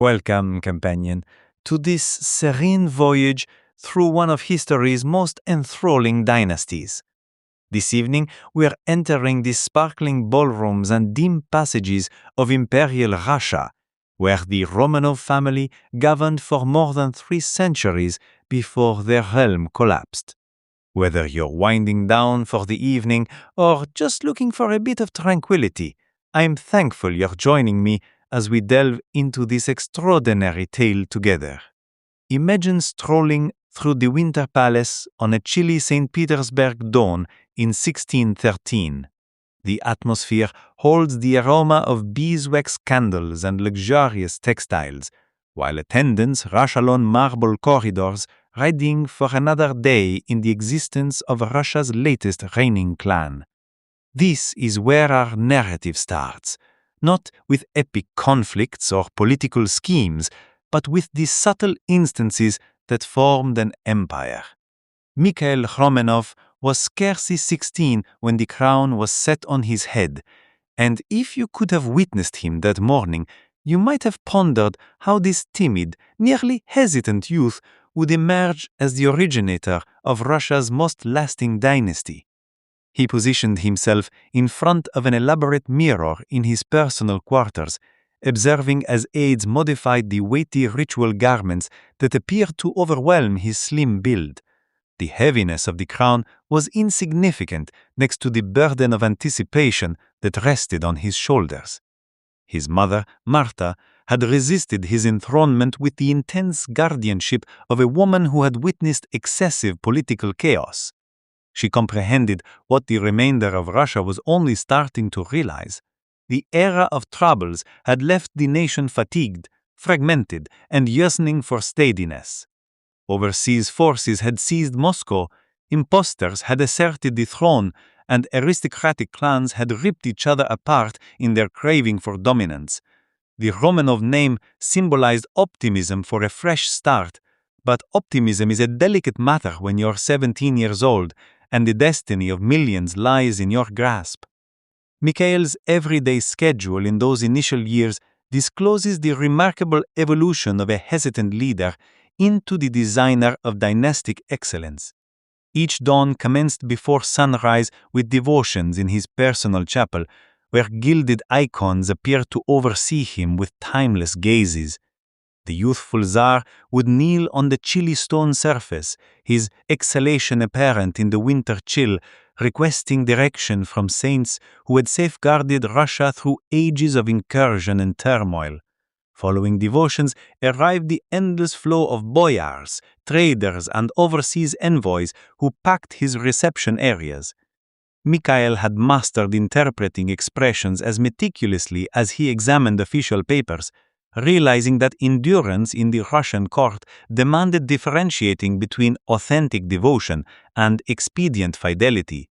Welcome, companion, to this serene voyage through one of history's most enthralling dynasties. This evening, we are entering the sparkling ballrooms and dim passages of Imperial Russia, where the Romanov family governed for more than 3 centuries before their realm collapsed. Whether you're winding down for the evening or just looking for a bit of tranquility, I'm thankful you're joining me as we delve into this extraordinary tale together. Imagine strolling through the Winter Palace on a chilly St. Petersburg dawn in 1613. The atmosphere holds the aroma of beeswax candles and luxurious textiles, while attendants rush along marble corridors, readying for another day in the existence of Russia's latest reigning clan. This is where our narrative starts, not with epic conflicts or political schemes, but with the subtle instances that formed an empire. Mikhail Romanov was scarcely 16 when the crown was set on his head, and if you could have witnessed him that morning, you might have pondered how this timid, nearly hesitant youth would emerge as the originator of Russia's most lasting dynasty. He positioned himself in front of an elaborate mirror in his personal quarters, observing as aides modified the weighty ritual garments that appeared to overwhelm his slim build. The heaviness of the crown was insignificant next to the burden of anticipation that rested on his shoulders. His mother, Marta, had resisted his enthronement with the intense guardianship of a woman who had witnessed excessive political chaos. She comprehended what the remainder of Russia was only starting to realize. The era of troubles had left the nation fatigued, fragmented, and yearning for steadiness. Overseas forces had seized Moscow, impostors had asserted the throne, and aristocratic clans had ripped each other apart in their craving for dominance. The Romanov name symbolized optimism for a fresh start, but optimism is a delicate matter when you're 17 years old, and the destiny of millions lies in your grasp. Mikhail's everyday schedule in those initial years discloses the remarkable evolution of a hesitant leader into the designer of dynastic excellence. Each dawn commenced before sunrise with devotions in his personal chapel, where gilded icons appeared to oversee him with timeless gazes. The youthful Tsar would kneel on the chilly stone surface, his exhalation apparent in the winter chill, requesting direction from saints who had safeguarded Russia through ages of incursion and turmoil. Following devotions arrived the endless flow of boyars, traders, and overseas envoys who packed his reception areas. Mikhail had mastered interpreting expressions as meticulously as he examined official papers, realizing that endurance in the Russian court demanded differentiating between authentic devotion and expedient fidelity.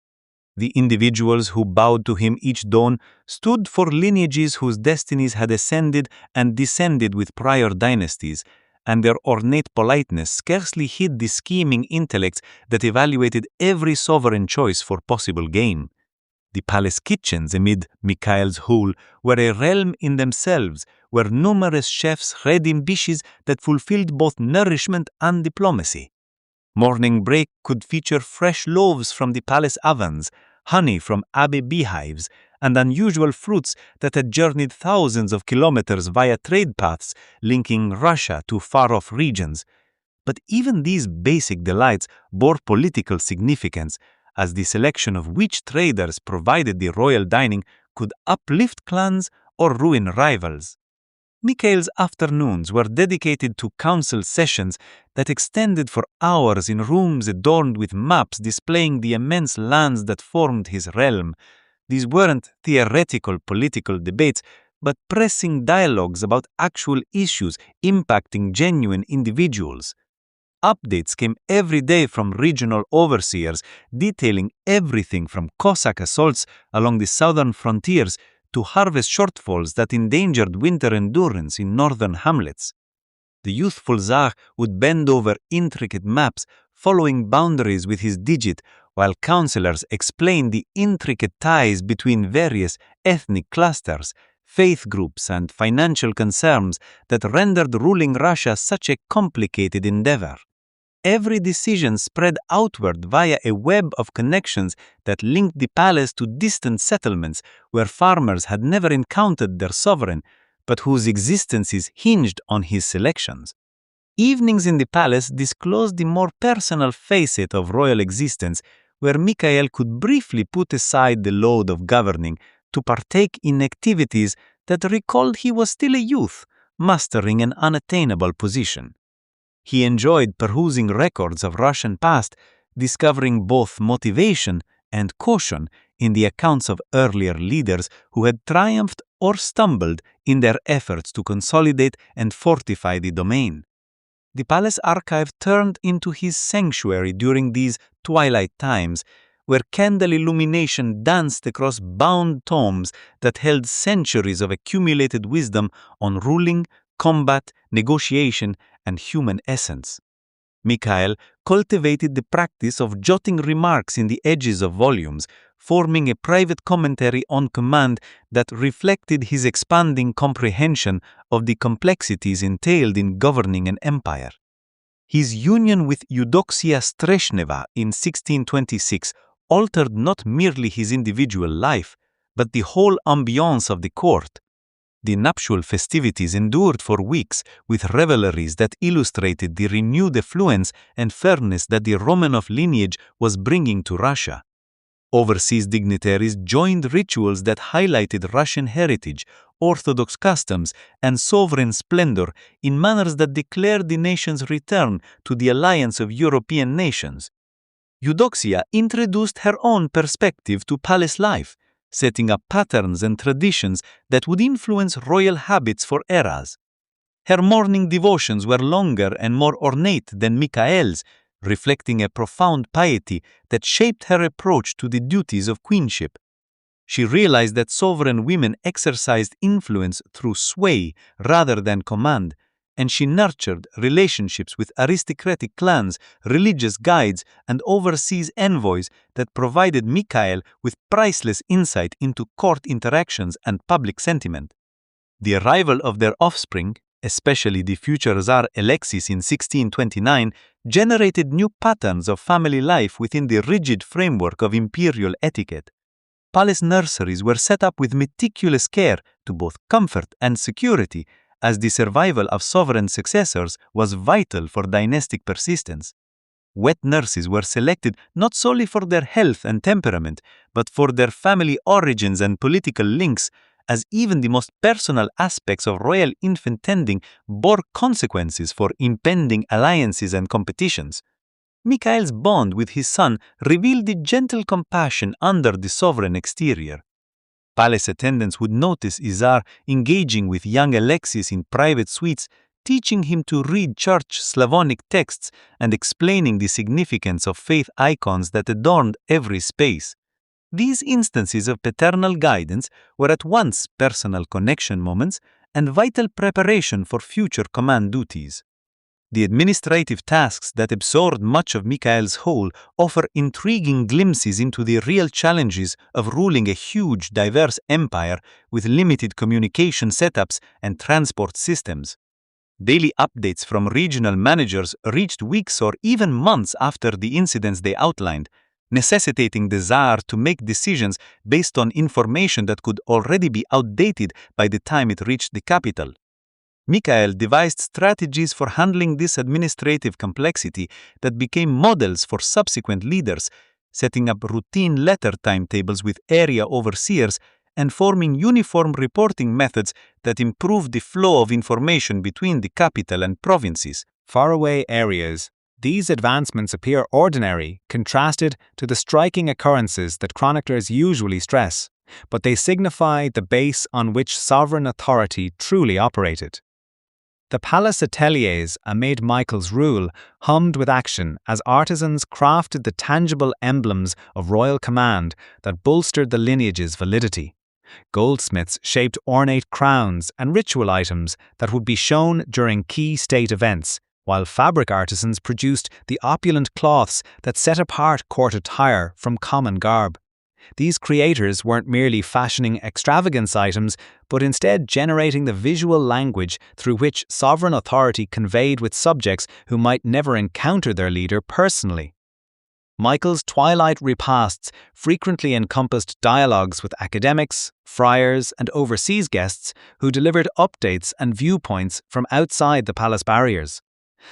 The individuals who bowed to him each dawn stood for lineages whose destinies had ascended and descended with prior dynasties, and their ornate politeness scarcely hid the scheming intellects that evaluated every sovereign choice for possible gain. The palace kitchens amid Mikhail's hall were a realm in themselves, where numerous chefs readied dishes that fulfilled both nourishment and diplomacy. Morning break could feature fresh loaves from the palace ovens, honey from abbey beehives, and unusual fruits that had journeyed thousands of kilometers via trade paths linking Russia to far-off regions. But even these basic delights bore political significance, as the selection of which traders provided the royal dining could uplift clans or ruin rivals. Mikhail's afternoons were dedicated to council sessions that extended for hours in rooms adorned with maps displaying the immense lands that formed his realm. These weren't theoretical political debates, but pressing dialogues about actual issues impacting genuine individuals. Updates came every day from regional overseers, detailing everything from Cossack assaults along the southern frontiers to harvest shortfalls that endangered winter endurance in northern hamlets. The youthful Tsar would bend over intricate maps, following boundaries with his digit, while counselors explained the intricate ties between various ethnic clusters, faith groups, and financial concerns that rendered ruling Russia such a complicated endeavor. Every decision spread outward via a web of connections that linked the palace to distant settlements where farmers had never encountered their sovereign, but whose existences hinged on his selections. Evenings in the palace disclosed the more personal facet of royal existence, where Mikhail could briefly put aside the load of governing to partake in activities that recalled he was still a youth, mastering an unattainable position. He enjoyed perusing records of Russian past, discovering both motivation and caution in the accounts of earlier leaders who had triumphed or stumbled in their efforts to consolidate and fortify the domain. The palace archive turned into his sanctuary during these twilight times, where candle illumination danced across bound tomes that held centuries of accumulated wisdom on ruling, combat, negotiation, and human essence. Mikhail cultivated the practice of jotting remarks in the edges of volumes, forming a private commentary on command that reflected his expanding comprehension of the complexities entailed in governing an empire. His union with Eudoxia Streshneva in 1626 altered not merely his individual life, but the whole ambiance of the court. The nuptial festivities endured for weeks, with revelries that illustrated the renewed affluence and fairness that the Romanov lineage was bringing to Russia. Overseas dignitaries joined rituals that highlighted Russian heritage, orthodox customs, and sovereign splendor in manners that declared the nation's return to the alliance of European nations. Eudoxia introduced her own perspective to palace life, setting up patterns and traditions that would influence royal habits for eras. Her morning devotions were longer and more ornate than Mikhail's, reflecting a profound piety that shaped her approach to the duties of queenship. She realized that sovereign women exercised influence through sway rather than command, and she nurtured relationships with aristocratic clans, religious guides, and overseas envoys that provided Mikhail with priceless insight into court interactions and public sentiment. The arrival of their offspring, especially the future Tsar Alexis in 1629, generated new patterns of family life within the rigid framework of imperial etiquette. Palace nurseries were set up with meticulous care to both comfort and security, as the survival of sovereign successors was vital for dynastic persistence. Wet nurses were selected not solely for their health and temperament, but for their family origins and political links, as even the most personal aspects of royal infant tending bore consequences for impending alliances and competitions. Mikhail's bond with his son revealed the gentle compassion under the sovereign exterior. Palace attendants would notice Tsar engaging with young Alexis in private suites, teaching him to read church Slavonic texts and explaining the significance of faith icons that adorned every space. These instances of paternal guidance were at once personal connection moments and vital preparation for future command duties. The administrative tasks that absorbed much of Mikhail's whole offer intriguing glimpses into the real challenges of ruling a huge, diverse empire with limited communication setups and transport systems. Daily updates from regional managers reached weeks or even months after the incidents they outlined, necessitating the Tsar to make decisions based on information that could already be outdated by the time it reached the capital. Mikhail devised strategies for handling this administrative complexity that became models for subsequent leaders, setting up routine letter timetables with area overseers and forming uniform reporting methods that improved the flow of information between the capital and provinces. Faraway areas. These advancements appear ordinary, contrasted to the striking occurrences that chroniclers usually stress, but they signify the base on which sovereign authority truly operated. The palace ateliers amid Michael's rule hummed with action as artisans crafted the tangible emblems of royal command that bolstered the lineage's validity. Goldsmiths shaped ornate crowns and ritual items that would be shown during key state events, while fabric artisans produced the opulent cloths that set apart court attire from common garb. These creators weren't merely fashioning extravagance items, but instead generating the visual language through which sovereign authority conveyed with subjects who might never encounter their leader personally. Michael's twilight repasts frequently encompassed dialogues with academics, friars, and overseas guests who delivered updates and viewpoints from outside the palace barriers.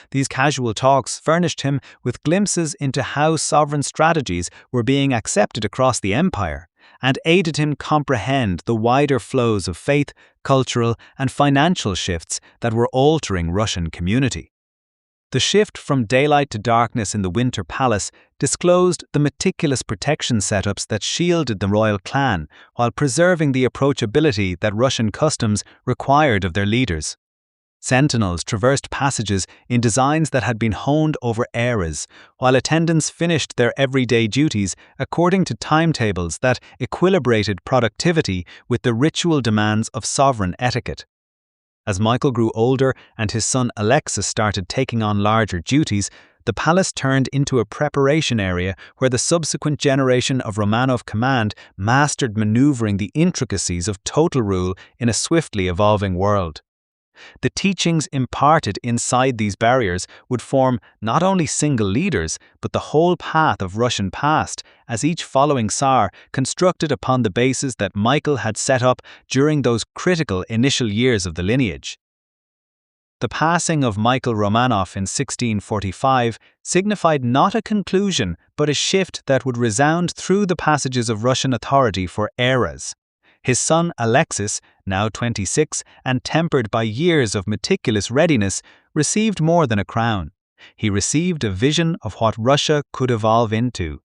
These casual talks furnished him with glimpses into how sovereign strategies were being accepted across the empire, and aided him comprehend the wider flows of faith, cultural, and financial shifts that were altering Russian community. The shift from daylight to darkness in the Winter Palace disclosed the meticulous protection setups that shielded the royal clan while preserving the approachability that Russian customs required of their leaders. Sentinels traversed passages in designs that had been honed over eras, while attendants finished their everyday duties according to timetables that equilibrated productivity with the ritual demands of sovereign etiquette. As Michael grew older and his son Alexis started taking on larger duties, the palace turned into a preparation area where the subsequent generation of Romanov command mastered maneuvering the intricacies of total rule in a swiftly evolving world. The teachings imparted inside these barriers would form not only single leaders, but the whole path of Russian past, as each following Tsar constructed upon the bases that Michael had set up during those critical initial years of the lineage. The passing of Michael Romanov in 1645 signified not a conclusion, but a shift that would resound through the passages of Russian authority for eras. His son Alexis, now 26 and tempered by years of meticulous readiness, received more than a crown. He received a vision of what Russia could evolve into.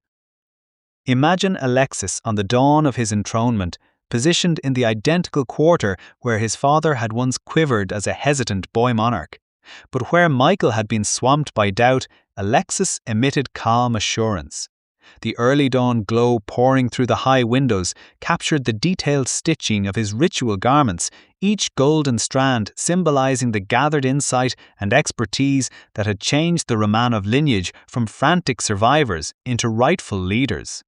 Imagine Alexis on the dawn of his enthronement, positioned in the identical quarter where his father had once quivered as a hesitant boy monarch. But where Michael had been swamped by doubt, Alexis emitted calm assurance. The early dawn glow pouring through the high windows captured the detailed stitching of his ritual garments, each golden strand symbolizing the gathered insight and expertise that had changed the Romanov lineage from frantic survivors into rightful leaders.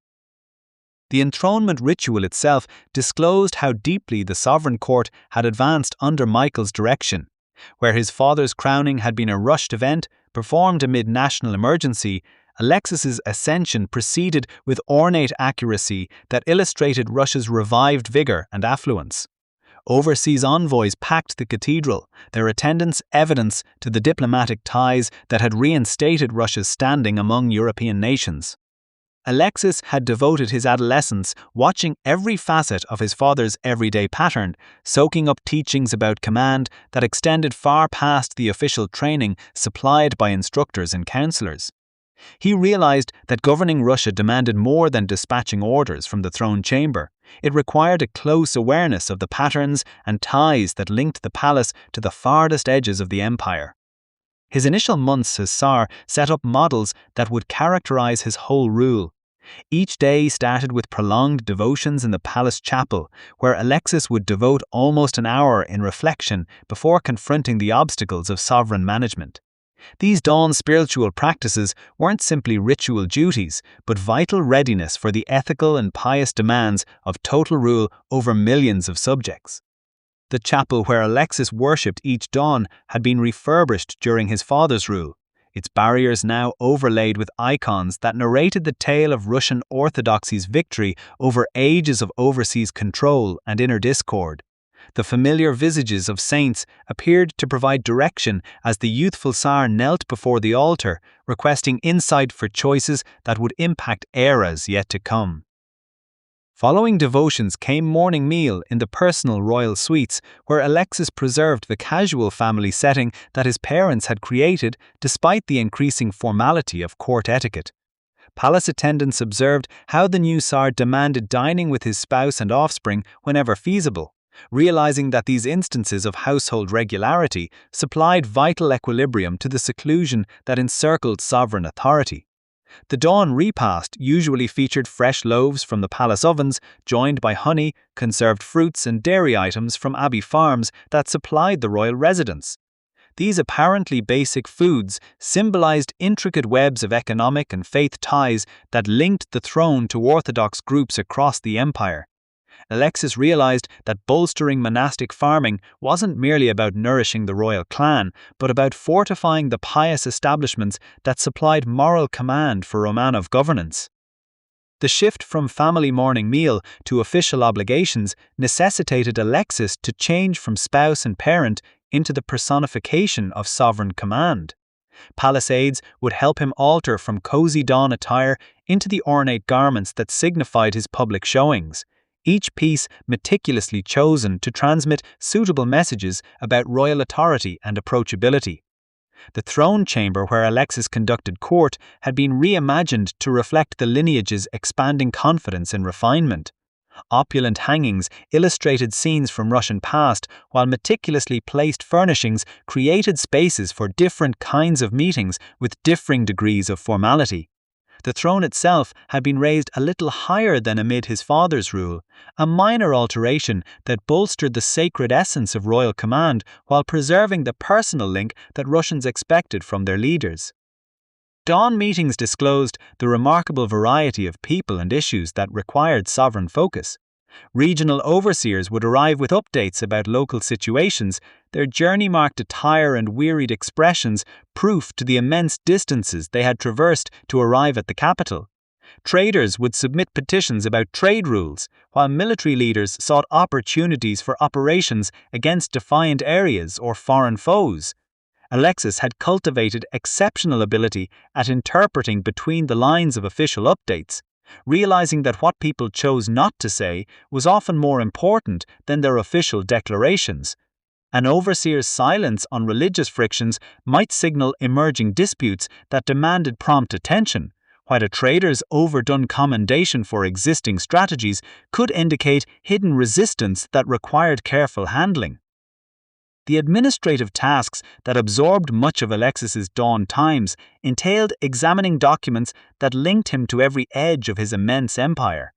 The enthronement ritual itself disclosed how deeply the sovereign court had advanced under Michael's direction. Where his father's crowning had been a rushed event, performed amid national emergency, Alexis's ascension proceeded with ornate accuracy that illustrated Russia's revived vigor and affluence. Overseas envoys packed the cathedral, their attendance evidence to the diplomatic ties that had reinstated Russia's standing among European nations. Alexis had devoted his adolescence watching every facet of his father's everyday pattern, soaking up teachings about command that extended far past the official training supplied by instructors and counselors. He realized that governing Russia demanded more than dispatching orders from the throne chamber. It required a close awareness of the patterns and ties that linked the palace to the farthest edges of the empire. His initial months as Tsar set up models that would characterize his whole rule. Each day started with prolonged devotions in the palace chapel, where Alexis would devote almost an hour in reflection before confronting the obstacles of sovereign management. These dawn spiritual practices weren't simply ritual duties, but vital readiness for the ethical and pious demands of total rule over millions of subjects. The chapel where Alexis worshipped each dawn had been refurbished during his father's rule, its barriers now overlaid with icons that narrated the tale of Russian orthodoxy's victory over ages of overseas control and inner discord. The familiar visages of saints appeared to provide direction as the youthful Tsar knelt before the altar, requesting insight for choices that would impact eras yet to come. Following devotions came morning meal in the personal royal suites, where Alexis preserved the casual family setting that his parents had created despite the increasing formality of court etiquette. Palace attendants observed how the new Tsar demanded dining with his spouse and offspring whenever feasible, realizing that these instances of household regularity supplied vital equilibrium to the seclusion that encircled sovereign authority. The dawn repast usually featured fresh loaves from the palace ovens, joined by honey, conserved fruits and dairy items from abbey farms that supplied the royal residence. These apparently basic foods symbolized intricate webs of economic and faith ties that linked the throne to orthodox groups across the empire. Alexis realized that bolstering monastic farming wasn't merely about nourishing the royal clan, but about fortifying the pious establishments that supplied moral command for Romanov governance. The shift from family morning meal to official obligations necessitated Alexis to change from spouse and parent into the personification of sovereign command. Palace aides would help him alter from cozy dawn attire into the ornate garments that signified his public showings, each piece meticulously chosen to transmit suitable messages about royal authority and approachability. The throne chamber where Alexis conducted court had been reimagined to reflect the lineage's expanding confidence and refinement. Opulent hangings illustrated scenes from Russian past, while meticulously placed furnishings created spaces for different kinds of meetings with differing degrees of formality. The throne itself had been raised a little higher than amid his father's rule, a minor alteration that bolstered the sacred essence of royal command while preserving the personal link that Russians expected from their leaders. Dawn meetings disclosed the remarkable variety of people and issues that required sovereign focus. Regional overseers would arrive with updates about local situations, their journey-marked attire and wearied expressions proof to the immense distances they had traversed to arrive at the capital. Traders would submit petitions about trade rules, while military leaders sought opportunities for operations against defiant areas or foreign foes. Alexis had cultivated exceptional ability at interpreting between the lines of official updates, realizing that what people chose not to say was often more important than their official declarations. An overseer's silence on religious frictions might signal emerging disputes that demanded prompt attention, while a trader's overdone commendation for existing strategies could indicate hidden resistance that required careful handling. The administrative tasks that absorbed much of Alexis's dawn times entailed examining documents that linked him to every edge of his immense empire.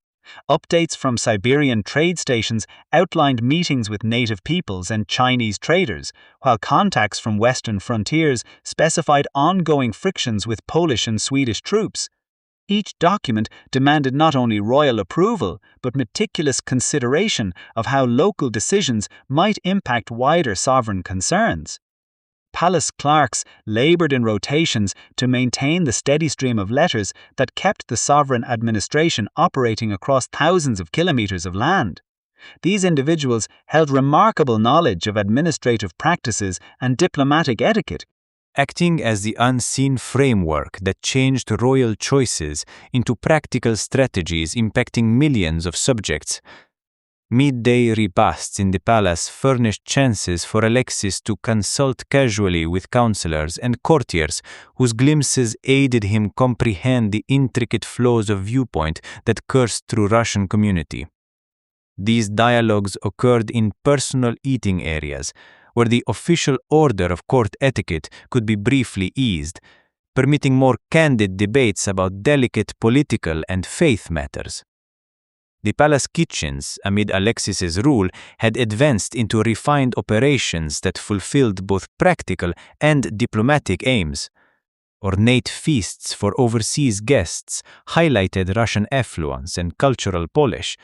Updates from Siberian trade stations outlined meetings with native peoples and Chinese traders, while contacts from western frontiers specified ongoing frictions with Polish and Swedish troops. Each document demanded not only royal approval, but meticulous consideration of how local decisions might impact wider sovereign concerns. Palace clerks labored in rotations to maintain the steady stream of letters that kept the sovereign administration operating across thousands of kilometers of land. These individuals held remarkable knowledge of administrative practices and diplomatic etiquette, acting as the unseen framework that changed royal choices into practical strategies impacting millions of subjects. Midday repasts in the palace furnished chances for Alexis to consult casually with counselors and courtiers whose glimpses aided him comprehend the intricate flows of viewpoint that coursed through Russian community. These dialogues occurred in personal eating areas, where the official order of court etiquette could be briefly eased, permitting more candid debates about delicate political and faith matters. The palace kitchens, amid Alexis's rule, had advanced into refined operations that fulfilled both practical and diplomatic aims. Ornate feasts for overseas guests highlighted Russian affluence and cultural polish,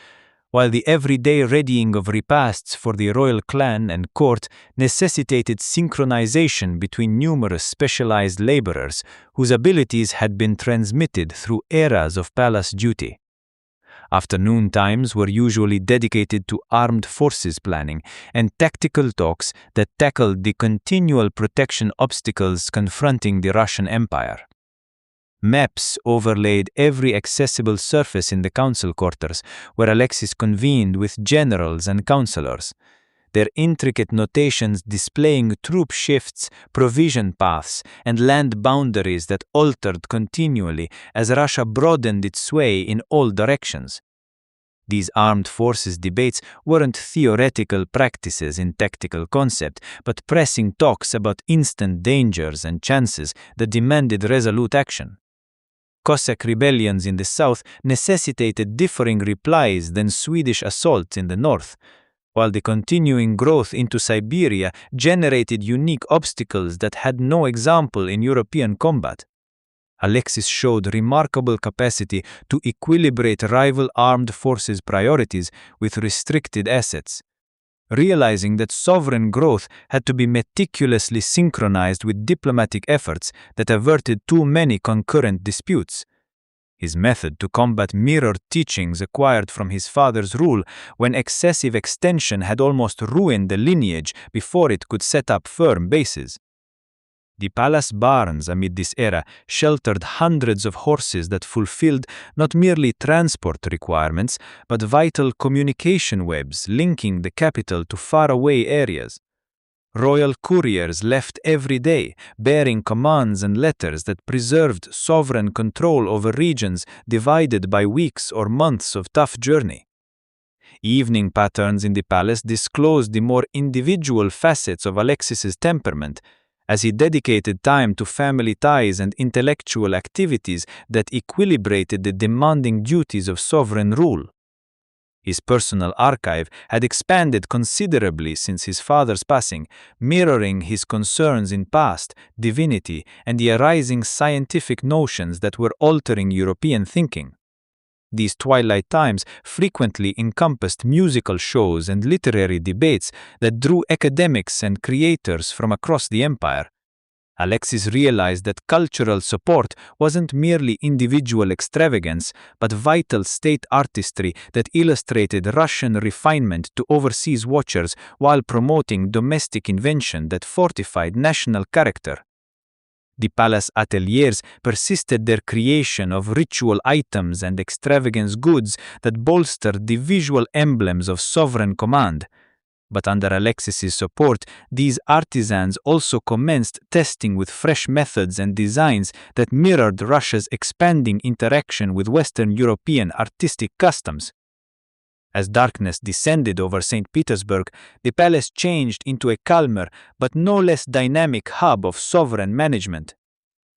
while the everyday readying of repasts for the royal clan and court necessitated synchronization between numerous specialized laborers whose abilities had been transmitted through eras of palace duty. Afternoon times were usually dedicated to armed forces planning and tactical talks that tackled the continual protection obstacles confronting the Russian Empire. Maps overlaid every accessible surface in the council quarters, where Alexis convened with generals and councillors, their intricate notations displaying troop shifts, provision paths, and land boundaries that altered continually as Russia broadened its sway in all directions. These armed forces debates weren't theoretical practices in tactical concept, but pressing talks about instant dangers and chances that demanded resolute action. Cossack rebellions in the south necessitated differing replies than Swedish assaults in the north, while the continuing growth into Siberia generated unique obstacles that had no example in European combat. Alexis showed remarkable capacity to equilibrate rival armed forces' priorities with restricted assets, realizing that sovereign growth had to be meticulously synchronized with diplomatic efforts that averted too many concurrent disputes. His method to combat mirrored teachings acquired from his father's rule when excessive extension had almost ruined the lineage before it could set up firm bases. The palace barns amid this era sheltered hundreds of horses that fulfilled not merely transport requirements, but vital communication webs linking the capital to faraway areas. Royal couriers left every day, bearing commands and letters that preserved sovereign control over regions divided by weeks or months of tough journey. Evening patterns in the palace disclosed the more individual facets of Alexis's temperament, as he dedicated time to family ties and intellectual activities that equilibrated the demanding duties of sovereign rule. His personal archive had expanded considerably since his father's passing, mirroring his concerns in past, divinity, and the arising scientific notions that were altering European thinking. These twilight times frequently encompassed musical shows and literary debates that drew academics and creators from across the empire. Alexis realized that cultural support wasn't merely individual extravagance, but vital state artistry that illustrated Russian refinement to overseas watchers while promoting domestic invention that fortified national character. The palace ateliers persisted their creation of ritual items and extravagance goods that bolstered the visual emblems of sovereign command. But under Alexis's support, these artisans also commenced testing with fresh methods and designs that mirrored Russia's expanding interaction with Western European artistic customs. As darkness descended over St. Petersburg, the palace changed into a calmer but no less dynamic hub of sovereign management.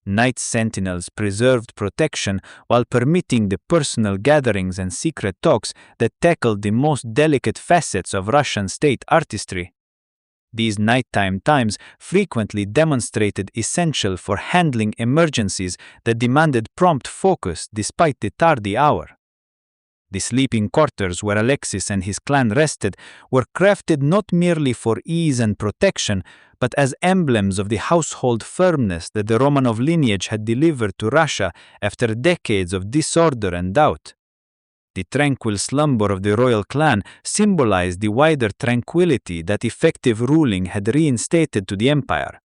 Night sentinels preserved protection while permitting the personal gatherings and secret talks that tackled the most delicate facets of Russian state artistry. These nighttime times frequently demonstrated essential for handling emergencies that demanded prompt focus despite the tardy hour. The sleeping quarters where Alexis and his clan rested were crafted not merely for ease and protection, but as emblems of the household firmness that the Romanov lineage had delivered to Russia after decades of disorder and doubt. The tranquil slumber of the royal clan symbolized the wider tranquility that effective ruling had reinstated to the empire.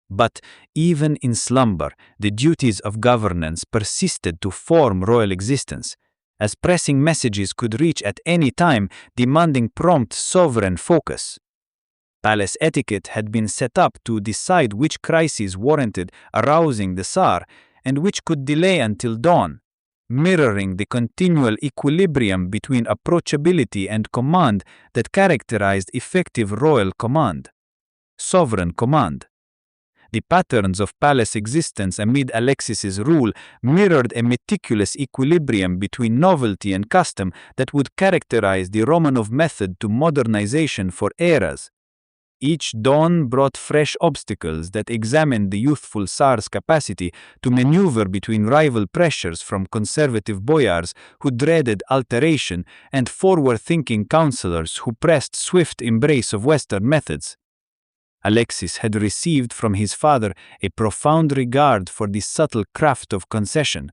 But even in slumber, the duties of governance persisted to form royal existence, as pressing messages could reach at any time, demanding prompt sovereign focus. Palace etiquette had been set up to decide which crises warranted arousing the Tsar and which could delay until dawn, mirroring the continual equilibrium between approachability and command that characterized effective royal command. Sovereign command. The patterns of palace existence amid Alexis's rule mirrored a meticulous equilibrium between novelty and custom that would characterize the Romanov method to modernization for eras. Each dawn brought fresh obstacles that examined the youthful Tsar's capacity to maneuver between rival pressures from conservative boyars who dreaded alteration and forward-thinking counselors who pressed swift embrace of Western methods. Alexis had received from his father a profound regard for the subtle craft of concession,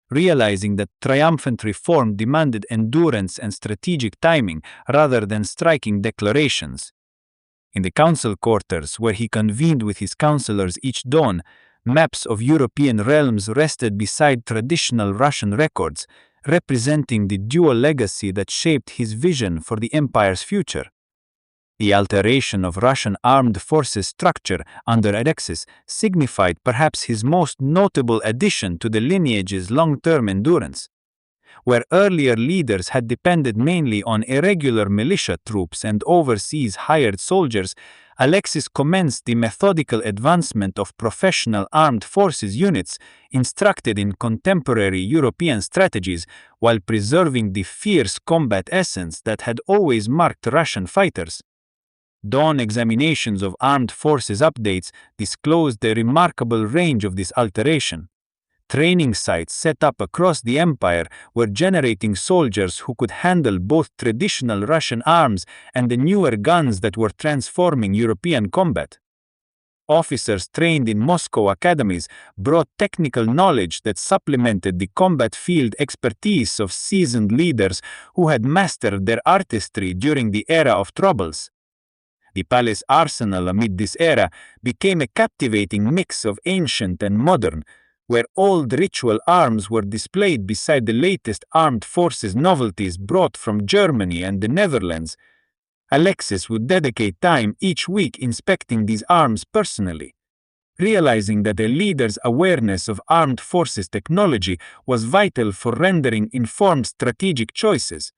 realizing that triumphant reform demanded endurance and strategic timing rather than striking declarations. In the council quarters, where he convened with his counselors each dawn, maps of European realms rested beside traditional Russian records, representing the dual legacy that shaped his vision for the empire's future. The alteration of Russian armed forces structure under Alexis signified perhaps his most notable addition to the lineage's long-term endurance. Where earlier leaders had depended mainly on irregular militia troops and overseas hired soldiers, Alexis commenced the methodical advancement of professional armed forces units instructed in contemporary European strategies while preserving the fierce combat essence that had always marked Russian fighters. Dawn examinations of armed forces updates disclosed the remarkable range of this alteration. Training sites set up across the empire were generating soldiers who could handle both traditional Russian arms and the newer guns that were transforming European combat. Officers trained in Moscow academies brought technical knowledge that supplemented the combat field expertise of seasoned leaders who had mastered their artistry during the era of troubles. The palace arsenal amid this era became a captivating mix of ancient and modern, where old ritual arms were displayed beside the latest armed forces novelties brought from Germany and the Netherlands. Alexis would dedicate time each week inspecting these arms personally, realizing that a leader's awareness of armed forces technology was vital for rendering informed strategic choices.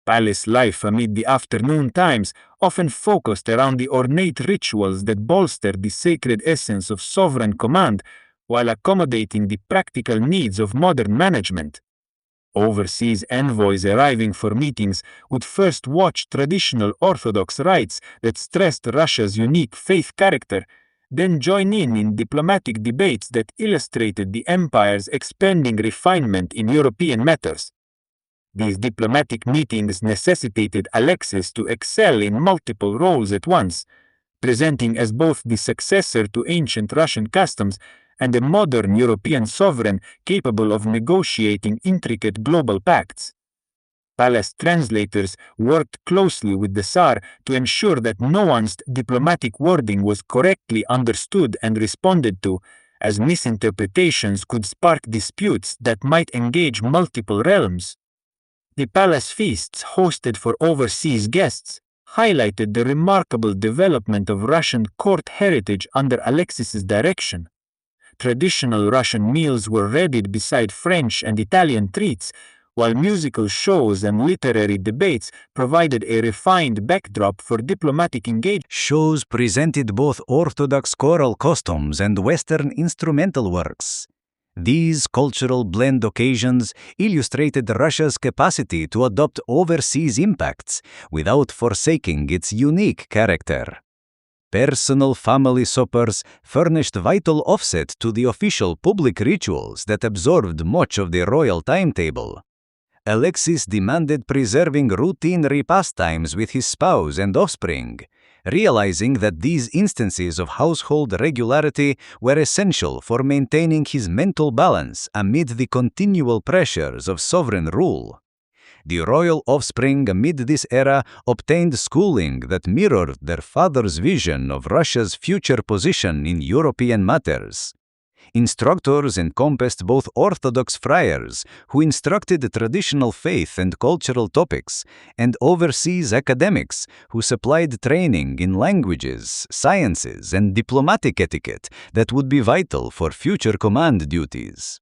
Palace life amid the afternoon times often focused around the ornate rituals that bolstered the sacred essence of sovereign command while accommodating the practical needs of modern management. Overseas envoys arriving for meetings would first watch traditional Orthodox rites that stressed Russia's unique faith character, then join in diplomatic debates that illustrated the empire's expanding refinement in European matters. These diplomatic meetings necessitated Alexis to excel in multiple roles at once, presenting as both the successor to ancient Russian customs and a modern European sovereign capable of negotiating intricate global pacts. Palace translators worked closely with the Tsar to ensure that nuanced diplomatic wording was correctly understood and responded to, as misinterpretations could spark disputes that might engage multiple realms. The palace feasts hosted for overseas guests highlighted the remarkable development of Russian court heritage under Alexis's direction. Traditional Russian meals were readied beside French and Italian treats, while musical shows and literary debates provided a refined backdrop for diplomatic engagement. Shows presented both Orthodox choral costumes and Western instrumental works. These cultural blend occasions illustrated Russia's capacity to adopt overseas impacts without forsaking its unique character. Personal family suppers furnished vital offset to the official public rituals that absorbed much of the royal timetable. Alexis demanded preserving routine repast times with his spouse and offspring, realizing that these instances of household regularity were essential for maintaining his mental balance amid the continual pressures of sovereign rule. The royal offspring amid this era obtained schooling that mirrored their father's vision of Russia's future position in European matters. Instructors encompassed both Orthodox friars, who instructed traditional faith and cultural topics, and overseas academics, who supplied training in languages, sciences, and diplomatic etiquette that would be vital for future command duties.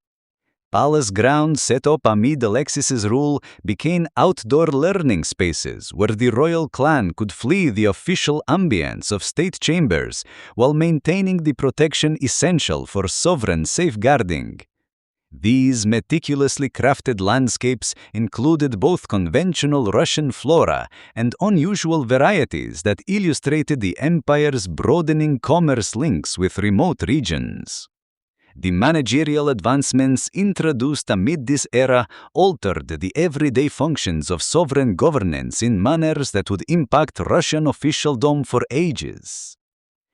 Palace grounds set up amid Alexis's rule became outdoor learning spaces where the royal clan could flee the official ambience of state chambers while maintaining the protection essential for sovereign safeguarding. These meticulously crafted landscapes included both conventional Russian flora and unusual varieties that illustrated the empire's broadening commerce links with remote regions. The managerial advancements introduced amid this era altered the everyday functions of sovereign governance in manners that would impact Russian officialdom for ages.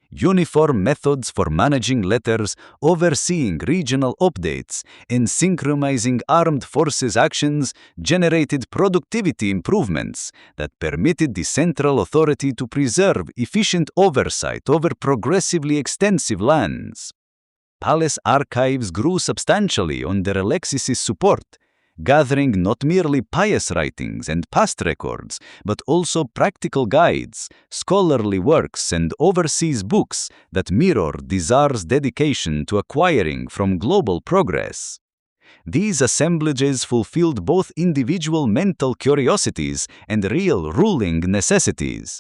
Uniform methods for managing letters, overseeing regional updates, and synchronizing armed forces actions generated productivity improvements that permitted the central authority to preserve efficient oversight over progressively extensive lands. Palace archives grew substantially under Alexis's support, gathering not merely pious writings and past records, but also practical guides, scholarly works, and overseas books that mirror the Tsar's dedication to acquiring from global progress. These assemblages fulfilled both individual mental curiosities and real ruling necessities.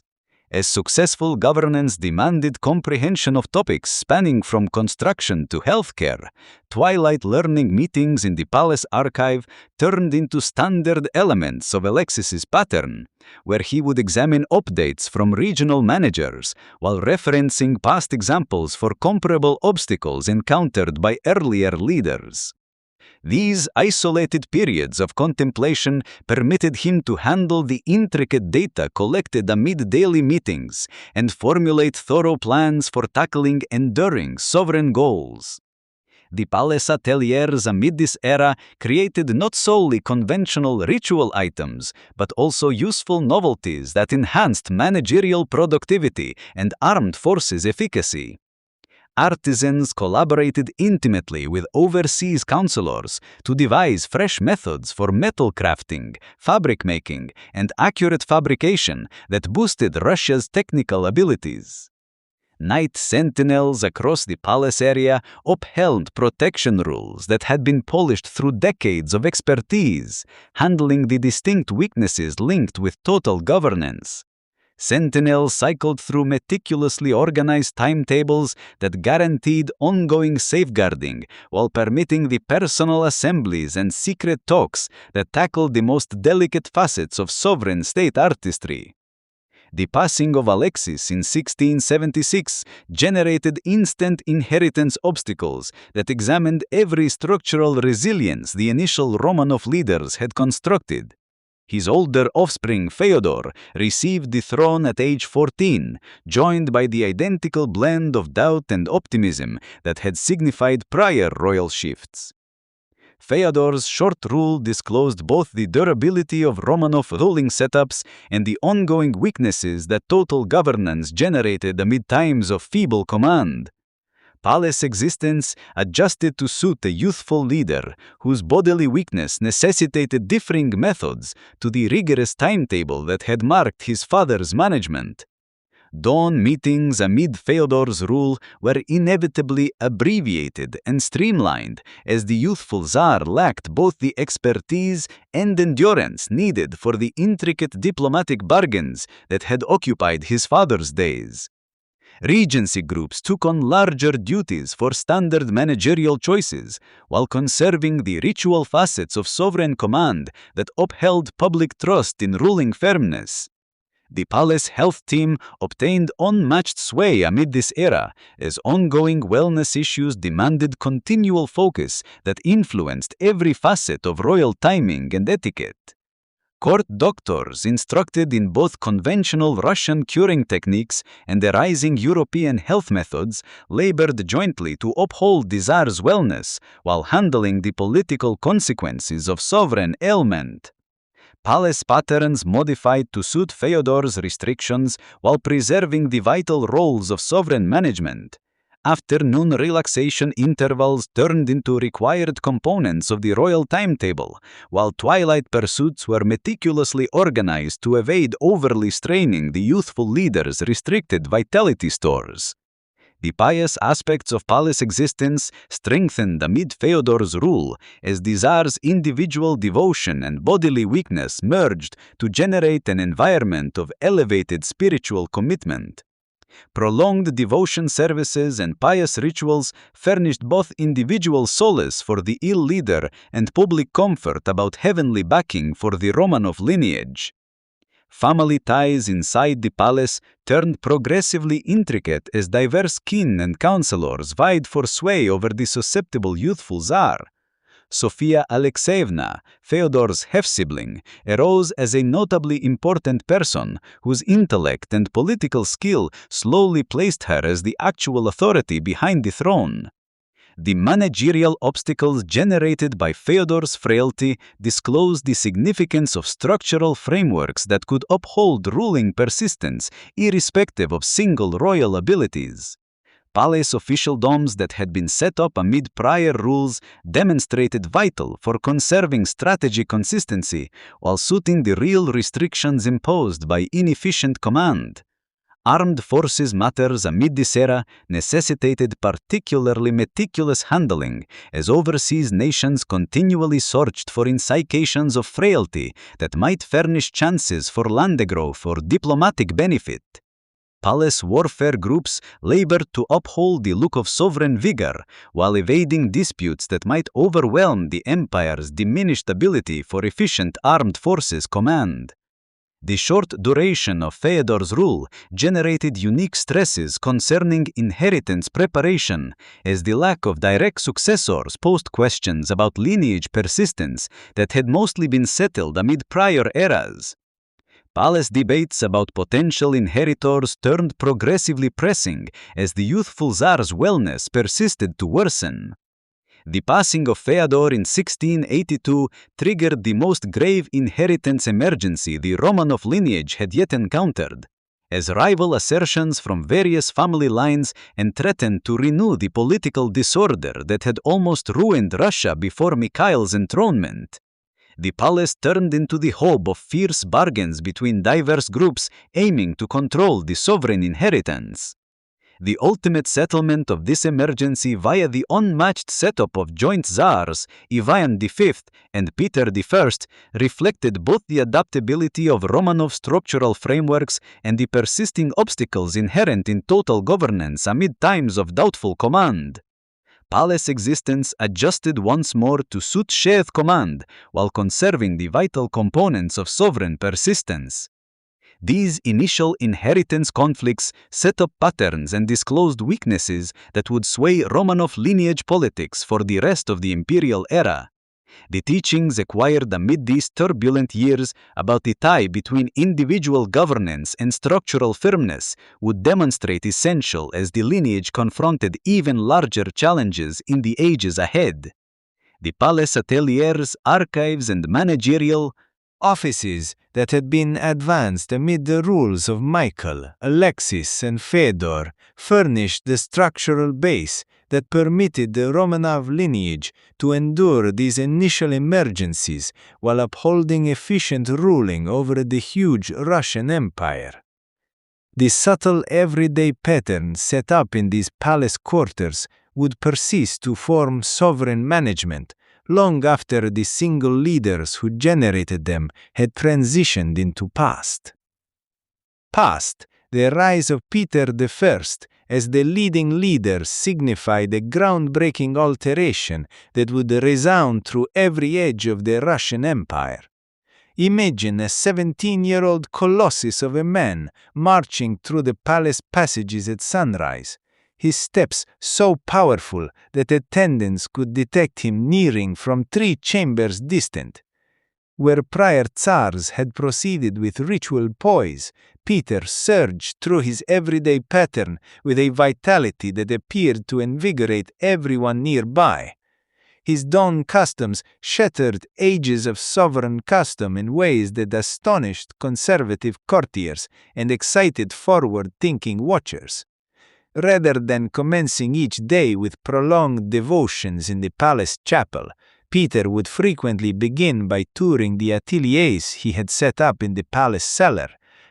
As successful governance demanded comprehension of topics spanning from construction to healthcare, twilight learning meetings in the palace archive turned into standard elements of Alexis's pattern, where he would examine updates from regional managers while referencing past examples for comparable obstacles encountered by earlier leaders. These isolated periods of contemplation permitted him to handle the intricate data collected amid daily meetings and formulate thorough plans for tackling enduring sovereign goals. The palace ateliers amid this era created not solely conventional ritual items, but also useful novelties that enhanced managerial productivity and armed forces efficacy. Artisans collaborated intimately with overseas counselors to devise fresh methods for metal crafting, fabric making, and accurate fabrication that boosted Russia's technical abilities. Night sentinels across the palace area upheld protection rules that had been polished through decades of expertise, handling the distinct weaknesses linked with total governance. Sentinels cycled through meticulously organized timetables that guaranteed ongoing safeguarding while permitting the personal assemblies and secret talks that tackled the most delicate facets of sovereign state artistry. The passing of Alexis in 1676 generated instant inheritance obstacles that examined every structural resilience the initial Romanov leaders had constructed. His older offspring, Fyodor, received the throne at age 14, joined by the identical blend of doubt and optimism that had signified prior royal shifts. Fyodor's short rule disclosed both the durability of Romanov ruling setups and the ongoing weaknesses that total governance generated amid times of feeble command. Palace existence adjusted to suit a youthful leader whose bodily weakness necessitated differing methods to the rigorous timetable that had marked his father's management. Dawn meetings amid Fyodor's rule were inevitably abbreviated and streamlined, as the youthful Tsar lacked both the expertise and endurance needed for the intricate diplomatic bargains that had occupied his father's days. Regency groups took on larger duties for standard managerial choices, while conserving the ritual facets of sovereign command that upheld public trust in ruling firmness. The palace health team obtained unmatched sway amid this era, as ongoing wellness issues demanded continual focus that influenced every facet of royal timing and etiquette. Court doctors, instructed in both conventional Russian curing techniques and the rising European health methods, labored jointly to uphold the Tsar's wellness while handling the political consequences of sovereign ailment. Palace patterns modified to suit Fyodor's restrictions while preserving the vital roles of sovereign management. Afternoon relaxation intervals turned into required components of the royal timetable, while twilight pursuits were meticulously organized to evade overly straining the youthful leader's restricted vitality stores. The pious aspects of palace existence strengthened amid Fyodor's rule, as the Tsar's individual devotion and bodily weakness merged to generate an environment of elevated spiritual commitment. Prolonged devotion services and pious rituals furnished both individual solace for the ill leader and public comfort about heavenly backing for the Romanov lineage. Family ties inside the palace turned progressively intricate as diverse kin and counselors vied for sway over the susceptible youthful Tsar. Sofia Alexeyevna, Fyodor's half-sibling, arose as a notably important person whose intellect and political skill slowly placed her as the actual authority behind the throne. The managerial obstacles generated by Fyodor's frailty disclosed the significance of structural frameworks that could uphold ruling persistence irrespective of single royal abilities. Palace officialdoms that had been set up amid prior rules demonstrated vital for conserving strategy consistency while suiting the real restrictions imposed by inefficient command. Armed forces matters amid this era necessitated particularly meticulous handling, as overseas nations continually searched for indications of frailty that might furnish chances for land growth or diplomatic benefit. Palace warfare groups labored to uphold the look of sovereign vigor while evading disputes that might overwhelm the empire's diminished ability for efficient armed forces command. The short duration of Theodore's rule generated unique stresses concerning inheritance preparation, as the lack of direct successors posed questions about lineage persistence that had mostly been settled amid prior eras. Palace debates about potential inheritors turned progressively pressing as the youthful Tsar's wellness persisted to worsen. The passing of Theodore in 1682 triggered the most grave inheritance emergency the Romanov lineage had yet encountered, as rival assertions from various family lines threatened to renew the political disorder that had almost ruined Russia before Mikhail's enthronement. The palace turned into the hub of fierce bargains between diverse groups aiming to control the sovereign inheritance. The ultimate settlement of this emergency via the unmatched setup of joint Tsars, Ivan V and Peter I, reflected both the adaptability of Romanov structural frameworks and the persisting obstacles inherent in total governance amid times of doubtful command. Palace existence adjusted once more to suit shared command while conserving the vital components of sovereign persistence. These initial inheritance conflicts set up patterns and disclosed weaknesses that would sway Romanov lineage politics for the rest of the imperial era. The teachings acquired amid these turbulent years about the tie between individual governance and structural firmness would demonstrate essential as the lineage confronted even larger challenges in the ages ahead. The palace ateliers, archives, and managerial offices that had been advanced amid the rules of Michael, Alexis, and Fedor furnished the structural base that permitted the Romanov lineage to endure these initial emergencies while upholding efficient ruling over the huge Russian Empire. The subtle everyday patterns set up in these palace quarters would persist to form sovereign management long after the single leaders who generated them had transitioned into past. Past, the rise of Peter I as the leading leader signified a groundbreaking alteration that would resound through every edge of the Russian Empire. Imagine a 17-year-old colossus of a man marching through the palace passages at sunrise, his steps so powerful that attendants could detect him nearing from 3 chambers distant. Where prior Tsars had proceeded with ritual poise, Peter surged through his everyday pattern with a vitality that appeared to invigorate everyone nearby. His dawn customs shattered ages of sovereign custom in ways that astonished conservative courtiers and excited forward-thinking watchers. Rather than commencing each day with prolonged devotions in the palace chapel, Peter would frequently begin by touring the ateliers he had set up in the palace cellar,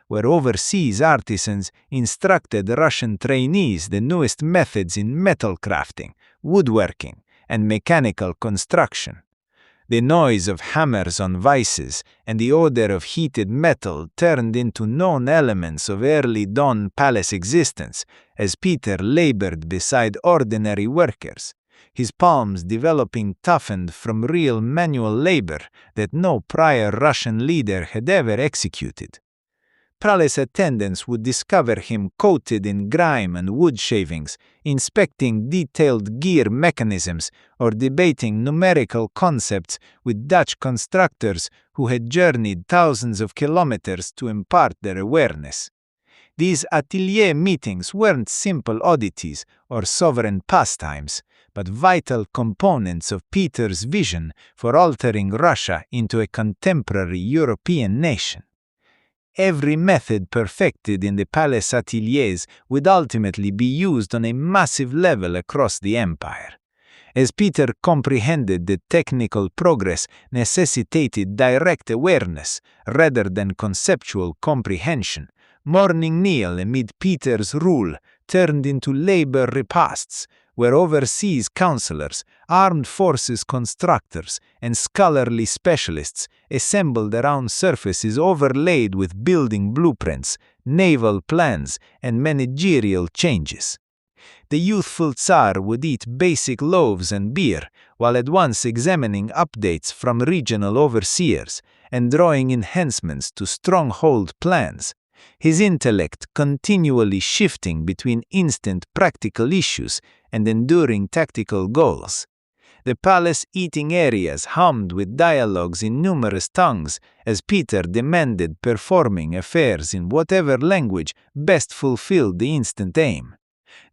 where overseas artisans instructed Russian trainees the newest methods in metal crafting, woodworking, and mechanical construction. The noise of hammers on vices and the odor of heated metal turned into known elements of early dawn palace existence as Peter labored beside ordinary workers, his palms developing toughened from real manual labor that no prior Russian leader had ever executed. Palace attendants would discover him coated in grime and wood shavings, inspecting detailed gear mechanisms or debating numerical concepts with Dutch constructors who had journeyed thousands of kilometers to impart their awareness. These atelier meetings weren't simple oddities or sovereign pastimes, but vital components of Peter's vision for altering Russia into a contemporary European nation. Every method perfected in the palace ateliers would ultimately be used on a massive level across the empire. As Peter comprehended that technical progress necessitated direct awareness rather than conceptual comprehension, Morning meal amid Peter's rule turned into labor repasts, where overseas counselors, armed forces constructors, and scholarly specialists assembled around surfaces overlaid with building blueprints, naval plans, and managerial changes. The youthful Tsar would eat basic loaves and beer, while at once examining updates from regional overseers and drawing enhancements to stronghold plans, his intellect continually shifting between instant practical issues and enduring tactical goals. The palace eating areas hummed with dialogues in numerous tongues as Peter demanded performing affairs in whatever language best fulfilled the instant aim.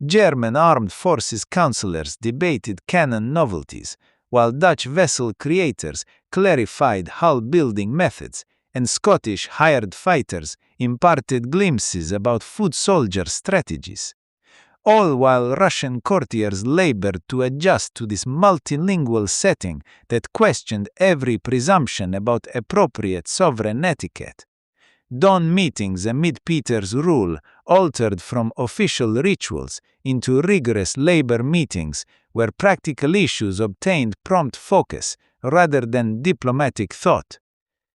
German armed forces counselors debated cannon novelties, while Dutch vessel creators clarified hull building methods, and Scottish hired fighters imparted glimpses about foot soldier strategies. All while Russian courtiers labored to adjust to this multilingual setting that questioned every presumption about appropriate sovereign etiquette. Dawn meetings amid Peter's rule altered from official rituals into rigorous labor meetings where practical issues obtained prompt focus rather than diplomatic thought.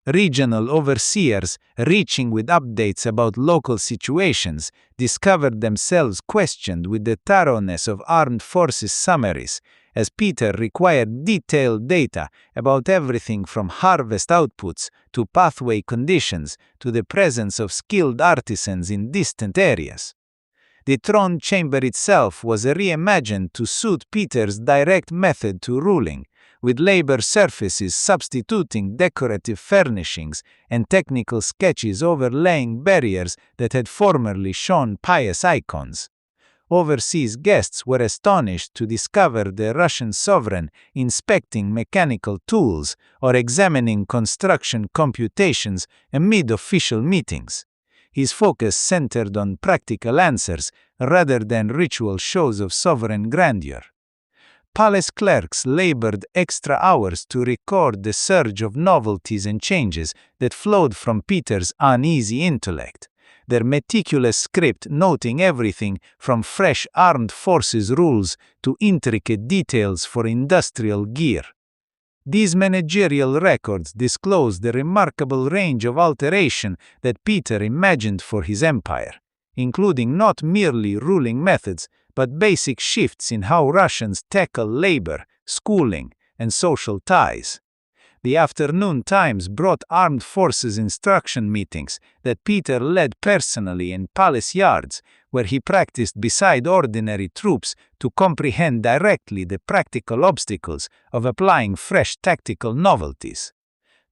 Regional overseers, reaching with updates about local situations, discovered themselves questioned with the thoroughness of armed forces summaries, as Peter required detailed data about everything from harvest outputs to pathway conditions to the presence of skilled artisans in distant areas. The throne chamber itself was reimagined to suit Peter's direct method to ruling, with labor surfaces substituting decorative furnishings and technical sketches overlaying barriers that had formerly shown pious icons. Overseas guests were astonished to discover the Russian sovereign inspecting mechanical tools or examining construction computations amid official meetings. His focus centered on practical answers rather than ritual shows of sovereign grandeur. Palace clerks labored extra hours to record the surge of novelties and changes that flowed from Peter's uneasy intellect, their meticulous script noting everything from fresh armed forces rules to intricate details for industrial gear. These managerial records disclose the remarkable range of alteration that Peter imagined for his empire, including not merely ruling methods, but basic shifts in how Russians tackle labor, schooling, and social ties. The afternoon times brought armed forces instruction meetings that Peter led personally in palace yards, where he practiced beside ordinary troops to comprehend directly the practical obstacles of applying fresh tactical novelties.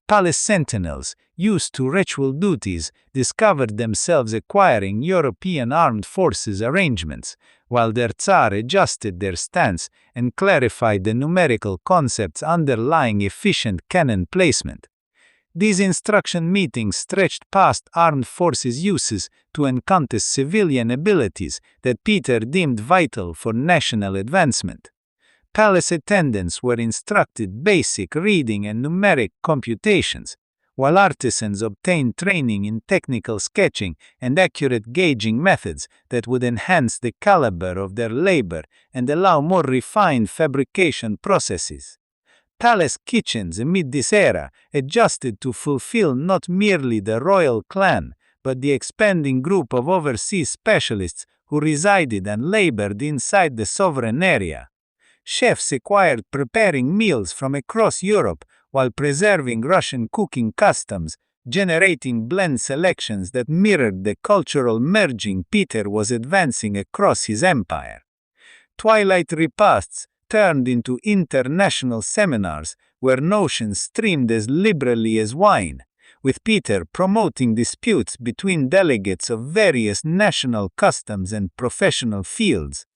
Palace sentinels, used to ritual duties, discovered themselves acquiring European armed forces arrangements, while their Tsar adjusted their stance and clarified the numerical concepts underlying efficient cannon placement. These instruction meetings stretched past armed forces uses to encompass civilian abilities that Peter deemed vital for national advancement. Palace attendants were instructed basic reading and numeric computations, while artisans obtained training in technical sketching and accurate gauging methods that would enhance the caliber of their labor and allow more refined fabrication processes. Palace kitchens amid this era adjusted to fulfill not merely the royal clan, but the expanding group of overseas specialists who resided and labored inside the sovereign area. Chefs acquired preparing meals from across Europe while preserving Russian cooking customs, generating blend selections that mirrored the cultural merging Peter was advancing across his empire. Twilight repasts turned into international seminars where notions streamed as liberally as wine, with Peter promoting disputes between delegates of various national customs and professional fields.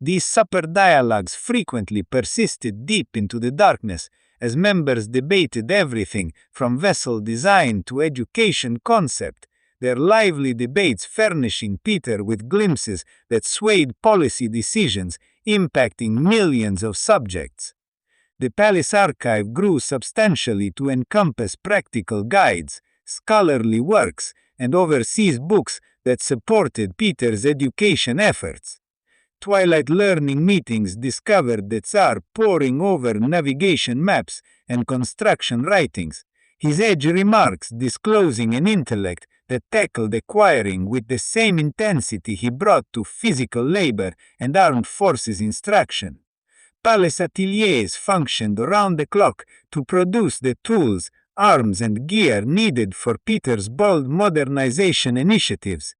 These supper dialogues frequently persisted deep into the darkness, as members debated everything from vessel design to education concept, their lively debates furnishing Peter with glimpses that swayed policy decisions impacting millions of subjects. The palace archive grew substantially to encompass practical guides, scholarly works, and overseas books that supported Peter's education efforts. Twilight learning meetings discovered that Tsar poring over navigation maps and construction writings, his edge remarks disclosing an intellect that tackled acquiring with the same intensity he brought to physical labor and armed forces instruction. Palace ateliers functioned around the clock to produce the tools, arms, and gear needed for Peter's bold modernization initiatives.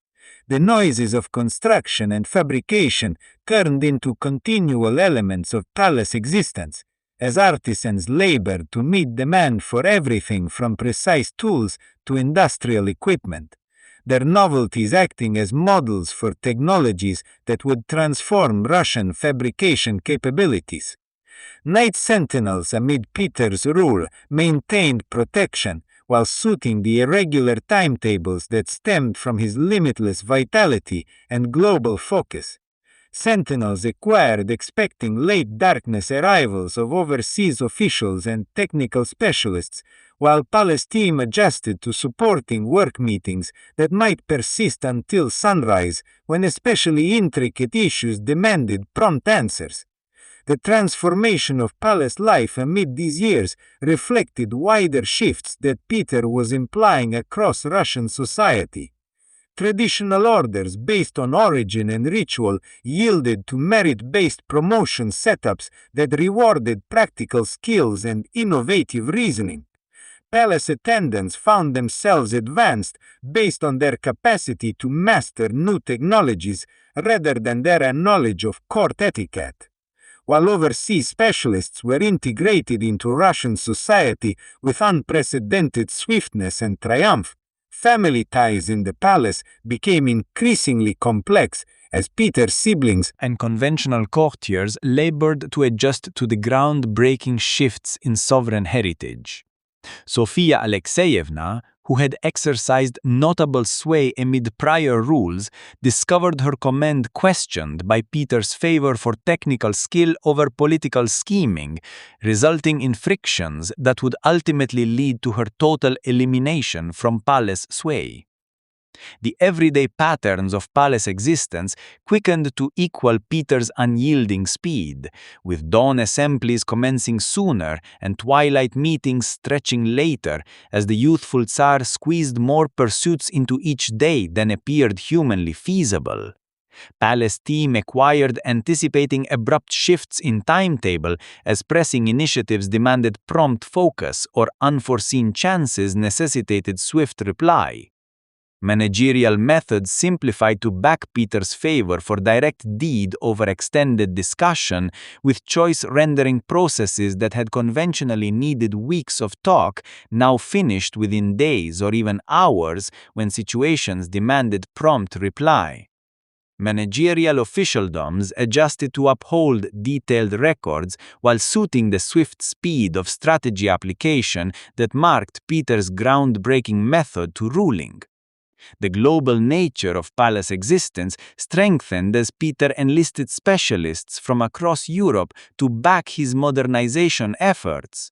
The noises of construction and fabrication turned into continual elements of palace existence, as artisans labored to meet demand for everything from precise tools to industrial equipment, their novelties acting as models for technologies that would transform Russian fabrication capabilities. Night sentinels amid Peter's rule maintained protection while suiting the irregular timetables that stemmed from his limitless vitality and global focus. Sentinels acquired expecting late darkness arrivals of overseas officials and technical specialists, while Palace team adjusted to supporting work meetings that might persist until sunrise when especially intricate issues demanded prompt answers. The transformation of palace life amid these years reflected wider shifts that Peter was implying across Russian society. Traditional orders based on origin and ritual yielded to merit-based promotion setups that rewarded practical skills and innovative reasoning. Palace attendants found themselves advanced based on their capacity to master new technologies rather than their knowledge of court etiquette. While overseas specialists were integrated into Russian society with unprecedented swiftness and triumph, family ties in the palace became increasingly complex as Peter's siblings and conventional courtiers labored to adjust to the groundbreaking shifts in sovereign heritage. Sofia Alexeyevna, who had exercised notable sway amid prior rules, discovered her command questioned by Peter's favor for technical skill over political scheming, resulting in frictions that would ultimately lead to her total elimination from palace sway. The everyday patterns of palace existence quickened to equal Peter's unyielding speed, with dawn assemblies commencing sooner and twilight meetings stretching later as the youthful Tsar squeezed more pursuits into each day than appeared humanly feasible. Palace team acquired anticipating abrupt shifts in timetable as pressing initiatives demanded prompt focus or unforeseen chances necessitated swift reply. Managerial methods simplified to back Peter's favor for direct deed over extended discussion, with choice rendering processes that had conventionally needed weeks of talk now finished within days or even hours when situations demanded prompt reply. Managerial officialdoms adjusted to uphold detailed records while suiting the swift speed of strategy application that marked Peter's groundbreaking method to ruling. The global nature of palace existence strengthened as Peter enlisted specialists from across Europe to back his modernization efforts.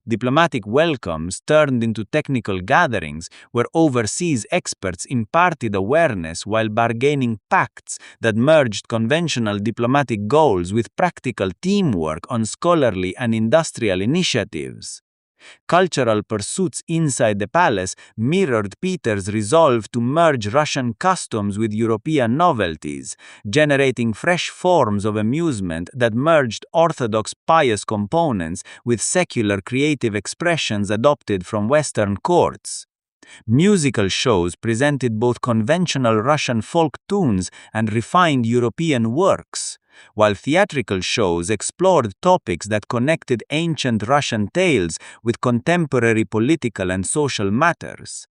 Diplomatic welcomes turned into technical gatherings where overseas experts imparted awareness while bargaining pacts that merged conventional diplomatic goals with practical teamwork on scholarly and industrial initiatives. Cultural pursuits inside the palace mirrored Peter's resolve to merge Russian customs with European novelties, generating fresh forms of amusement that merged orthodox pious components with secular creative expressions adopted from Western courts. Musical shows presented both conventional Russian folk tunes and refined European works, while theatrical shows explored topics that connected ancient Russian tales with contemporary political and social matters.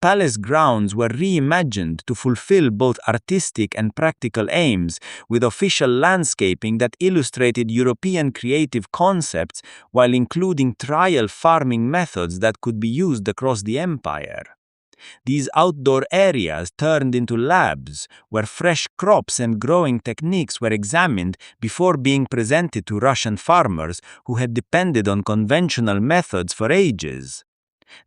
Palace grounds were reimagined to fulfill both artistic and practical aims, with official landscaping that illustrated European creative concepts while including trial farming methods that could be used across the empire. These outdoor areas turned into labs where fresh crops and growing techniques were examined before being presented to Russian farmers who had depended on conventional methods for ages.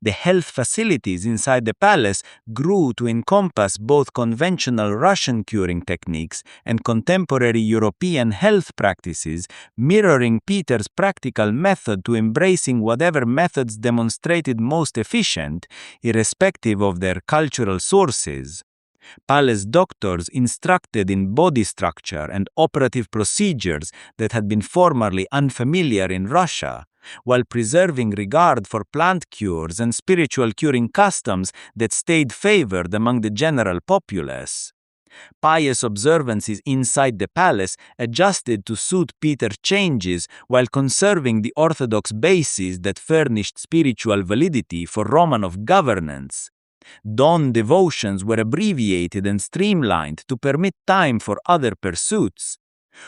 The health facilities inside the palace grew to encompass both conventional Russian curing techniques and contemporary European health practices, mirroring Peter's practical method to embracing whatever methods demonstrated most efficient, irrespective of their cultural sources. Palace doctors instructed in body structure and operative procedures that had been formerly unfamiliar in Russia, while preserving regard for plant cures and spiritual curing customs that stayed favored among the general populace. Pious observances inside the palace adjusted to suit Peter's changes while conserving the orthodox bases that furnished spiritual validity for Romanov governance. Dawn devotions were abbreviated and streamlined to permit time for other pursuits.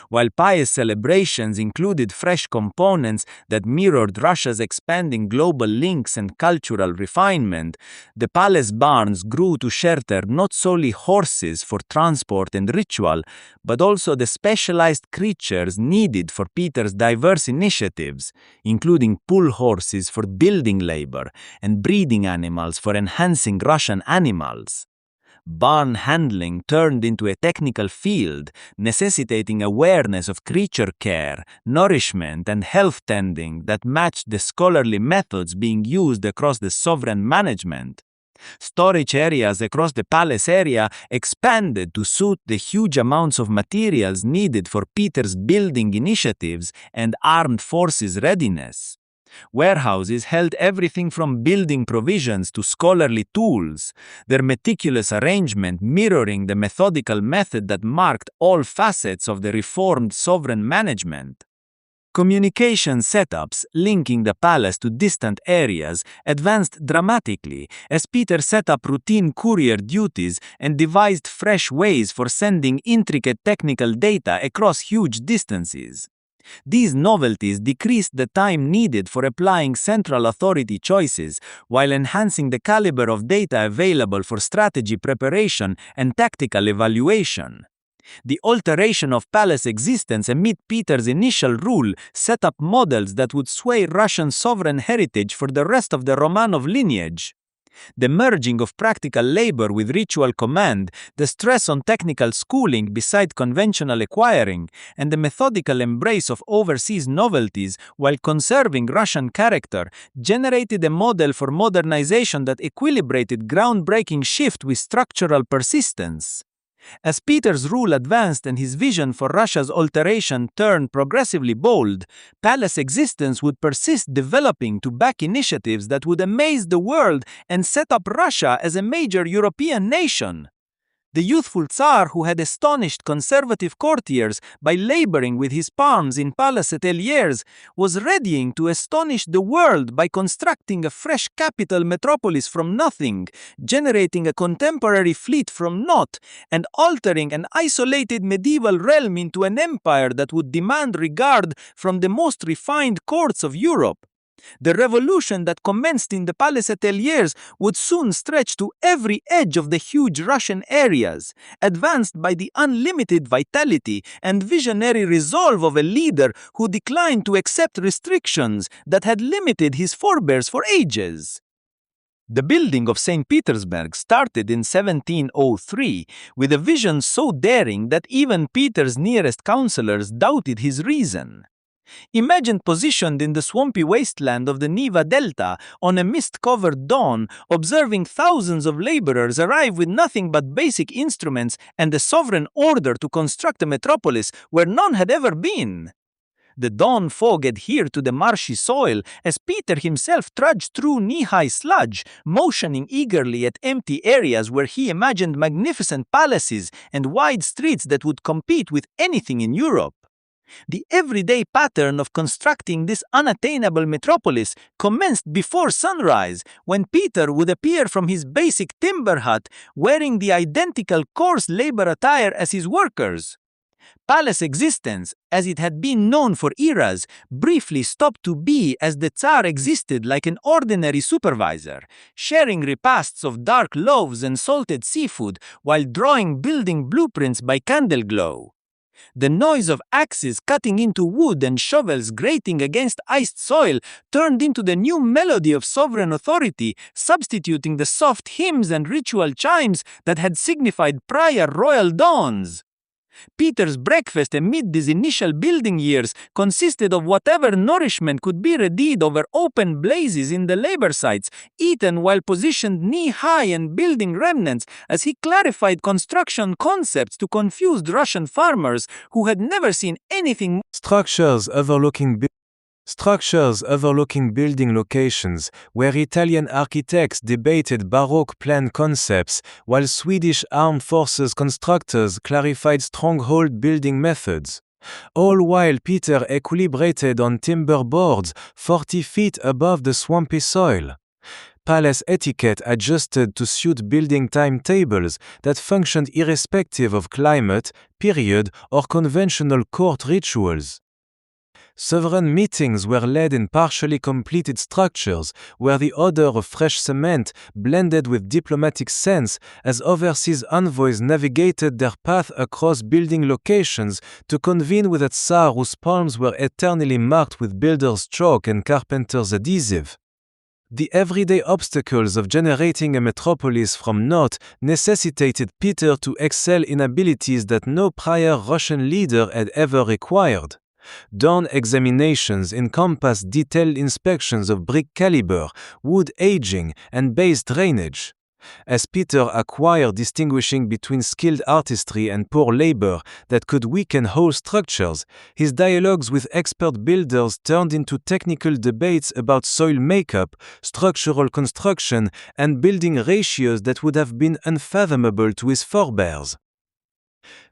While pious celebrations included fresh components that mirrored Russia's expanding global links and cultural refinement, the palace barns grew to shelter not solely horses for transport and ritual, but also the specialized creatures needed for Peter's diverse initiatives, including pull horses for building labor and breeding animals for enhancing Russian animals. Barn handling turned into a technical field, necessitating awareness of creature care, nourishment, and health tending that matched the scholarly methods being used across the sovereign management. Storage areas across the palace area expanded to suit the huge amounts of materials needed for Peter's building initiatives and armed forces readiness. Warehouses held everything from building provisions to scholarly tools, their meticulous arrangement mirroring the methodical method that marked all facets of the reformed sovereign management. Communication setups linking the palace to distant areas advanced dramatically as Peter set up routine courier duties and devised fresh ways for sending intricate technical data across huge distances. These novelties decreased the time needed for applying central authority choices while enhancing the caliber of data available for strategy preparation and tactical evaluation. The alteration of palace existence amid Peter's initial rule set up models that would sway Russian sovereign heritage for the rest of the Romanov lineage. The merging of practical labor with ritual command, the stress on technical schooling beside conventional acquiring, and the methodical embrace of overseas novelties while conserving Russian character generated a model for modernization that equilibrated groundbreaking shift with structural persistence. As Peter's rule advanced and his vision for Russia's alteration turned progressively bold, palace existence would persist developing to back initiatives that would amaze the world and set up Russia as a major European nation. The youthful Tsar, who had astonished conservative courtiers by laboring with his palms in palace ateliers, was readying to astonish the world by constructing a fresh capital metropolis from nothing, generating a contemporary fleet from naught, and altering an isolated medieval realm into an empire that would demand regard from the most refined courts of Europe. The revolution that commenced in the palace ateliers would soon stretch to every edge of the huge Russian areas, advanced by the unlimited vitality and visionary resolve of a leader who declined to accept restrictions that had limited his forebears for ages. The building of St. Petersburg started in 1703 with a vision so daring that even Peter's nearest counselors doubted his reason. Imagine positioned in the swampy wasteland of the Neva Delta on a mist-covered dawn, observing thousands of laborers arrive with nothing but basic instruments and a sovereign order to construct a metropolis where none had ever been. The dawn fog adhered to the marshy soil as Peter himself trudged through knee-high sludge, motioning eagerly at empty areas where he imagined magnificent palaces and wide streets that would compete with anything in Europe. The everyday pattern of constructing this unattainable metropolis commenced before sunrise, when Peter would appear from his basic timber hut wearing the identical coarse labor attire as his workers. Palace existence, as it had been known for eras, briefly stopped to be as the Tsar existed like an ordinary supervisor, sharing repasts of dark loaves and salted seafood while drawing building blueprints by candle glow. The noise of axes cutting into wood and shovels grating against iced soil turned into the new melody of sovereign authority, substituting the soft hymns and ritual chimes that had signified prior royal dawns. Peter's breakfast amid these initial building years consisted of whatever nourishment could be readied over open blazes in the labor sites, eaten while positioned knee-high and building remnants, as he clarified construction concepts to confused Russian farmers who had never seen anything. Structures overlooking building locations, where Italian architects debated Baroque plan concepts, while Swedish armed forces constructors clarified stronghold building methods. All while Peter equilibrated on timber boards 40 feet above the swampy soil. Palace etiquette adjusted to suit building timetables that functioned irrespective of climate, period, or conventional court rituals. Sovereign meetings were led in partially completed structures, where the odor of fresh cement blended with diplomatic sense as overseas envoys navigated their path across building locations to convene with a Tsar whose palms were eternally marked with builder's chalk and carpenter's adhesive. The everyday obstacles of generating a metropolis from naught necessitated Peter to excel in abilities that no prior Russian leader had ever required. Dawn examinations encompass detailed inspections of brick caliber, wood aging, and base drainage. As Peter acquired distinguishing between skilled artistry and poor labor that could weaken whole structures, his dialogues with expert builders turned into technical debates about soil makeup, structural construction, and building ratios that would have been unfathomable to his forebears.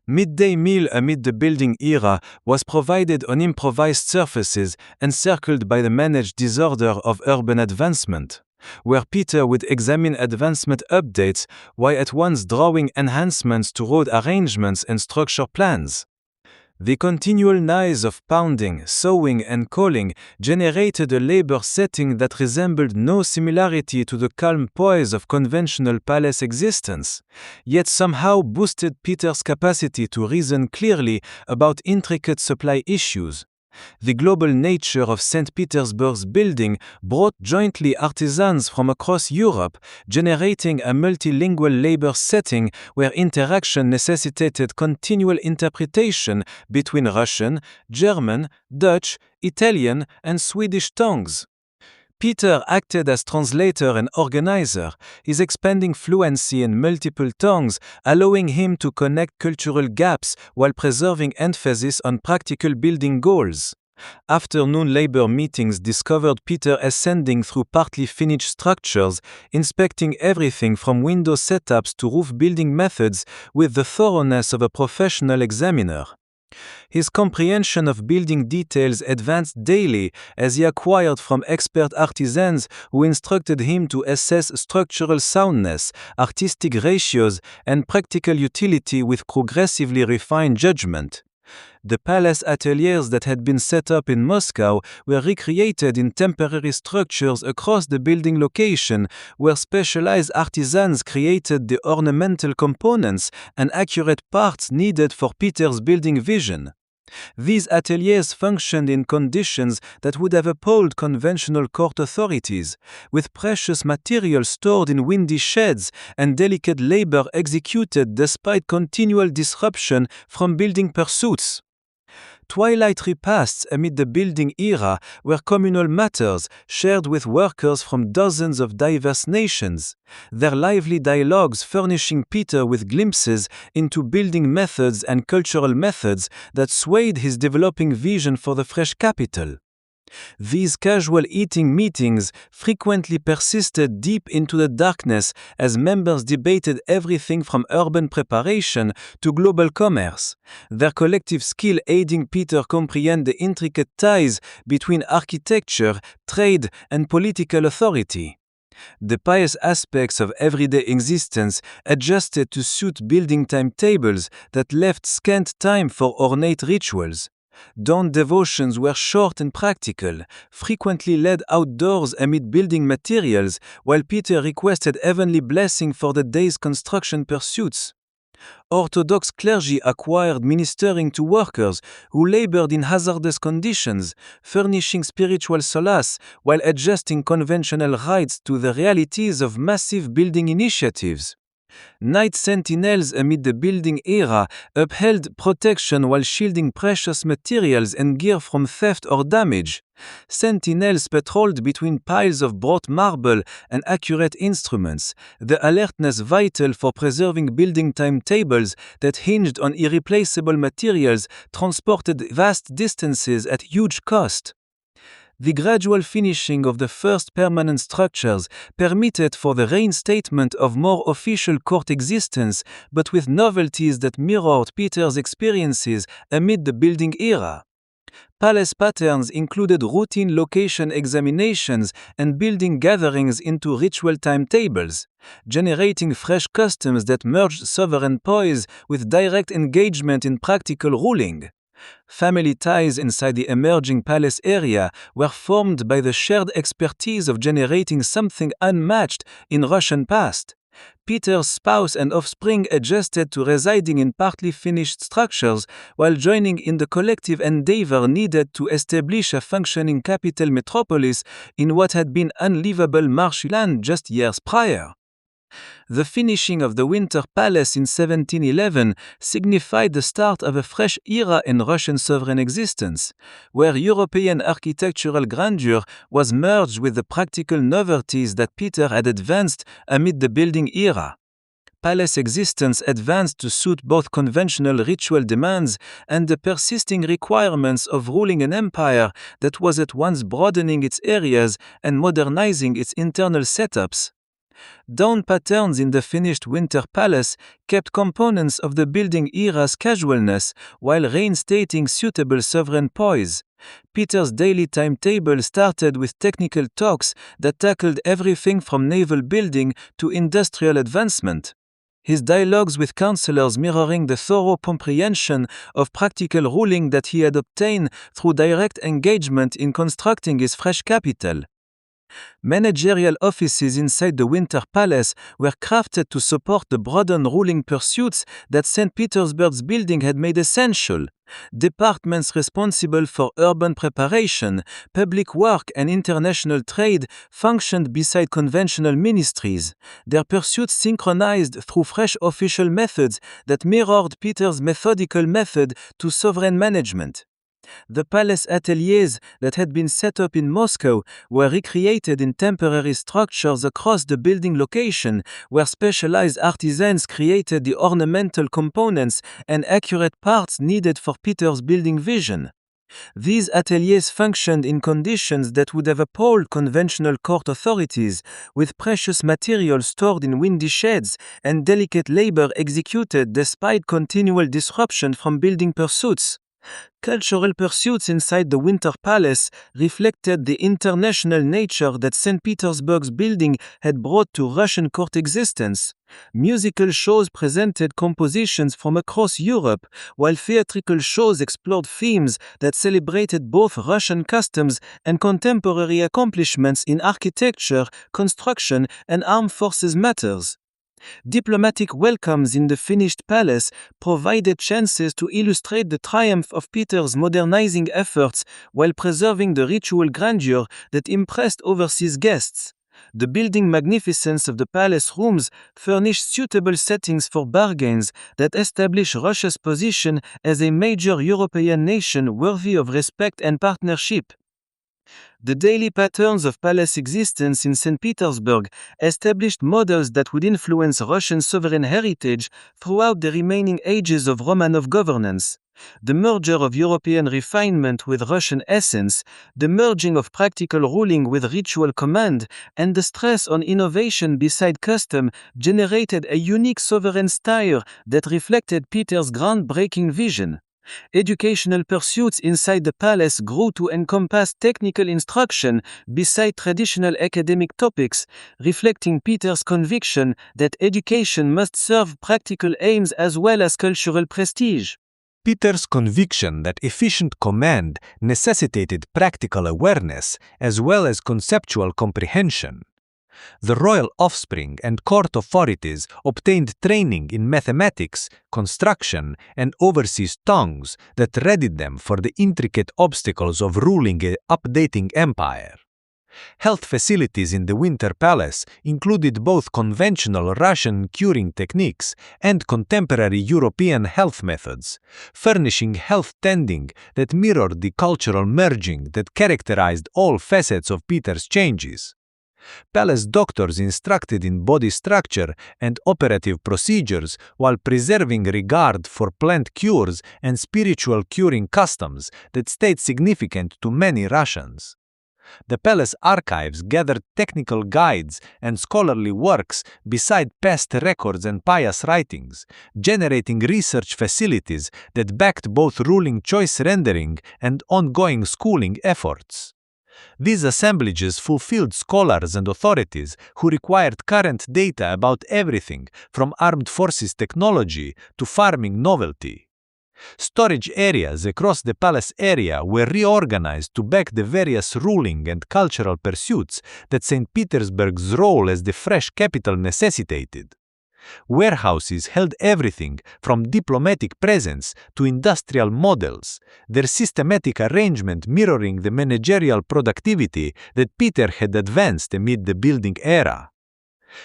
Midday meal amid the building era was provided on improvised surfaces encircled by the managed disorder of urban advancement, where Peter would examine advancement updates while at once drawing enhancements to road arrangements and structure plans. The continual noise of pounding, sawing, and calling generated a labor setting that resembled no similarity to the calm poise of conventional palace existence, yet somehow boosted Peter's capacity to reason clearly about intricate supply issues. The global nature of St. Petersburg's building brought jointly artisans from across Europe, generating a multilingual labor setting where interaction necessitated continual interpretation between Russian, German, Dutch, Italian, and Swedish tongues. Peter acted as translator and organizer, his expanding fluency in multiple tongues allowing him to connect cultural gaps while preserving emphasis on practical building goals. Afternoon labor meetings discovered Peter ascending through partly finished structures, inspecting everything from window setups to roof building methods with the thoroughness of a professional examiner. His comprehension of building details advanced daily as he acquired from expert artisans who instructed him to assess structural soundness, artistic ratios, and practical utility with progressively refined judgment. The palace ateliers that had been set up in Moscow were recreated in temporary structures across the building location, where specialized artisans created the ornamental components and accurate parts needed for Peter's building vision. These ateliers functioned in conditions that would have appalled conventional court authorities, with precious materials stored in windy sheds and delicate labor executed despite continual disruption from building pursuits. Twilight repasts amid the building era were communal matters shared with workers from dozens of diverse nations, their lively dialogues furnishing Peter with glimpses into building methods and cultural methods that swayed his developing vision for the fresh capital. These casual eating meetings frequently persisted deep into the darkness as members debated everything from urban preparation to global commerce, their collective skill aiding Peter comprehend the intricate ties between architecture, trade, and political authority. The pious aspects of everyday existence adjusted to suit building timetables that left scant time for ornate rituals. Dawn devotions were short and practical, frequently led outdoors amid building materials, while Peter requested heavenly blessing for the day's construction pursuits. Orthodox clergy acquired ministering to workers who labored in hazardous conditions, furnishing spiritual solace while adjusting conventional rites to the realities of massive building initiatives. Night sentinels amid the building era upheld protection while shielding precious materials and gear from theft or damage. Sentinels patrolled between piles of brought marble and accurate instruments, the alertness vital for preserving building timetables that hinged on irreplaceable materials transported vast distances at huge cost. The gradual finishing of the first permanent structures permitted for the reinstatement of more official court existence, but with novelties that mirrored Peter's experiences amid the building era. Palace patterns included routine location examinations and building gatherings into ritual timetables, generating fresh customs that merged sovereign poise with direct engagement in practical ruling. Family ties inside the emerging palace area were formed by the shared expertise of generating something unmatched in Russian past. Peter's spouse and offspring adjusted to residing in partly finished structures while joining in the collective endeavor needed to establish a functioning capital metropolis in what had been unlivable marshland just years prior. The finishing of the Winter Palace in 1711 signified the start of a fresh era in Russian sovereign existence, where European architectural grandeur was merged with the practical novelties that Peter had advanced amid the building era. Palace existence advanced to suit both conventional ritual demands and the persisting requirements of ruling an empire that was at once broadening its areas and modernizing its internal setups. Dawn patterns in the finished Winter Palace kept components of the building era's casualness while reinstating suitable sovereign poise. Peter's daily timetable started with technical talks that tackled everything from naval building to industrial advancement. His dialogues with counselors mirroring the thorough comprehension of practical ruling that he had obtained through direct engagement in constructing his fresh capital. Managerial offices inside the Winter Palace were crafted to support the broadened ruling pursuits that St. Petersburg's building had made essential. Departments responsible for urban preparation, public work, and international trade functioned beside conventional ministries, their pursuits synchronized through fresh official methods that mirrored Peter's methodical method to sovereign management. The palace ateliers that had been set up in Moscow were recreated in temporary structures across the building location, where specialized artisans created the ornamental components and accurate parts needed for Peter's building vision. These ateliers functioned in conditions that would have appalled conventional court authorities, with precious materials stored in windy sheds and delicate labor executed despite continual disruption from building pursuits. Cultural pursuits inside the Winter Palace reflected the international nature that St. Petersburg's building had brought to Russian court existence. Musical shows presented compositions from across Europe, while theatrical shows explored themes that celebrated both Russian customs and contemporary accomplishments in architecture, construction, and armed forces matters. Diplomatic welcomes in the finished palace provided chances to illustrate the triumph of Peter's modernizing efforts while preserving the ritual grandeur that impressed overseas guests. The building magnificence of the palace rooms furnished suitable settings for bargains that establish Russia's position as a major European nation worthy of respect and partnership. The daily patterns of palace existence in St. Petersburg established models that would influence Russian sovereign heritage throughout the remaining ages of Romanov governance. The merger of European refinement with Russian essence, the merging of practical ruling with ritual command, and the stress on innovation beside custom generated a unique sovereign style that reflected Peter's groundbreaking vision. Educational pursuits inside the palace grew to encompass technical instruction beside traditional academic topics, reflecting Peter's conviction that education must serve practical aims as well as cultural prestige. Peter's conviction that efficient command necessitated practical awareness as well as conceptual comprehension. The royal offspring and court authorities obtained training in mathematics, construction, and overseas tongues that readied them for the intricate obstacles of ruling an updating empire. Health facilities in the Winter Palace included both conventional Russian curing techniques and contemporary European health methods, furnishing health tending that mirrored the cultural merging that characterized all facets of Peter's changes. Palace doctors instructed in body structure and operative procedures while preserving regard for plant cures and spiritual curing customs that stayed significant to many Russians. The palace archives gathered technical guides and scholarly works beside past records and pious writings, generating research facilities that backed both ruling choice rendering and ongoing schooling efforts. These assemblages fulfilled scholars and authorities who required current data about everything from armed forces technology to farming novelty. Storage areas across the palace area were reorganized to back the various ruling and cultural pursuits that St. Petersburg's role as the fresh capital necessitated. Warehouses held everything from diplomatic presence to industrial models, their systematic arrangement mirroring the managerial productivity that Peter had advanced amid the building era.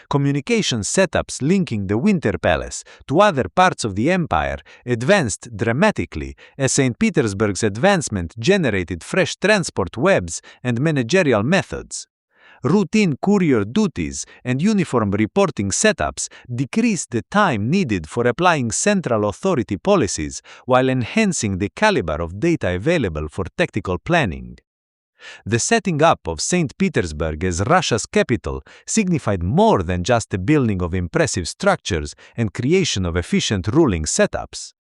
Communication setups linking the Winter Palace to other parts of the empire advanced dramatically as St. Petersburg's advancement generated fresh transport webs and managerial methods. Routine courier duties and uniform reporting setups decreased the time needed for applying central authority policies while enhancing the caliber of data available for tactical planning. The setting up of St. Petersburg as Russia's capital signified more than just the building of impressive structures and creation of efficient ruling setups.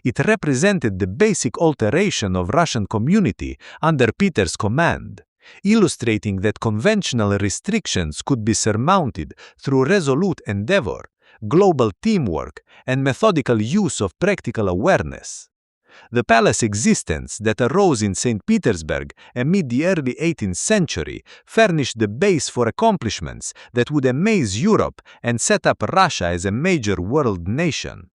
It represented the basic alteration of Russian community under Peter's command, illustrating that conventional restrictions could be surmounted through resolute endeavor, global teamwork, and methodical use of practical awareness. The palace existence that arose in St. Petersburg amid the early 18th century furnished the base for accomplishments that would amaze Europe and set up Russia as a major world nation.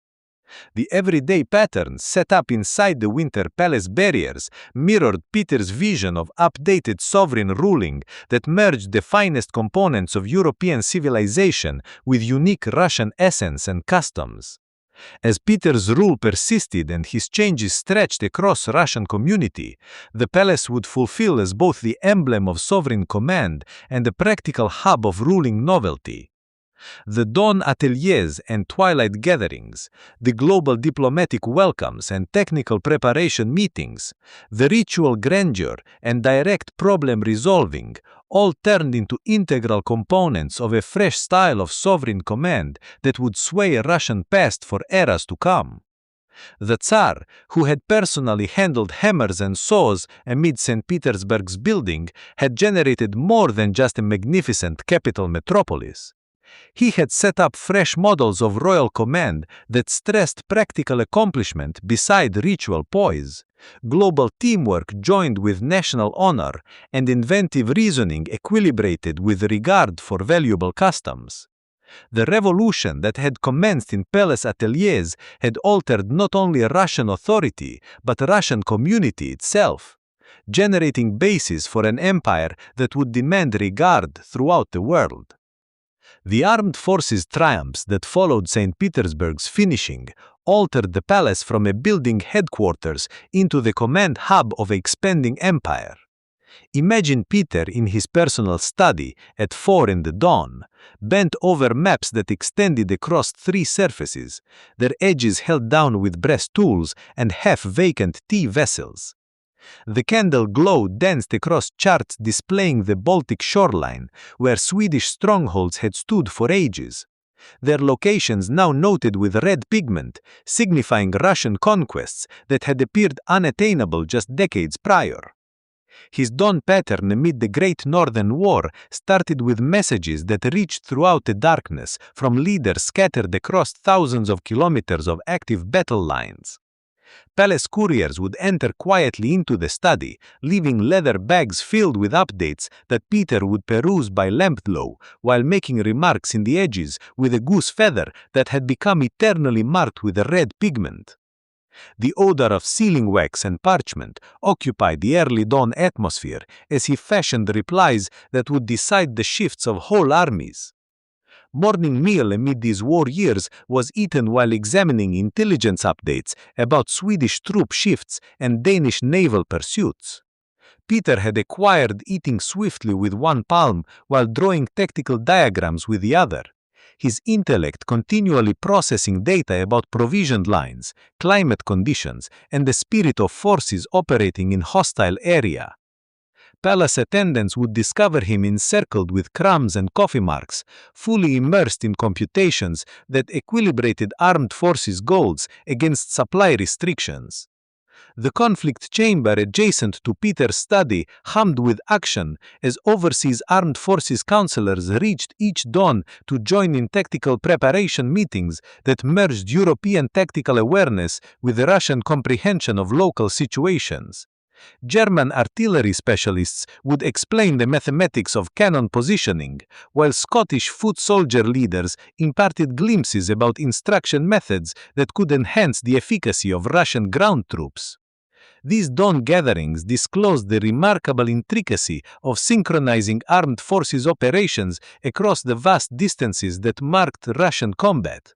The everyday patterns set up inside the Winter Palace barriers mirrored Peter's vision of updated sovereign ruling that merged the finest components of European civilization with unique Russian essence and customs. As Peter's rule persisted and his changes stretched across Russian community, the palace would fulfill as both the emblem of sovereign command and a practical hub of ruling novelty. The dawn ateliers and twilight gatherings, the global diplomatic welcomes and technical preparation meetings, the ritual grandeur and direct problem resolving all turned into integral components of a fresh style of sovereign command that would sway Russian past for eras to come. The Tsar, who had personally handled hammers and saws amid St. Petersburg's building, had generated more than just a magnificent capital metropolis. He had set up fresh models of royal command that stressed practical accomplishment beside ritual poise, global teamwork joined with national honor, and inventive reasoning equilibrated with regard for valuable customs. The revolution that had commenced in palace ateliers had altered not only Russian authority but Russian community itself, generating bases for an empire that would demand regard throughout the world. The armed forces triumphs that followed St. Petersburg's finishing altered the palace from a building headquarters into the command hub of an expanding empire. Imagine Peter in his personal study at 4 in the dawn, bent over maps that extended across 3 surfaces, their edges held down with brass tools and half-vacant tea vessels. The candle glow danced across charts displaying the Baltic shoreline, where Swedish strongholds had stood for ages. Their locations now noted with red pigment, signifying Russian conquests that had appeared unattainable just decades prior. His dawn pattern amid the Great Northern War started with messages that reached throughout the darkness from leaders scattered across thousands of kilometers of active battle lines. Palace couriers would enter quietly into the study, leaving leather bags filled with updates that Peter would peruse by lamp glow, while making remarks in the edges with a goose feather that had become eternally marked with a red pigment. The odor of sealing wax and parchment occupied the early dawn atmosphere as he fashioned replies that would decide the shifts of whole armies. Morning meal amid these war years was eaten while examining intelligence updates about Swedish troop shifts and Danish naval pursuits. Peter had acquired eating swiftly with one palm while drawing tactical diagrams with the other, his intellect continually processing data about provisioned lines, climate conditions, and the spirit of forces operating in hostile area. Palace attendants would discover him encircled with crumbs and coffee marks, fully immersed in computations that equilibrated armed forces' goals against supply restrictions. The conflict chamber adjacent to Peter's study hummed with action as overseas armed forces counselors reached each dawn to join in tactical preparation meetings that merged European tactical awareness with Russian comprehension of local situations. German artillery specialists would explain the mathematics of cannon positioning, while Scottish foot soldier leaders imparted glimpses about instruction methods that could enhance the efficacy of Russian ground troops. These dawn gatherings disclosed the remarkable intricacy of synchronizing armed forces operations across the vast distances that marked Russian combat.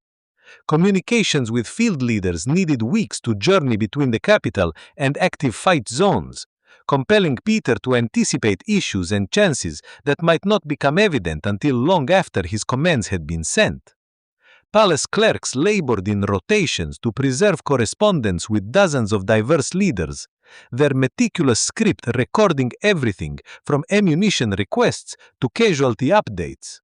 Communications with field leaders needed weeks to journey between the capital and active fight zones, compelling Peter to anticipate issues and chances that might not become evident until long after his commands had been sent. Palace clerks labored in rotations to preserve correspondence with dozens of diverse leaders, their meticulous script recording everything from ammunition requests to casualty updates.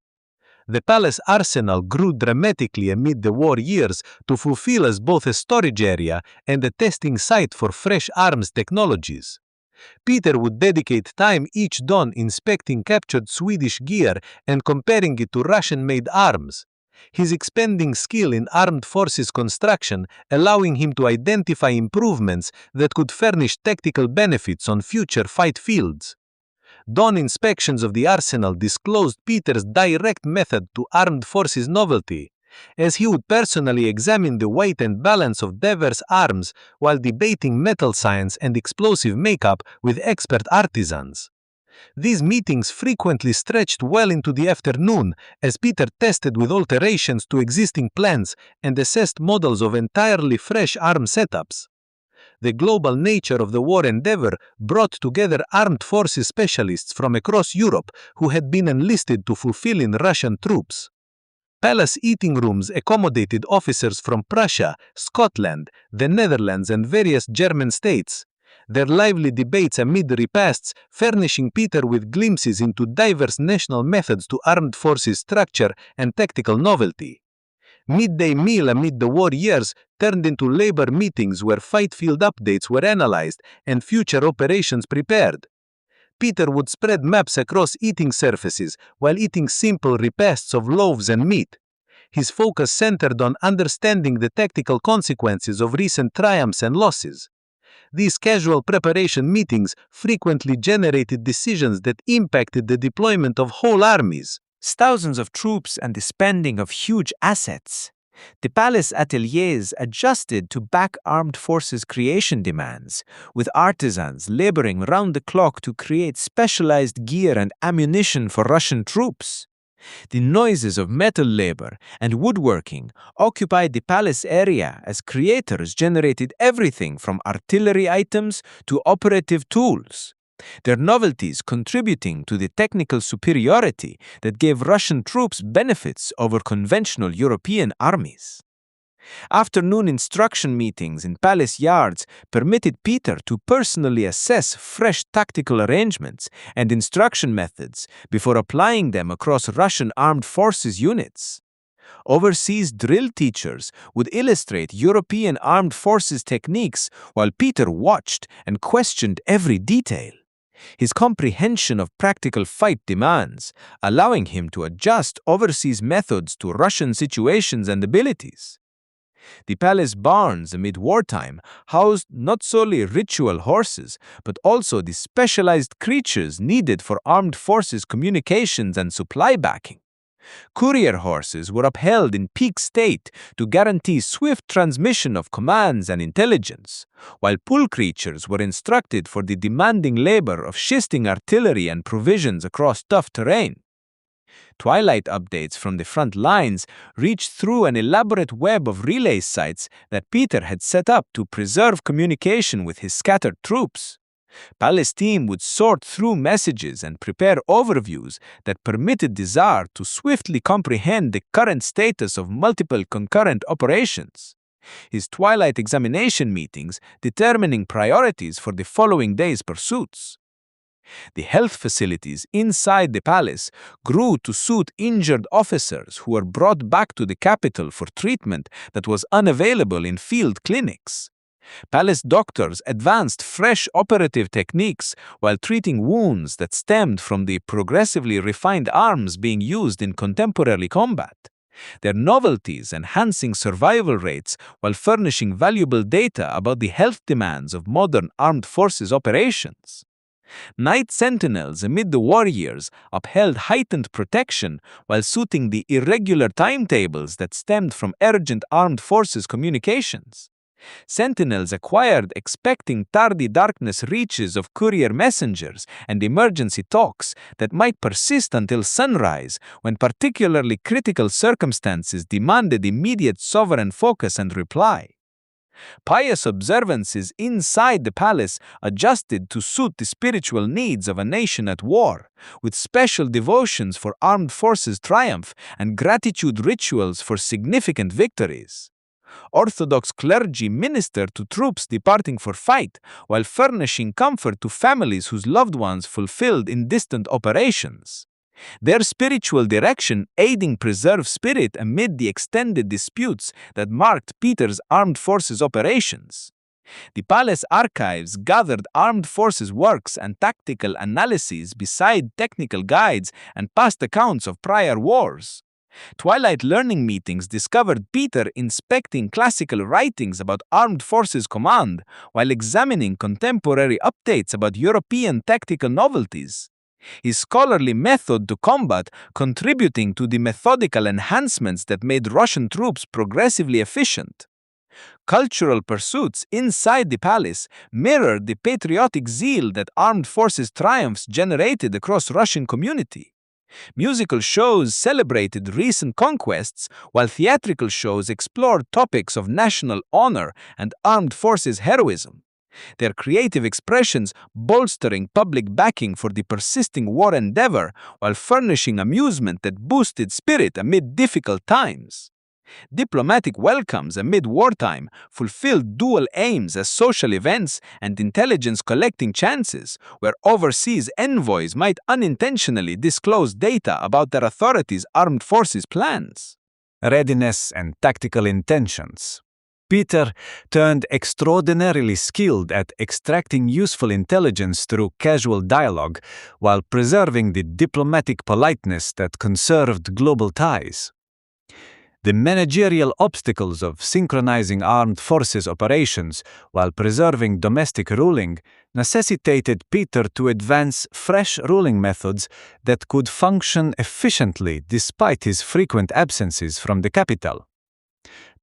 The palace arsenal grew dramatically amid the war years to fulfill as both a storage area and a testing site for fresh arms technologies. Peter would dedicate time each dawn inspecting captured Swedish gear and comparing it to Russian-made arms, his expanding skill in armed forces construction allowing him to identify improvements that could furnish tactical benefits on future fight fields. Dawn inspections of the arsenal disclosed Peter's direct method to armed forces novelty, as he would personally examine the weight and balance of diverse arms while debating metal science and explosive makeup with expert artisans. These meetings frequently stretched well into the afternoon as Peter tested with alterations to existing plans and assessed models of entirely fresh arm setups. The global nature of the war endeavor brought together armed forces specialists from across Europe who had been enlisted to fulfill in Russian troops. Palace eating rooms accommodated officers from Prussia, Scotland, the Netherlands, and various German states, their lively debates amid repasts furnishing Peter with glimpses into diverse national methods to armed forces structure and tactical novelty. Midday meal amid the war years turned into labor meetings where fight field updates were analyzed and future operations prepared. Peter would spread maps across eating surfaces while eating simple repasts of loaves and meat. His focus centered on understanding the tactical consequences of recent triumphs and losses. These casual preparation meetings frequently generated decisions that impacted the deployment of whole armies. Thousands of troops and the spending of huge assets. The palace ateliers adjusted to back armed forces creation demands, with artisans laboring round the clock to create specialized gear and ammunition for Russian troops. The noises of metal labor and woodworking occupied the palace area as creators generated everything from artillery items to operative tools, their novelties contributing to the technical superiority that gave Russian troops benefits over conventional European armies. Afternoon instruction meetings in palace yards permitted Peter to personally assess fresh tactical arrangements and instruction methods before applying them across Russian armed forces units. Overseas drill teachers would illustrate European armed forces techniques while Peter watched and questioned every detail, his comprehension of practical fight demands, allowing him to adjust overseas methods to Russian situations and abilities. The palace barns amid wartime housed not solely ritual horses, but also the specialized creatures needed for armed forces communications and supply backing. Courier horses were upheld in peak state to guarantee swift transmission of commands and intelligence, while pull creatures were instructed for the demanding labor of shifting artillery and provisions across tough terrain. Twilight updates from the front lines reached through an elaborate web of relay sites that Peter had set up to preserve communication with his scattered troops. Palace team would sort through messages and prepare overviews that permitted the Tsar to swiftly comprehend the current status of multiple concurrent operations. His twilight examination meetings determining priorities for the following day's pursuits. The health facilities inside the palace grew to suit injured officers who were brought back to the capital for treatment that was unavailable in field clinics. Palace doctors advanced fresh operative techniques while treating wounds that stemmed from the progressively refined arms being used in contemporary combat. Their novelties enhancing survival rates while furnishing valuable data about the health demands of modern armed forces operations. Night sentinels amid the warriors upheld heightened protection while suiting the irregular timetables that stemmed from urgent armed forces communications. Sentinels acquired expecting tardy darkness reaches of courier messengers and emergency talks that might persist until sunrise when particularly critical circumstances demanded immediate sovereign focus and reply. Pious observances inside the palace adjusted to suit the spiritual needs of a nation at war, with special devotions for armed forces' triumph and gratitude rituals for significant victories. Orthodox clergy ministered to troops departing for fight, while furnishing comfort to families whose loved ones fulfilled in distant operations. Their spiritual direction aiding preserve spirit amid the extended disputes that marked Peter's armed forces operations. The palace archives gathered armed forces works and tactical analyses beside technical guides and past accounts of prior wars. Twilight learning meetings discovered Peter inspecting classical writings about armed forces command while examining contemporary updates about European tactical novelties. His scholarly method to combat contributing to the methodical enhancements that made Russian troops progressively efficient. Cultural pursuits inside the palace mirrored the patriotic zeal that armed forces triumphs generated across Russian community. Musical shows celebrated recent conquests, while theatrical shows explored topics of national honor and armed forces heroism. Their creative expressions bolstering public backing for the persisting war endeavor while furnishing amusement that boosted spirit amid difficult times. Diplomatic welcomes amid wartime fulfilled dual aims as social events and intelligence collecting chances, where overseas envoys might unintentionally disclose data about their authorities' armed forces plans. Readiness and tactical intentions. Peter turned extraordinarily skilled at extracting useful intelligence through casual dialogue while preserving the diplomatic politeness that conserved global ties. The managerial obstacles of synchronizing armed forces operations while preserving domestic ruling necessitated Peter to advance fresh ruling methods that could function efficiently despite his frequent absences from the capital.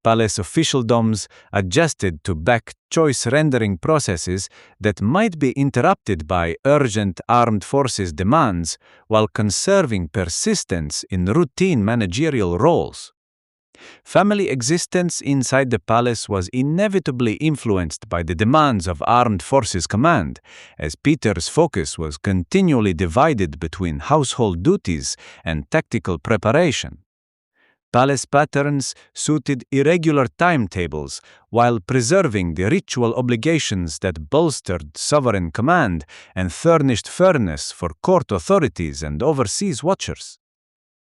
Palace officialdoms adjusted to back choice rendering processes that might be interrupted by urgent armed forces demands while conserving persistence in routine managerial roles. Family existence inside the palace was inevitably influenced by the demands of armed forces command, as Peter's focus was continually divided between household duties and tactical preparation. Palace patterns suited irregular timetables while preserving the ritual obligations that bolstered sovereign command and furnished fairness for court authorities and overseas watchers.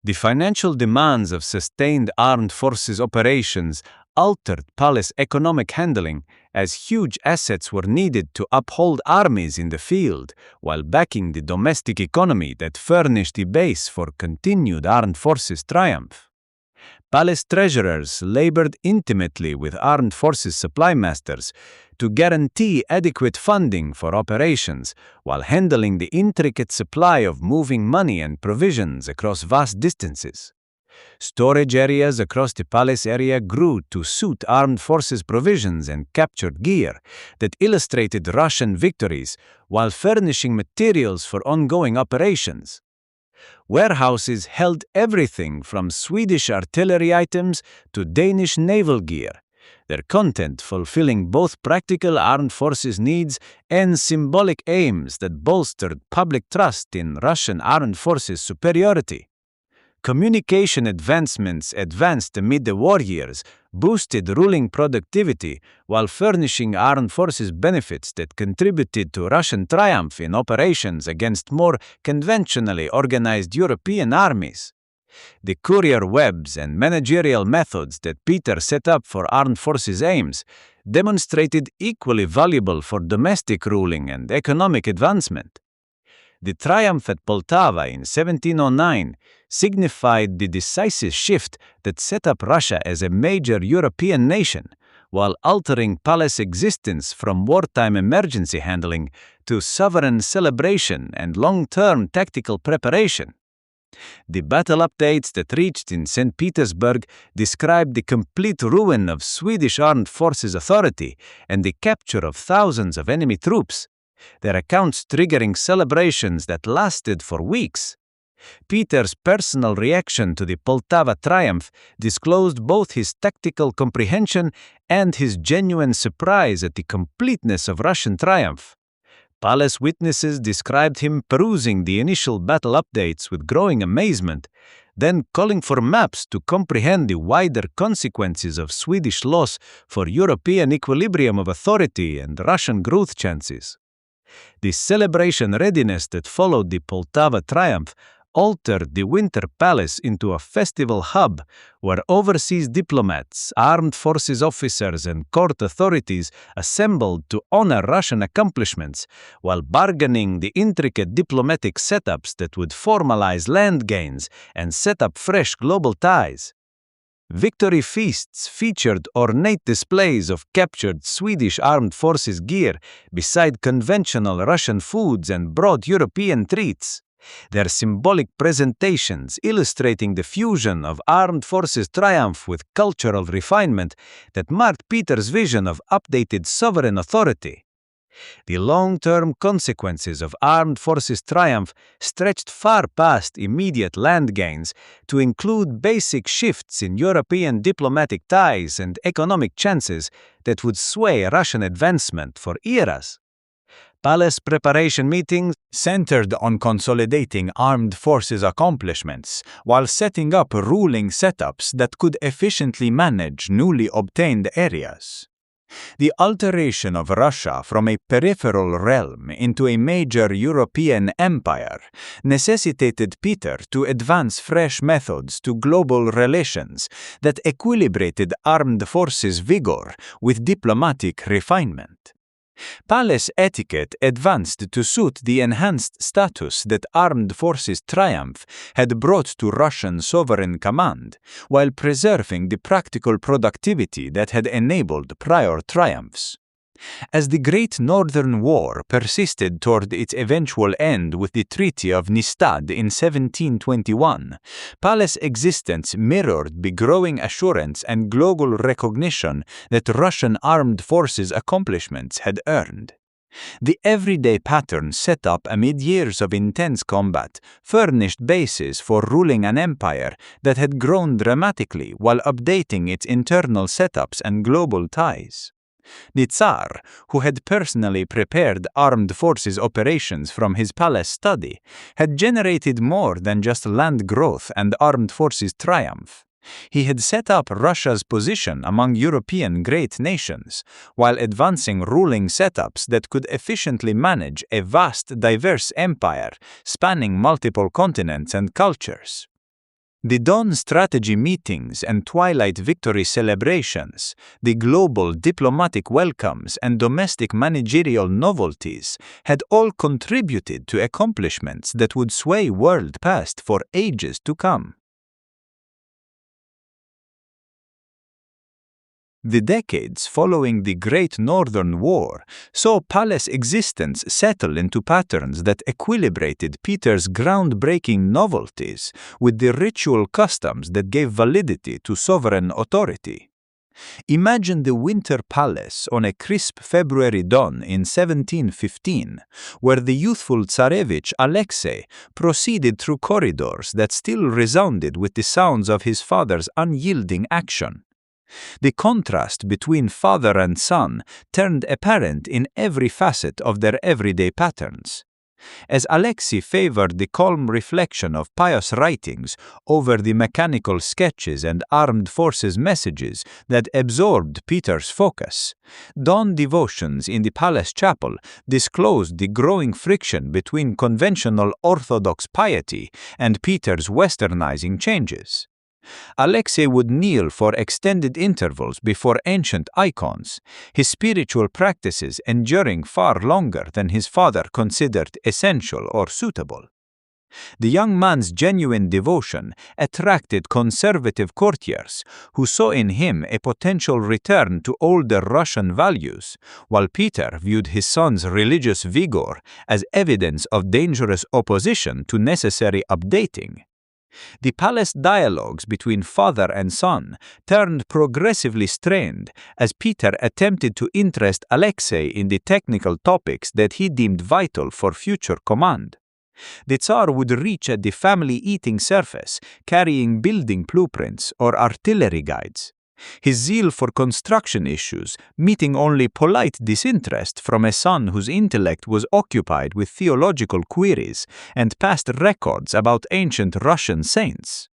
The financial demands of sustained armed forces operations altered palace economic handling, as huge assets were needed to uphold armies in the field while backing the domestic economy that furnished the base for continued armed forces triumph. Palace treasurers labored intimately with armed forces supply masters to guarantee adequate funding for operations while handling the intricate supply of moving money and provisions across vast distances. Storage areas across the palace area grew to suit armed forces provisions and captured gear that illustrated Russian victories while furnishing materials for ongoing operations. Warehouses held everything from Swedish artillery items to Danish naval gear, their content fulfilling both practical armed forces needs and symbolic aims that bolstered public trust in Russian armed forces' superiority. Communication advancements advanced amid the war years, boosted ruling productivity while furnishing armed forces benefits that contributed to Russian triumph in operations against more conventionally organized European armies. The courier webs and managerial methods that Peter set up for armed forces aims demonstrated equally valuable for domestic ruling and economic advancement. The triumph at Poltava in 1709 signified the decisive shift that set up Russia as a major European nation, while altering palace existence from wartime emergency handling to sovereign celebration and long-term tactical preparation. The battle updates that reached in St. Petersburg described the complete ruin of Swedish armed forces authority and the capture of thousands of enemy troops, their accounts triggering celebrations that lasted for weeks. Peter's personal reaction to the Poltava triumph disclosed both his tactical comprehension and his genuine surprise at the completeness of Russian triumph. Palace witnesses described him perusing the initial battle updates with growing amazement, then calling for maps to comprehend the wider consequences of Swedish loss for European equilibrium of authority and Russian growth chances. The celebration readiness that followed the Poltava triumph altered the Winter Palace into a festival hub where overseas diplomats, armed forces officers, and court authorities assembled to honor Russian accomplishments while bargaining the intricate diplomatic setups that would formalize land gains and set up fresh global ties. Victory feasts featured ornate displays of captured Swedish armed forces gear beside conventional Russian foods and broad European treats, their symbolic presentations illustrating the fusion of armed forces triumph with cultural refinement that marked Peter's vision of updated sovereign authority. The long-term consequences of armed forces triumph stretched far past immediate land gains to include basic shifts in European diplomatic ties and economic chances that would sway Russian advancement for eras. Palace preparation meetings centered on consolidating armed forces accomplishments while setting up ruling setups that could efficiently manage newly obtained areas. The alteration of Russia from a peripheral realm into a major European empire necessitated Peter to advance fresh methods to global relations that equilibrated armed forces vigor with diplomatic refinement. Palace etiquette advanced to suit the enhanced status that armed forces triumph had brought to Russian sovereign command, while preserving the practical productivity that had enabled prior triumphs. As the Great Northern War persisted toward its eventual end with the Treaty of Nystad in 1721, Palace existence mirrored the growing assurance and global recognition that Russian armed forces' accomplishments had earned. The everyday pattern set up amid years of intense combat furnished basis for ruling an empire that had grown dramatically while updating its internal setups and global ties. The Tsar, who had personally prepared armed forces operations from his palace study, had generated more than just land growth and armed forces triumph. He had set up Russia's position among European great nations, while advancing ruling setups that could efficiently manage a vast, diverse empire spanning multiple continents and cultures. The dawn strategy meetings and twilight victory celebrations, the global diplomatic welcomes and domestic managerial novelties had all contributed to accomplishments that would sway world past for ages to come. The decades following the Great Northern War saw palace existence settle into patterns that equilibrated Peter's groundbreaking novelties with the ritual customs that gave validity to sovereign authority. Imagine the Winter Palace on a crisp February dawn in 1715, where the youthful Tsarevich Alexei proceeded through corridors that still resounded with the sounds of his father's unyielding action. The contrast between father and son turned apparent in every facet of their everyday patterns. As Alexei favored the calm reflection of pious writings over the mechanical sketches and armed forces messages that absorbed Peter's focus, dawn devotions in the palace chapel disclosed the growing friction between conventional Orthodox piety and Peter's westernizing changes. Alexei would kneel for extended intervals before ancient icons, his spiritual practices enduring far longer than his father considered essential or suitable. The young man's genuine devotion attracted conservative courtiers who saw in him a potential return to older Russian values, while Peter viewed his son's religious vigor as evidence of dangerous opposition to necessary updating. The palace dialogues between father and son turned progressively strained as Peter attempted to interest Alexei in the technical topics that he deemed vital for future command. The Tsar would reach at the family eating surface carrying building blueprints or artillery guides. His zeal for construction issues meeting only polite disinterest from a son whose intellect was occupied with theological queries and past records about ancient Russian saints.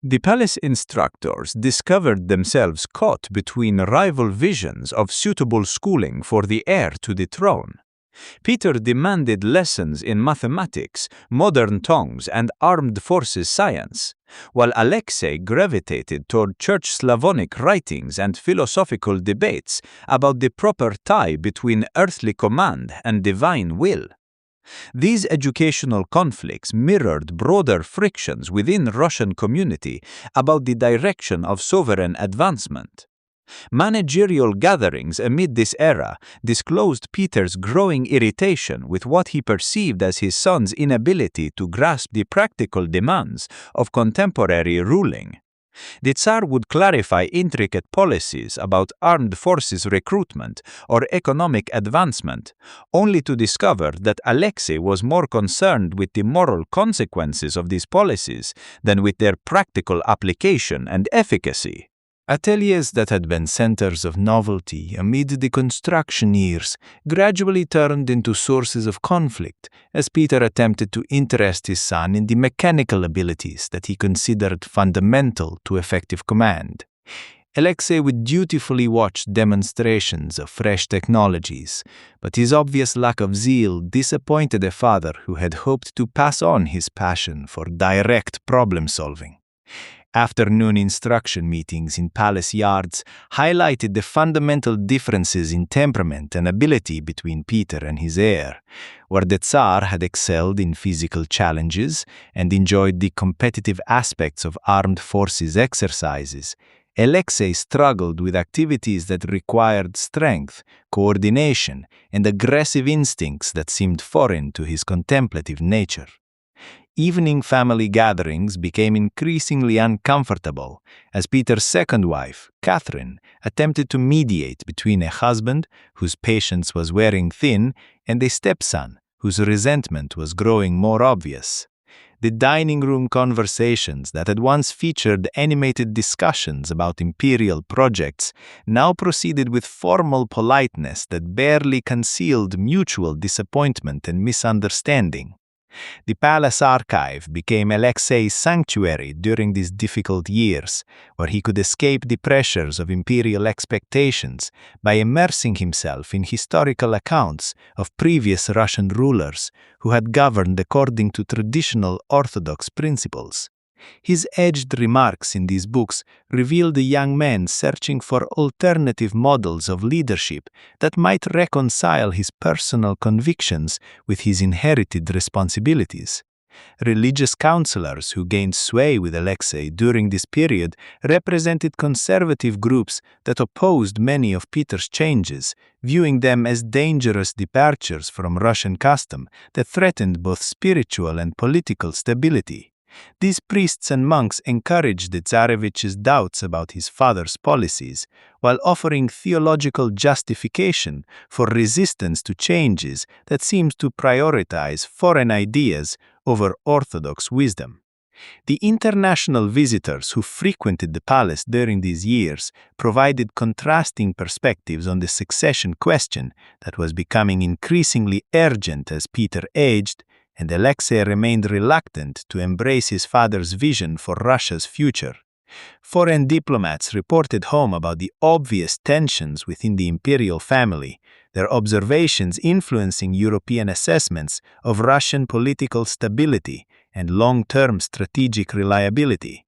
The palace instructors discovered themselves caught between rival visions of suitable schooling for the heir to the throne. Peter demanded lessons in mathematics, modern tongues, and armed forces science, while Alexei gravitated toward Church Slavonic writings and philosophical debates about the proper tie between earthly command and divine will. These educational conflicts mirrored broader frictions within Russian community about the direction of sovereign advancement. Managerial gatherings amid this era disclosed Peter's growing irritation with what he perceived as his son's inability to grasp the practical demands of contemporary ruling. The Tsar would clarify intricate policies about armed forces recruitment or economic advancement, only to discover that Alexei was more concerned with the moral consequences of these policies than with their practical application and efficacy. Ateliers that had been centers of novelty amid the construction years gradually turned into sources of conflict as Peter attempted to interest his son in the mechanical abilities that he considered fundamental to effective command. Alexei would dutifully watch demonstrations of fresh technologies, but his obvious lack of zeal disappointed a father who had hoped to pass on his passion for direct problem-solving. Afternoon instruction meetings in palace yards highlighted the fundamental differences in temperament and ability between Peter and his heir. Where the Tsar had excelled in physical challenges and enjoyed the competitive aspects of armed forces exercises, Alexei struggled with activities that required strength, coordination, and aggressive instincts that seemed foreign to his contemplative nature. Evening family gatherings became increasingly uncomfortable as Peter's second wife, Catherine, attempted to mediate between a husband whose patience was wearing thin and a stepson whose resentment was growing more obvious. The dining room conversations that had once featured animated discussions about imperial projects now proceeded with formal politeness that barely concealed mutual disappointment and misunderstanding. The palace archive became Alexei's sanctuary during these difficult years, where he could escape the pressures of imperial expectations by immersing himself in historical accounts of previous Russian rulers who had governed according to traditional Orthodox principles. His edged remarks in these books revealed a young man searching for alternative models of leadership that might reconcile his personal convictions with his inherited responsibilities. Religious counselors who gained sway with Alexei during this period represented conservative groups that opposed many of Peter's changes, viewing them as dangerous departures from Russian custom that threatened both spiritual and political stability. These priests and monks encouraged the Tsarevich's doubts about his father's policies, while offering theological justification for resistance to changes that seemed to prioritize foreign ideas over orthodox wisdom. The international visitors who frequented the palace during these years provided contrasting perspectives on the succession question that was becoming increasingly urgent as Peter aged, and Alexei remained reluctant to embrace his father's vision for Russia's future. Foreign diplomats reported home about the obvious tensions within the imperial family, their observations influencing European assessments of Russian political stability and long-term strategic reliability.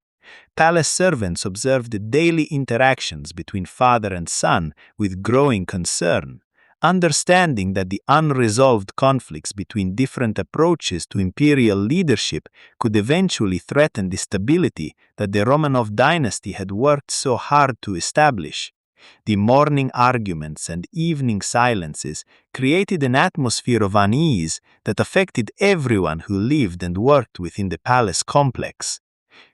Palace servants observed the daily interactions between father and son with growing concern, understanding that the unresolved conflicts between different approaches to imperial leadership could eventually threaten the stability that the Romanov dynasty had worked so hard to establish. The morning arguments and evening silences created an atmosphere of unease that affected everyone who lived and worked within the palace complex.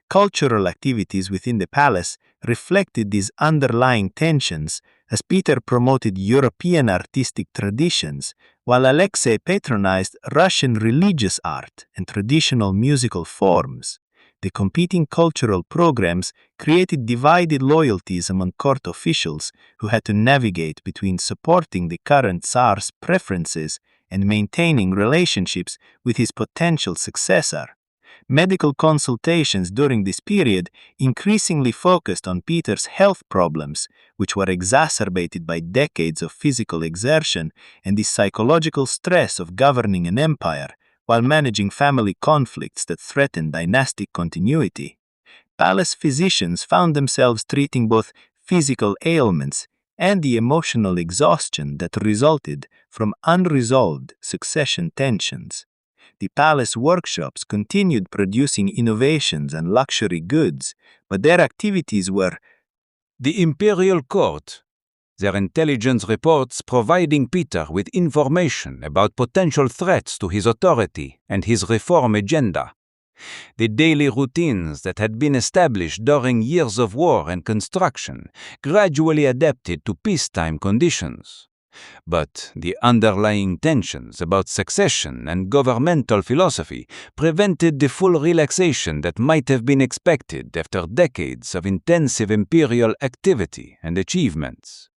Cultural activities within the palace reflected these underlying tensions as Peter promoted European artistic traditions, while Alexei patronized Russian religious art and traditional musical forms. The competing cultural programs created divided loyalties among court officials who had to navigate between supporting the current Tsar's preferences and maintaining relationships with his potential successor. Medical consultations during this period increasingly focused on Peter's health problems, which were exacerbated by decades of physical exertion and the psychological stress of governing an empire, while managing family conflicts that threatened dynastic continuity. Palace physicians found themselves treating both physical ailments and the emotional exhaustion that resulted from unresolved succession tensions. The palace workshops continued producing innovations and luxury goods, but their activities were the imperial court, their intelligence reports providing Peter with information about potential threats to his authority and his reform agenda. The daily routines that had been established during years of war and construction gradually adapted to peacetime conditions. But the underlying tensions about succession and governmental philosophy prevented the full relaxation that might have been expected after decades of intensive imperial activity and achievements.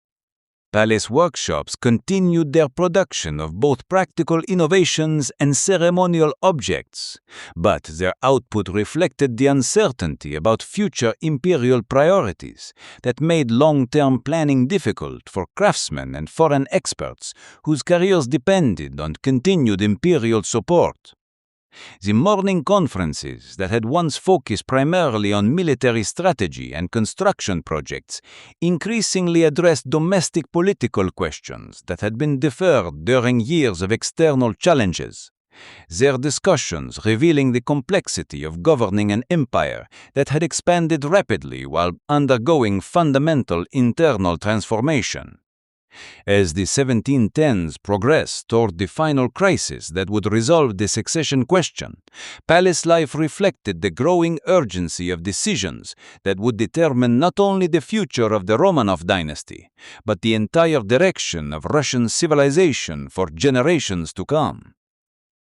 Palace workshops continued their production of both practical innovations and ceremonial objects, but their output reflected the uncertainty about future imperial priorities that made long-term planning difficult for craftsmen and foreign experts whose careers depended on continued imperial support. The morning conferences that had once focused primarily on military strategy and construction projects increasingly addressed domestic political questions that had been deferred during years of external challenges. Their discussions revealing the complexity of governing an empire that had expanded rapidly while undergoing fundamental internal transformation. As the 1710s progressed toward the final crisis that would resolve the succession question, palace life reflected the growing urgency of decisions that would determine not only the future of the Romanov dynasty, but the entire direction of Russian civilization for generations to come.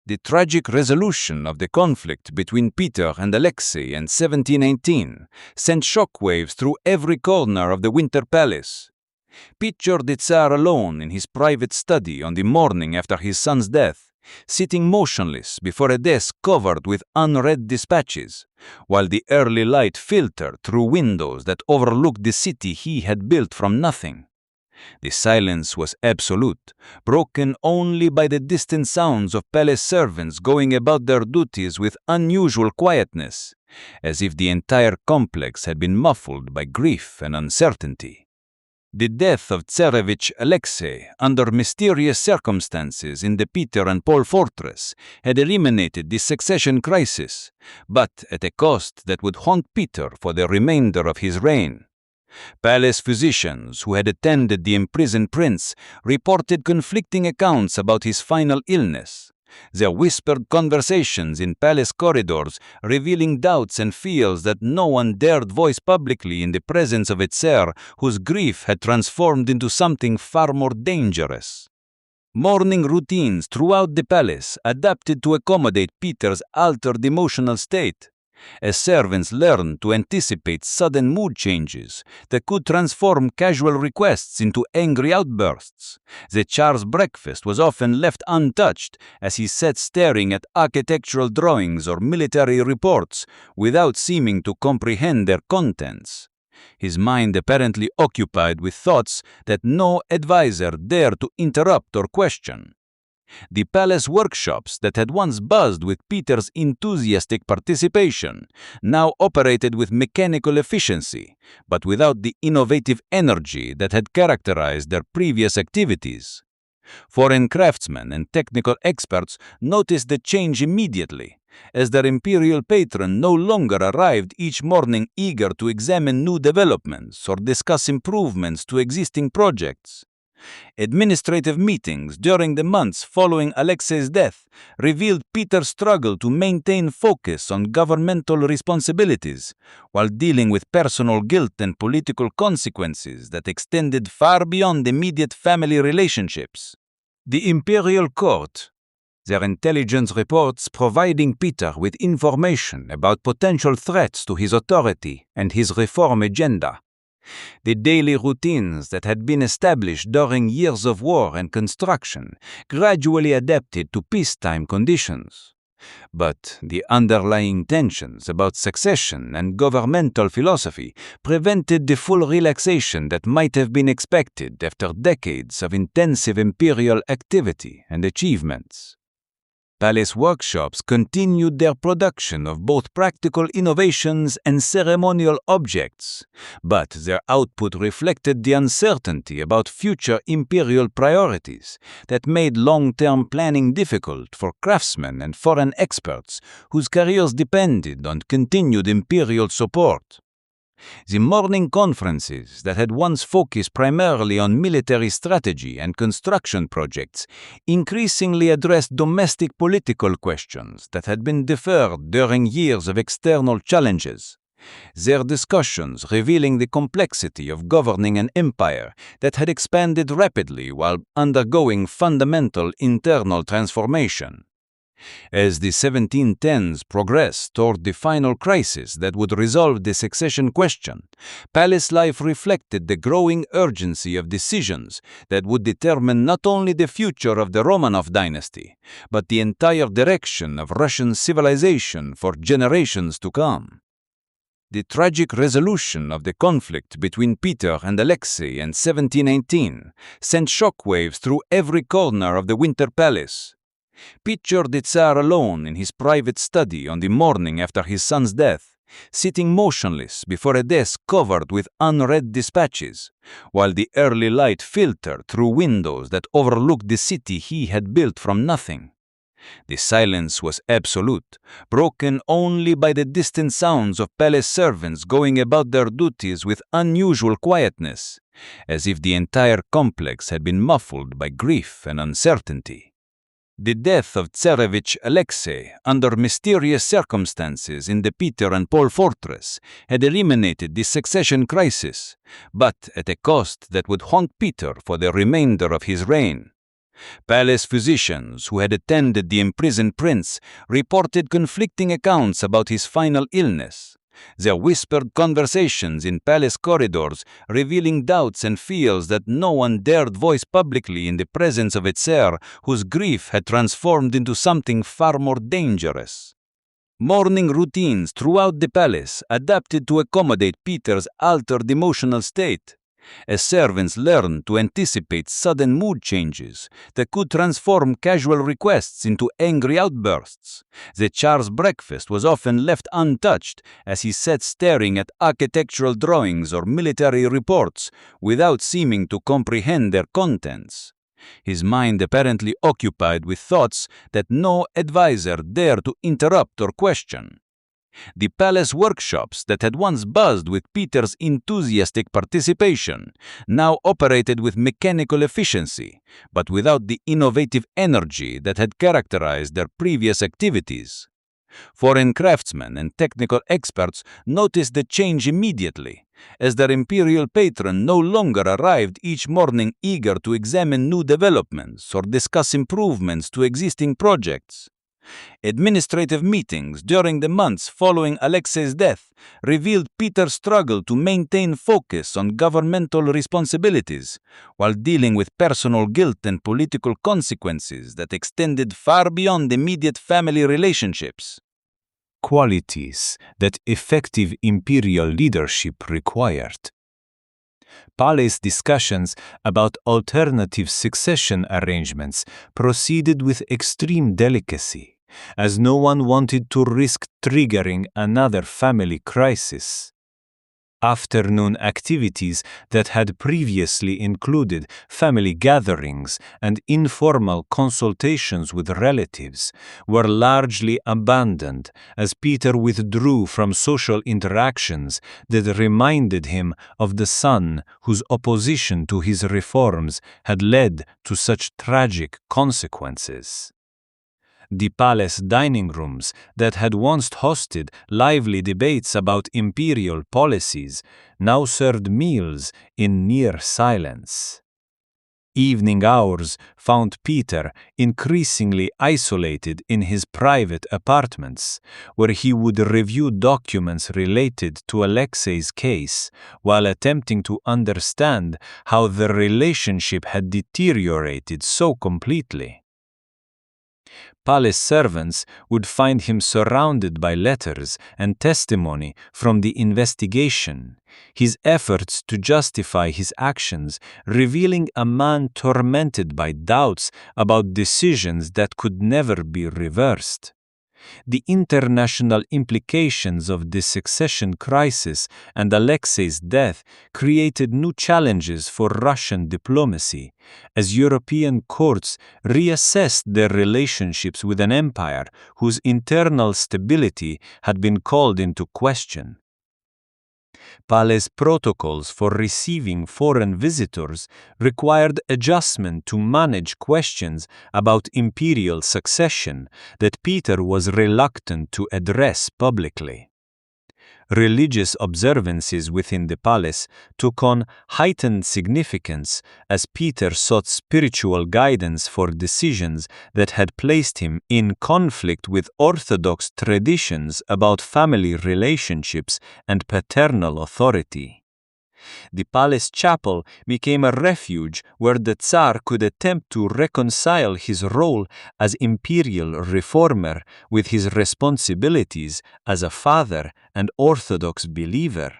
The tragic resolution of the conflict between Peter and Alexei in 1718 sent shockwaves through every corner of the Winter Palace. Picture the Tsar alone in his private study on the morning after his son's death, sitting motionless before a desk covered with unread dispatches, while the early light filtered through windows that overlooked the city he had built from nothing. The silence was absolute, broken only by the distant sounds of palace servants going about their duties with unusual quietness, as if the entire complex had been muffled by grief and uncertainty. The death of Tsarevich Alexei under mysterious circumstances in the Peter and Paul fortress had eliminated the succession crisis, but at a cost that would haunt Peter for the remainder of his reign. Palace physicians who had attended the imprisoned prince reported conflicting accounts about his final illness. Their whispered conversations in palace corridors revealing doubts and fears that no one dared voice publicly in the presence of a Tsar whose grief had transformed into something far more dangerous. Morning routines throughout the palace adapted to accommodate Peter's altered emotional state. As servants learned to anticipate sudden mood changes that could transform casual requests into angry outbursts, the Tsar's breakfast was often left untouched as he sat staring at architectural drawings or military reports without seeming to comprehend their contents. His mind apparently occupied with thoughts that no advisor dared to interrupt or question. The palace workshops that had once buzzed with Peter's enthusiastic participation now operated with mechanical efficiency, but without the innovative energy that had characterized their previous activities. Foreign craftsmen and technical experts noticed the change immediately, as their imperial patron no longer arrived each morning eager to examine new developments or discuss improvements to existing projects. Administrative meetings during the months following Alexei's death revealed Peter's struggle to maintain focus on governmental responsibilities while dealing with personal guilt and political consequences that extended far beyond immediate family relationships. The imperial court. Their intelligence reports providing Peter with information about potential threats to his authority and his reform agenda. The daily routines that had been established during years of war and construction gradually adapted to peacetime conditions. But the underlying tensions about succession and governmental philosophy prevented the full relaxation that might have been expected after decades of intensive imperial activity and achievements. Palace workshops continued their production of both practical innovations and ceremonial objects, but their output reflected the uncertainty about future imperial priorities that made long-term planning difficult for craftsmen and foreign experts whose careers depended on continued imperial support. The morning conferences that had once focused primarily on military strategy and construction projects increasingly addressed domestic political questions that had been deferred during years of external challenges. Their discussions revealing the complexity of governing an empire that had expanded rapidly while undergoing fundamental internal transformation. As the 1710s progressed toward the final crisis that would resolve the succession question, palace life reflected the growing urgency of decisions that would determine not only the future of the Romanov dynasty, but the entire direction of Russian civilization for generations to come. The tragic resolution of the conflict between Peter and Alexei in 1718 sent shockwaves through every corner of the Winter Palace. Picture the Tsar alone in his private study on the morning after his son's death, sitting motionless before a desk covered with unread dispatches, while the early light filtered through windows that overlooked the city he had built from nothing. The silence was absolute, broken only by the distant sounds of palace servants going about their duties with unusual quietness, as if the entire complex had been muffled by grief and uncertainty. The death of Tsarevich Alexei under mysterious circumstances in the Peter and Paul fortress had eliminated the succession crisis, but at a cost that would haunt Peter for the remainder of his reign. Palace physicians who had attended the imprisoned prince reported conflicting accounts about his final illness. Their whispered conversations in palace corridors revealing doubts and fears that no one dared voice publicly in the presence of a Tsar whose grief had transformed into something far more dangerous. Morning routines throughout the palace adapted to accommodate Peter's altered emotional state. as servants learned to anticipate sudden mood changes that could transform casual requests into angry outbursts. The Tsar's breakfast was often left untouched as he sat staring at architectural drawings or military reports without seeming to comprehend their contents. His mind apparently occupied with thoughts that no advisor dared to interrupt or question. The palace workshops that had once buzzed with Peter's enthusiastic participation now operated with mechanical efficiency, but without the innovative energy that had characterized their previous activities. Foreign craftsmen and technical experts noticed the change immediately, as their imperial patron no longer arrived each morning eager to examine new developments or discuss improvements to existing projects. Administrative meetings during the months following Alexei's death revealed Peter's struggle to maintain focus on governmental responsibilities while dealing with personal guilt and political consequences that extended far beyond immediate family relationships. Qualities that effective imperial leadership required. Palace discussions about alternative succession arrangements proceeded with extreme delicacy, as no one wanted to risk triggering another family crisis. Afternoon activities that had previously included family gatherings and informal consultations with relatives were largely abandoned as Peter withdrew from social interactions that reminded him of the son whose opposition to his reforms had led to such tragic consequences. The palace dining rooms that had once hosted lively debates about imperial policies now served meals in near silence. Evening hours found Peter increasingly isolated in his private apartments, where he would review documents related to Alexei's case while attempting to understand how the relationship had deteriorated so completely. Palace servants would find him surrounded by letters and testimony from the investigation, his efforts to justify his actions revealing a man tormented by doubts about decisions that could never be reversed. The international implications of the succession crisis and Alexei's death created new challenges for Russian diplomacy, as European courts reassessed their relationships with an empire whose internal stability had been called into question. Palace protocols for receiving foreign visitors required adjustment to manage questions about imperial succession that Peter was reluctant to address publicly. Religious observances within the palace took on heightened significance as Peter sought spiritual guidance for decisions that had placed him in conflict with orthodox traditions about family relationships and paternal authority. The palace chapel became a refuge where the Tsar could attempt to reconcile his role as imperial reformer with his responsibilities as a father and Orthodox believer.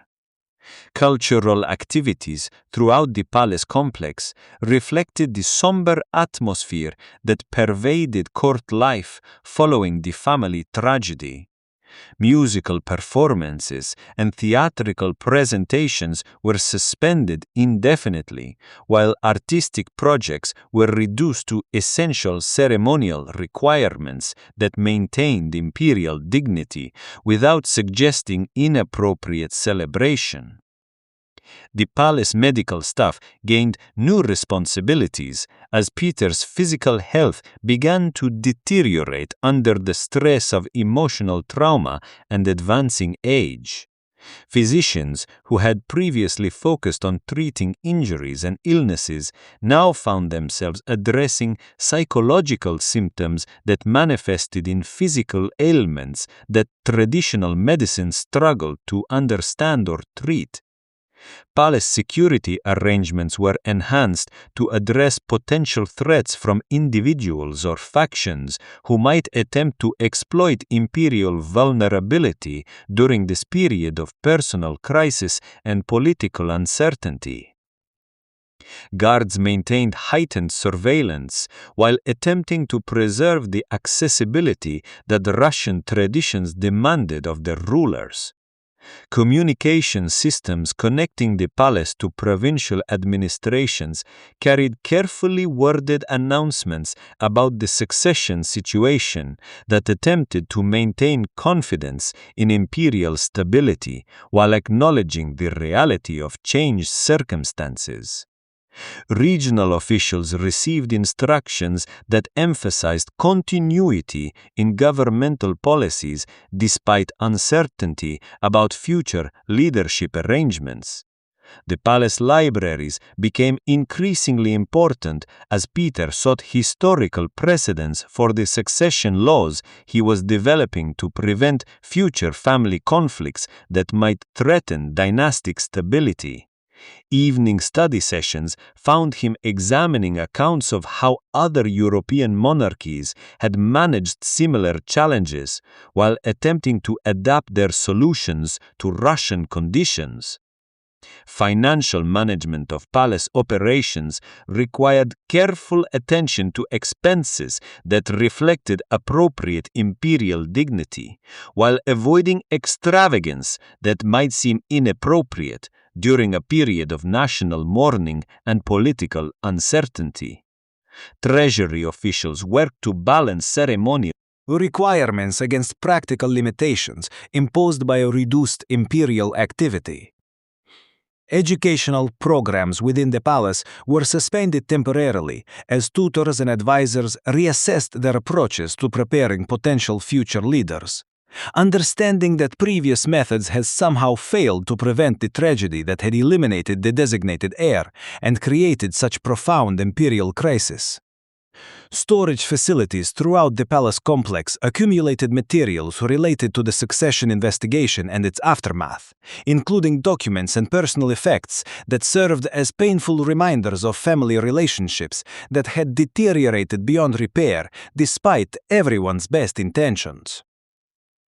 Cultural activities throughout the palace complex reflected the somber atmosphere that pervaded court life following the family tragedy. Musical performances and theatrical presentations were suspended indefinitely, while artistic projects were reduced to essential ceremonial requirements that maintained imperial dignity without suggesting inappropriate celebration. The palace medical staff gained new responsibilities as Peter's physical health began to deteriorate under the stress of emotional trauma and advancing age. Physicians who had previously focused on treating injuries and illnesses now found themselves addressing psychological symptoms that manifested in physical ailments that traditional medicine struggled to understand or treat. Palace security arrangements were enhanced to address potential threats from individuals or factions who might attempt to exploit imperial vulnerability during this period of personal crisis and political uncertainty. Guards maintained heightened surveillance while attempting to preserve the accessibility that Russian traditions demanded of their rulers. Communication systems connecting the palace to provincial administrations carried carefully worded announcements about the succession situation that attempted to maintain confidence in imperial stability while acknowledging the reality of changed circumstances. Regional officials received instructions that emphasized continuity in governmental policies despite uncertainty about future leadership arrangements. The palace libraries became increasingly important as Peter sought historical precedents for the succession laws he was developing to prevent future family conflicts that might threaten dynastic stability. Evening study sessions found him examining accounts of how other European monarchies had managed similar challenges while attempting to adapt their solutions to Russian conditions. Financial management of palace operations required careful attention to expenses that reflected appropriate imperial dignity, while avoiding extravagance that might seem inappropriate during a period of national mourning and political uncertainty. Treasury officials worked to balance ceremonial requirements against practical limitations imposed by a reduced imperial activity. Educational programs within the palace were suspended temporarily as tutors and advisors reassessed their approaches to preparing potential future leaders. Understanding that previous methods had somehow failed to prevent the tragedy that had eliminated the designated heir and created such profound imperial crisis. Storage facilities throughout the palace complex accumulated materials related to the succession investigation and its aftermath, including documents and personal effects that served as painful reminders of family relationships that had deteriorated beyond repair despite everyone's best intentions.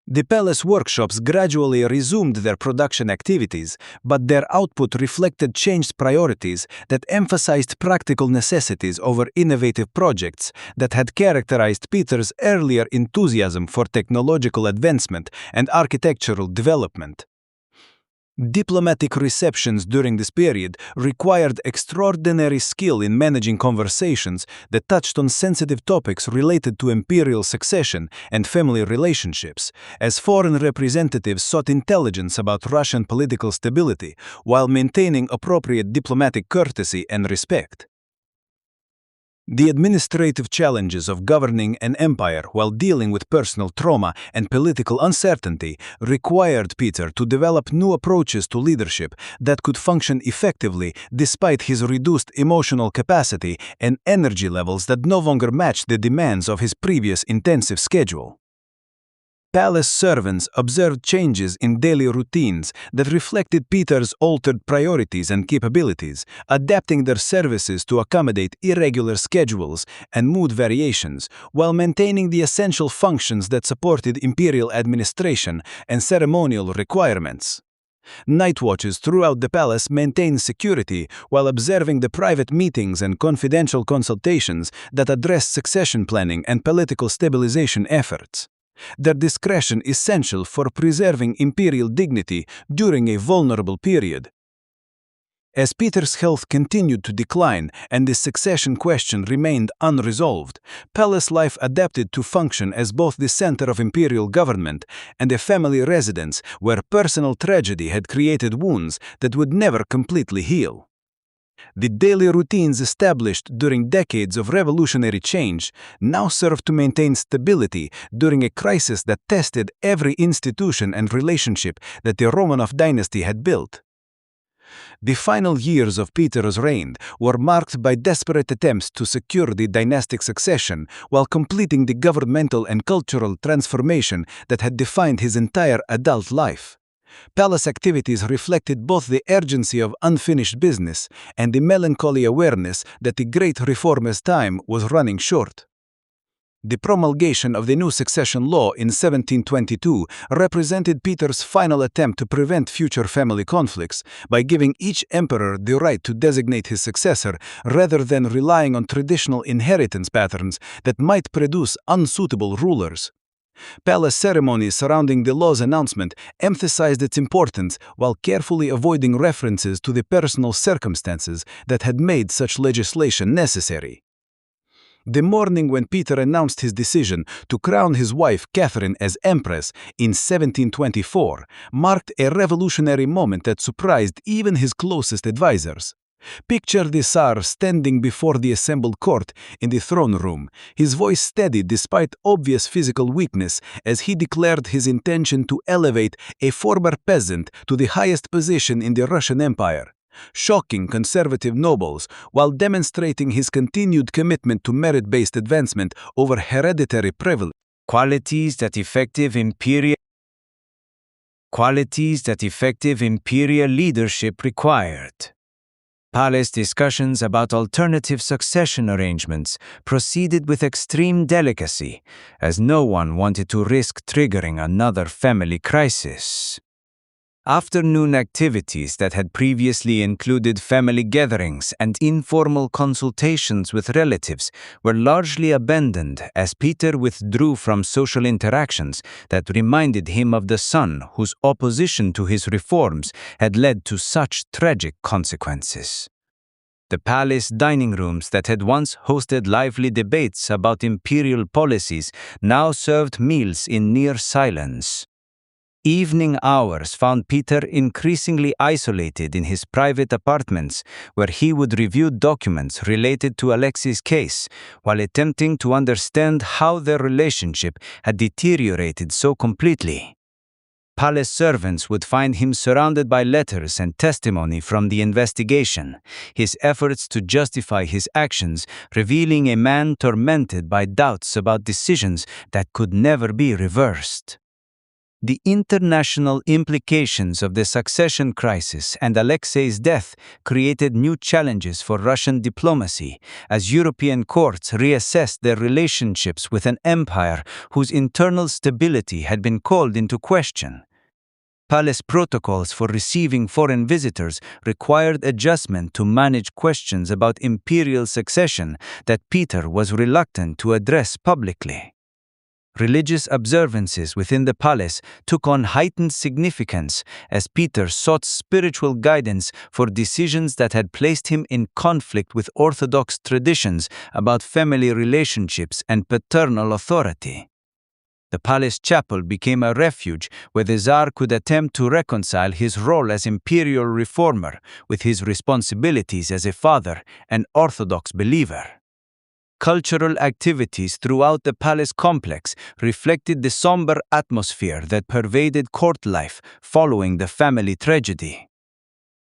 The palace workshops gradually resumed their production activities, but their output reflected changed priorities that emphasized practical necessities over innovative projects that had characterized Peter's earlier enthusiasm for technological advancement and architectural development. Diplomatic receptions during this period required extraordinary skill in managing conversations that touched on sensitive topics related to imperial succession and family relationships, as foreign representatives sought intelligence about Russian political stability while maintaining appropriate diplomatic courtesy and respect. The administrative challenges of governing an empire while dealing with personal trauma and political uncertainty required Peter to develop new approaches to leadership that could function effectively despite his reduced emotional capacity and energy levels that no longer matched the demands of his previous intensive schedule. Palace servants observed changes in daily routines that reflected Peter's altered priorities and capabilities, adapting their services to accommodate irregular schedules and mood variations, while maintaining the essential functions that supported imperial administration and ceremonial requirements. Night watches throughout the palace maintained security while observing the private meetings and confidential consultations that addressed succession planning and political stabilization efforts. Their discretion essential for preserving imperial dignity during a vulnerable period. As Peter's health continued to decline and the succession question remained unresolved, palace life adapted to function as both the center of imperial government and a family residence where personal tragedy had created wounds that would never completely heal. The daily routines established during decades of revolutionary change now served to maintain stability during a crisis that tested every institution and relationship that the Romanov dynasty had built. The final years of Peter's reign were marked by desperate attempts to secure the dynastic succession while completing the governmental and cultural transformation that had defined his entire adult life. Palace activities reflected both the urgency of unfinished business and the melancholy awareness that the great reformer's time was running short. The promulgation of the new succession law in 1722 represented Peter's final attempt to prevent future family conflicts by giving each emperor the right to designate his successor rather than relying on traditional inheritance patterns that might produce unsuitable rulers. Palace ceremonies surrounding the law's announcement emphasized its importance while carefully avoiding references to the personal circumstances that had made such legislation necessary. The morning when Peter announced his decision to crown his wife Catherine as Empress in 1724 marked a revolutionary moment that surprised even his closest advisors. Picture the Tsar standing before the assembled court in the throne room, his voice steady despite obvious physical weakness as he declared his intention to elevate a former peasant to the highest position in the Russian Empire, shocking conservative nobles while demonstrating his continued commitment to merit-based advancement over hereditary privilege. Qualities that effective imperial leadership required. Palace discussions about alternative succession arrangements proceeded with extreme delicacy, as no one wanted to risk triggering another family crisis. Afternoon activities that had previously included family gatherings and informal consultations with relatives were largely abandoned as Peter withdrew from social interactions that reminded him of the son whose opposition to his reforms had led to such tragic consequences. The palace dining rooms that had once hosted lively debates about imperial policies now served meals in near silence. Evening hours found Peter increasingly isolated in his private apartments, where he would review documents related to Alexei's case, while attempting to understand how their relationship had deteriorated so completely. Palace servants would find him surrounded by letters and testimony from the investigation, his efforts to justify his actions revealing a man tormented by doubts about decisions that could never be reversed. The international implications of the succession crisis and Alexei's death created new challenges for Russian diplomacy as European courts reassessed their relationships with an empire whose internal stability had been called into question. Palace protocols for receiving foreign visitors required adjustment to manage questions about imperial succession that Peter was reluctant to address publicly. Religious observances within the palace took on heightened significance as Peter sought spiritual guidance for decisions that had placed him in conflict with orthodox traditions about family relationships and paternal authority. The palace chapel became a refuge where the Tsar could attempt to reconcile his role as imperial reformer with his responsibilities as a father and orthodox believer. Cultural activities throughout the palace complex reflected the somber atmosphere that pervaded court life following the family tragedy.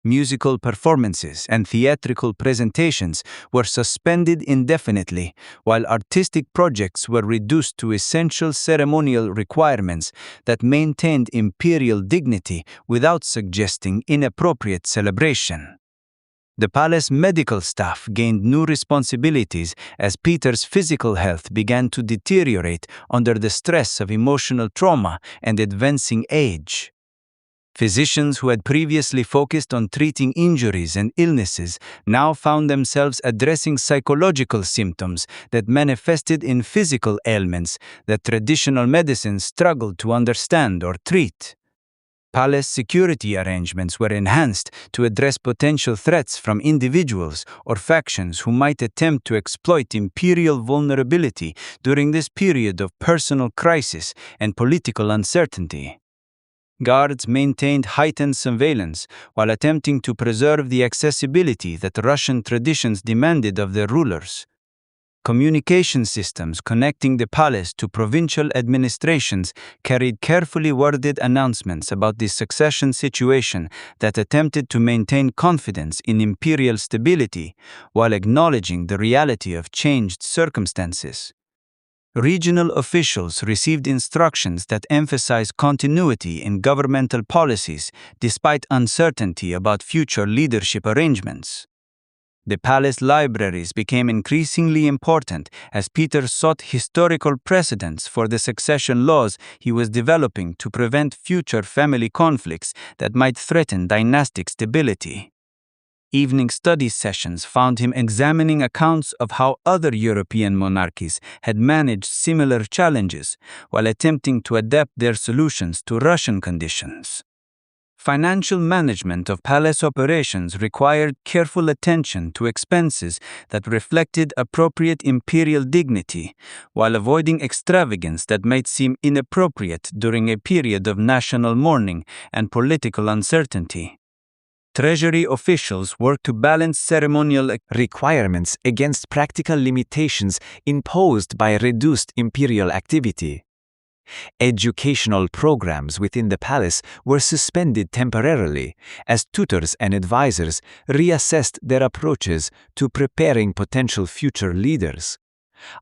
Musical performances and theatrical presentations were suspended indefinitely, while artistic projects were reduced to essential ceremonial requirements that maintained imperial dignity without suggesting inappropriate celebration. The palace medical staff gained new responsibilities as Peter's physical health began to deteriorate under the stress of emotional trauma and advancing age. Physicians who had previously focused on treating injuries and illnesses now found themselves addressing psychological symptoms that manifested in physical ailments that traditional medicine struggled to understand or treat. Palace security arrangements were enhanced to address potential threats from individuals or factions who might attempt to exploit imperial vulnerability during this period of personal crisis and political uncertainty. Guards maintained heightened surveillance while attempting to preserve the accessibility that Russian traditions demanded of their rulers. Communication systems connecting the palace to provincial administrations carried carefully worded announcements about the succession situation that attempted to maintain confidence in imperial stability while acknowledging the reality of changed circumstances. Regional officials received instructions that emphasized continuity in governmental policies despite uncertainty about future leadership arrangements. The palace libraries became increasingly important as Peter sought historical precedents for the succession laws he was developing to prevent future family conflicts that might threaten dynastic stability. Evening study sessions found him examining accounts of how other European monarchies had managed similar challenges while attempting to adapt their solutions to Russian conditions. Financial management of palace operations required careful attention to expenses that reflected appropriate imperial dignity, while avoiding extravagance that might seem inappropriate during a period of national mourning and political uncertainty. Treasury officials worked to balance ceremonial requirements against practical limitations imposed by reduced imperial activity. Educational programs within the palace were suspended temporarily as tutors and advisors reassessed their approaches to preparing potential future leaders.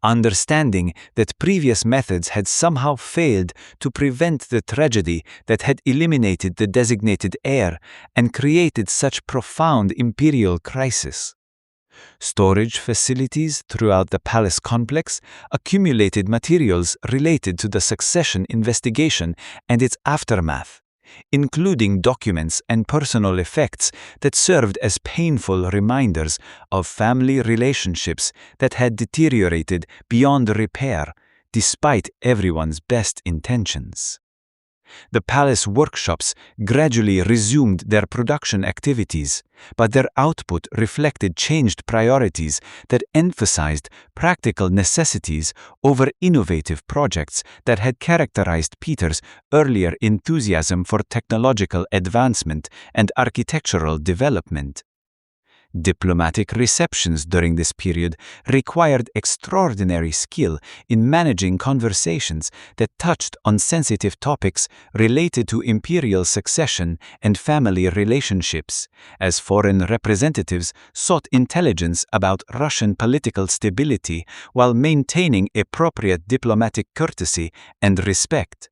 Understanding that previous methods had somehow failed to prevent the tragedy that had eliminated the designated heir and created such profound imperial crisis. Storage facilities throughout the palace complex accumulated materials related to the succession investigation and its aftermath, including documents and personal effects that served as painful reminders of family relationships that had deteriorated beyond repair despite everyone's best intentions. The palace workshops gradually resumed their production activities, but their output reflected changed priorities that emphasized practical necessities over innovative projects that had characterized Peter's earlier enthusiasm for technological advancement and architectural development. Diplomatic receptions during this period required extraordinary skill in managing conversations that touched on sensitive topics related to imperial succession and family relationships, as foreign representatives sought intelligence about Russian political stability while maintaining appropriate diplomatic courtesy and respect.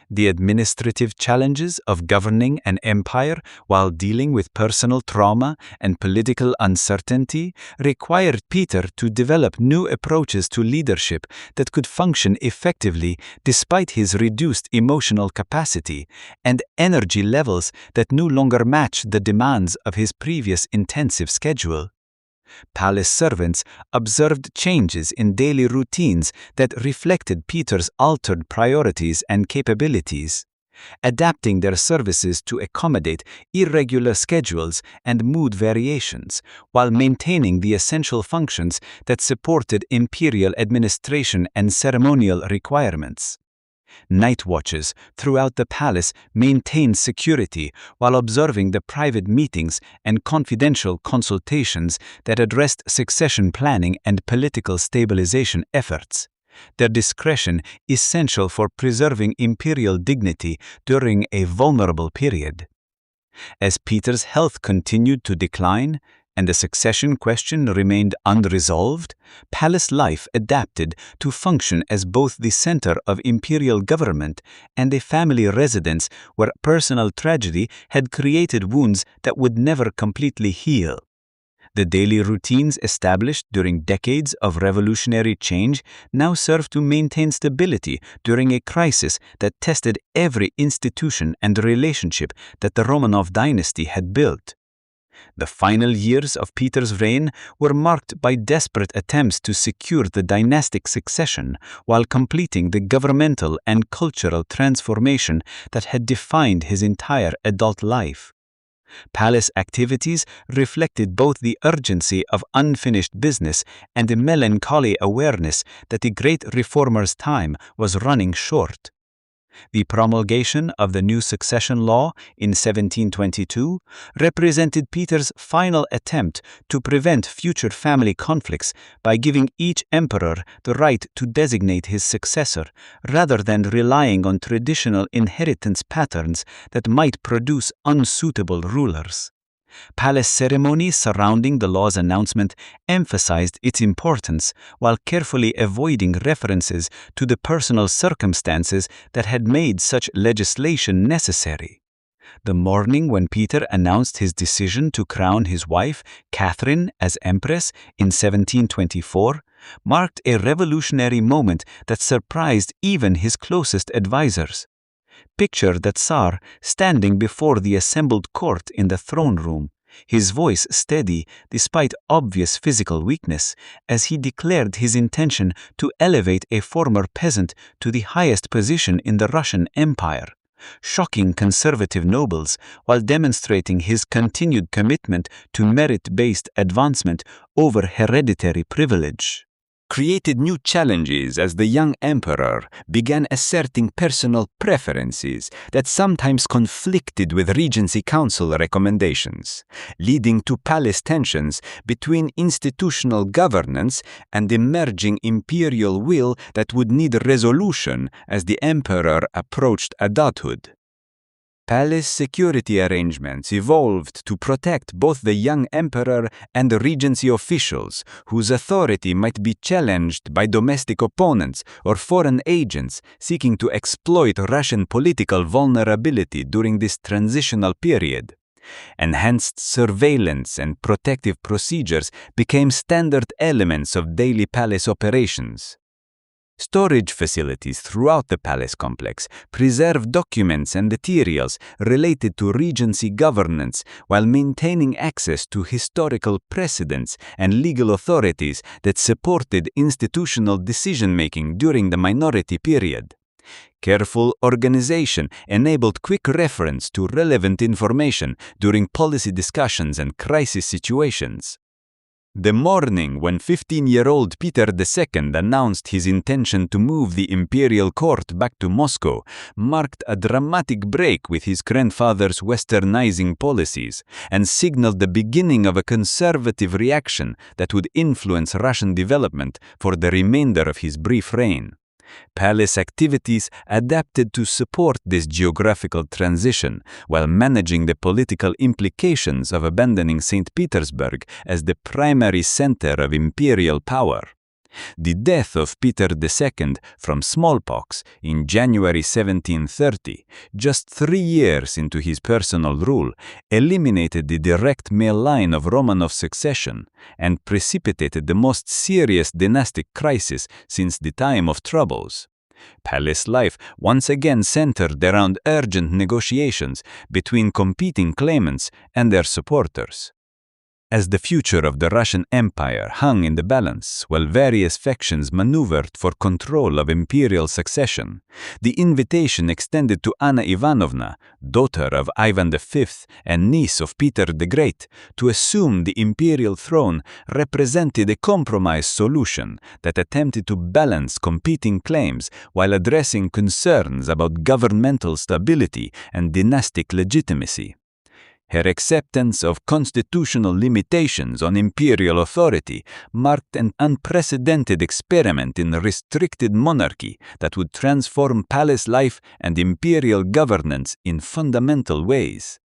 The administrative challenges of governing an empire while dealing with personal trauma and political uncertainty required Peter to develop new approaches to leadership that could function effectively despite his reduced emotional capacity and energy levels that no longer matched the demands of his previous intensive schedule. Palace servants observed changes in daily routines that reflected Peter's altered priorities and capabilities, adapting their services to accommodate irregular schedules and mood variations, while maintaining the essential functions that supported imperial administration and ceremonial requirements. Night watches throughout the palace maintained security while observing the private meetings and confidential consultations that addressed succession planning and political stabilization efforts. Their discretion essential for preserving imperial dignity during a vulnerable period. As Peter's health continued to decline, and the succession question remained unresolved, palace life adapted to function as both the center of imperial government and a family residence where personal tragedy had created wounds that would never completely heal. The daily routines established during decades of revolutionary change now served to maintain stability during a crisis that tested every institution and relationship that the Romanov dynasty had built. The final years of Peter's reign were marked by desperate attempts to secure the dynastic succession while completing the governmental and cultural transformation that had defined his entire adult life. Palace activities reflected both the urgency of unfinished business and the melancholy awareness that the great reformer's time was running short. The promulgation of the new succession law in 1722 represented Peter's final attempt to prevent future family conflicts by giving each emperor the right to designate his successor, rather than relying on traditional inheritance patterns that might produce unsuitable rulers. Palace ceremonies surrounding the law's announcement emphasized its importance while carefully avoiding references to the personal circumstances that had made such legislation necessary. The morning when Peter announced his decision to crown his wife, Catherine, as Empress in 1724, marked a revolutionary moment that surprised even his closest advisors. Picture the Tsar standing before the assembled court in the throne room, his voice steady despite obvious physical weakness, as he declared his intention to elevate a former peasant to the highest position in the Russian Empire, shocking conservative nobles while demonstrating his continued commitment to merit-based advancement over hereditary privilege. Created new challenges as the young emperor began asserting personal preferences that sometimes conflicted with Regency Council recommendations, leading to palace tensions between institutional governance and emerging imperial will that would need resolution as the emperor approached adulthood. Palace security arrangements evolved to protect both the young emperor and the regency officials, whose authority might be challenged by domestic opponents or foreign agents seeking to exploit Russian political vulnerability during this transitional period. Enhanced surveillance and protective procedures became standard elements of daily palace operations. Storage facilities throughout the palace complex preserve documents and materials related to Regency governance while maintaining access to historical precedents and legal authorities that supported institutional decision-making during the minority period. Careful organization enabled quick reference to relevant information during policy discussions and crisis situations. The morning when 15-year-old Peter II announced his intention to move the imperial court back to Moscow marked a dramatic break with his grandfather's westernizing policies and signaled the beginning of a conservative reaction that would influence Russian development for the remainder of his brief reign. Palace activities adapted to support this geographical transition while managing the political implications of abandoning St. Petersburg as the primary center of imperial power. The death of Peter II from smallpox in January 1730, just 3 years into his personal rule, eliminated the direct male line of Romanov succession and precipitated the most serious dynastic crisis since the time of troubles. Palace life once again centered around urgent negotiations between competing claimants and their supporters. As the future of the Russian Empire hung in the balance while various factions maneuvered for control of imperial succession, the invitation extended to Anna Ivanovna, daughter of Ivan V and niece of Peter the Great, to assume the imperial throne represented a compromise solution that attempted to balance competing claims while addressing concerns about governmental stability and dynastic legitimacy. Her acceptance of constitutional limitations on imperial authority marked an unprecedented experiment in restricted monarchy that would transform palace life and imperial governance in fundamental ways.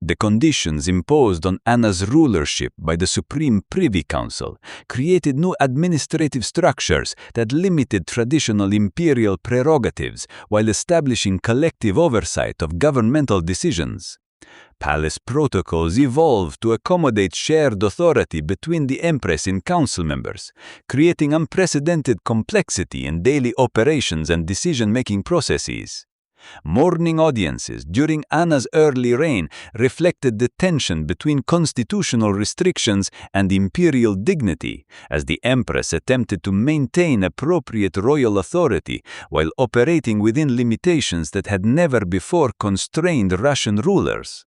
The conditions imposed on Anna's rulership by the Supreme Privy Council created new administrative structures that limited traditional imperial prerogatives while establishing collective oversight of governmental decisions. Palace protocols evolved to accommodate shared authority between the Empress and council members, creating unprecedented complexity in daily operations and decision-making processes. Morning audiences during Anna's early reign reflected the tension between constitutional restrictions and imperial dignity, as the Empress attempted to maintain appropriate royal authority while operating within limitations that had never before constrained Russian rulers.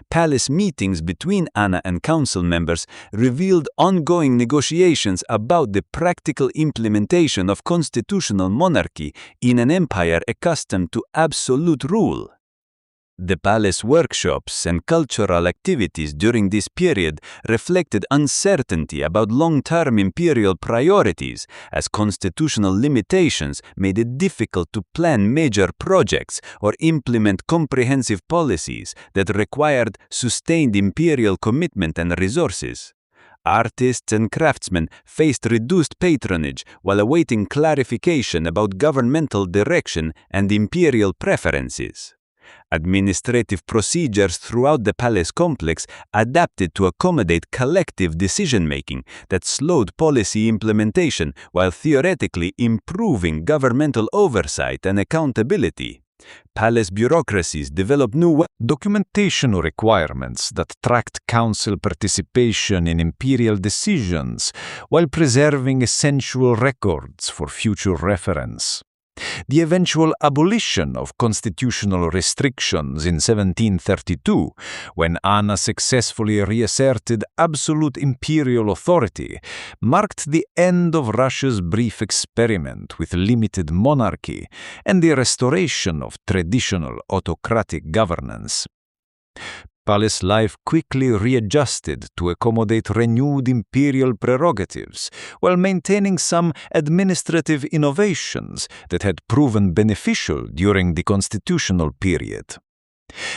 Palace meetings between Anna and council members revealed ongoing negotiations about the practical implementation of constitutional monarchy in an empire accustomed to absolute rule. The palace workshops and cultural activities during this period reflected uncertainty about long-term imperial priorities, as constitutional limitations made it difficult to plan major projects or implement comprehensive policies that required sustained imperial commitment and resources. Artists and craftsmen faced reduced patronage while awaiting clarification about governmental direction and imperial preferences. Administrative procedures throughout the palace complex adapted to accommodate collective decision-making that slowed policy implementation while theoretically improving governmental oversight and accountability. Palace bureaucracies developed new documentation requirements that tracked council participation in imperial decisions while preserving essential records for future reference. The eventual abolition of constitutional restrictions in 1732, when Anna successfully reasserted absolute imperial authority, marked the end of Russia's brief experiment with limited monarchy and the restoration of traditional autocratic governance. Palace life quickly readjusted to accommodate renewed imperial prerogatives, while maintaining some administrative innovations that had proven beneficial during the constitutional period.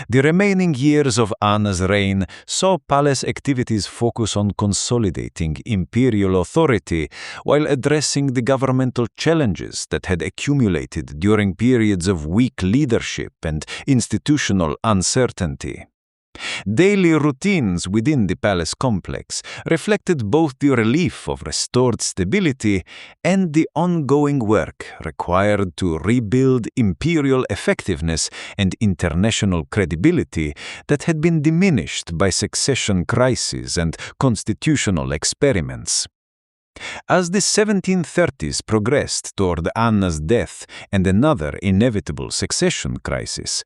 The remaining years of Anna's reign saw palace activities focus on consolidating imperial authority while addressing the governmental challenges that had accumulated during periods of weak leadership and institutional uncertainty. Daily routines within the palace complex reflected both the relief of restored stability and the ongoing work required to rebuild imperial effectiveness and international credibility that had been diminished by succession crises and constitutional experiments. As the 1730s progressed toward Anna's death and another inevitable succession crisis,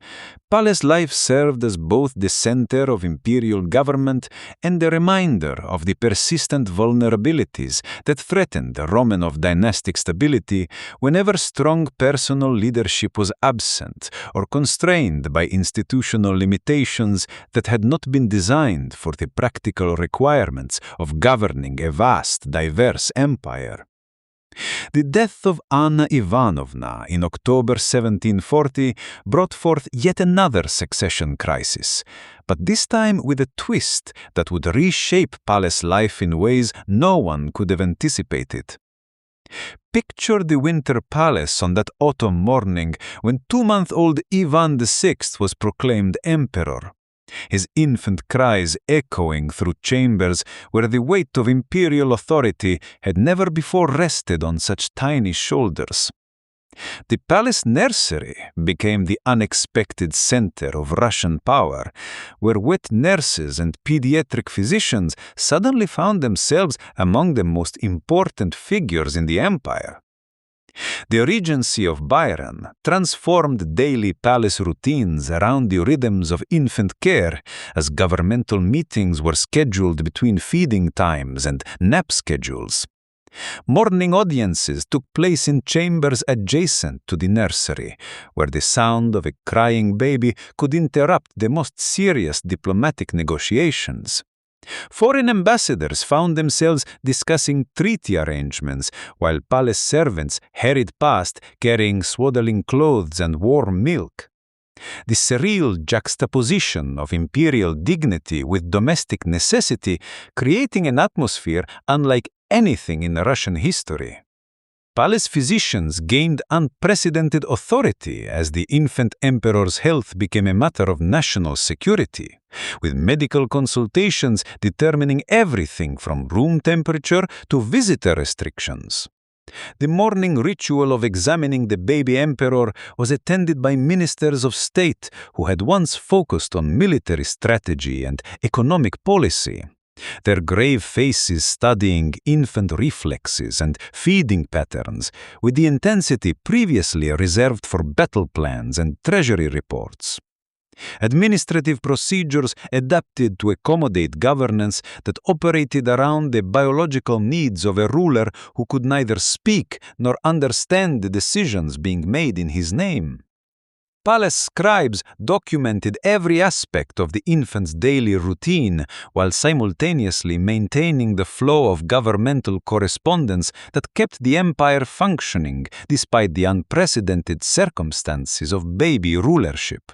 palace life served as both the center of imperial government and a reminder of the persistent vulnerabilities that threatened the Romanov dynastic stability whenever strong personal leadership was absent or constrained by institutional limitations that had not been designed for the practical requirements of governing a vast, diverse empire. The death of Anna Ivanovna in October 1740 brought forth yet another succession crisis, but this time with a twist that would reshape palace life in ways no one could have anticipated. Picture the Winter Palace on that autumn morning when 2-month-old Ivan VI was proclaimed emperor. His infant cries echoing through chambers where the weight of imperial authority had never before rested on such tiny shoulders. The palace nursery became the unexpected center of Russian power, where wet nurses and pediatric physicians suddenly found themselves among the most important figures in the empire. The Regency of Byron transformed daily palace routines around the rhythms of infant care, as governmental meetings were scheduled between feeding times and nap schedules. Morning audiences took place in chambers adjacent to the nursery, where the sound of a crying baby could interrupt the most serious diplomatic negotiations. Foreign ambassadors found themselves discussing treaty arrangements, while palace servants hurried past carrying swaddling clothes and warm milk. The surreal juxtaposition of imperial dignity with domestic necessity, creating an atmosphere unlike anything in Russian history. Palace physicians gained unprecedented authority as the infant emperor's health became a matter of national security, with medical consultations determining everything from room temperature to visitor restrictions. The morning ritual of examining the baby emperor was attended by ministers of state who had once focused on military strategy and economic policy, their grave faces studying infant reflexes and feeding patterns with the intensity previously reserved for battle plans and treasury reports. Administrative procedures adapted to accommodate governance that operated around the biological needs of a ruler who could neither speak nor understand the decisions being made in his name. Palace scribes documented every aspect of the infant's daily routine while simultaneously maintaining the flow of governmental correspondence that kept the empire functioning despite the unprecedented circumstances of baby rulership.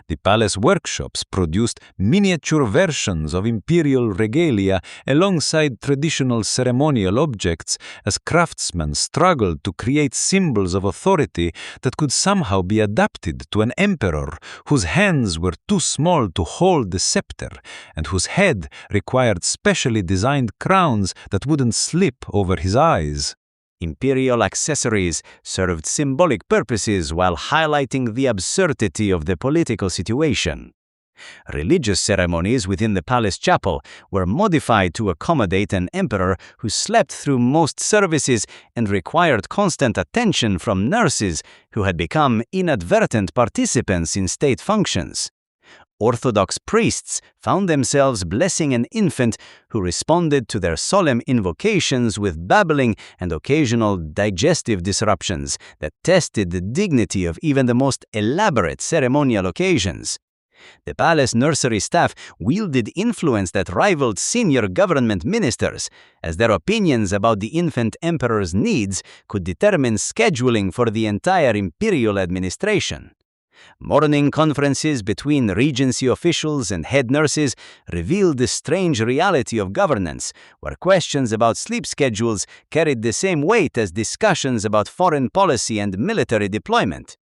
The palace workshops produced miniature versions of imperial regalia alongside traditional ceremonial objects as craftsmen struggled to create symbols of authority that could somehow be adapted to an emperor whose hands were too small to hold the scepter and whose head required specially designed crowns that wouldn't slip over his eyes. Imperial accessories served symbolic purposes while highlighting the absurdity of the political situation. Religious ceremonies within the palace chapel were modified to accommodate an emperor who slept through most services and required constant attention from nurses who had become inadvertent participants in state functions. Orthodox priests found themselves blessing an infant who responded to their solemn invocations with babbling and occasional digestive disruptions that tested the dignity of even the most elaborate ceremonial occasions. The palace nursery staff wielded influence that rivaled senior government ministers, as their opinions about the infant emperor's needs could determine scheduling for the entire imperial administration. Morning conferences between regency officials and head nurses revealed the strange reality of governance, where questions about sleep schedules carried the same weight as discussions about foreign policy and military deployment.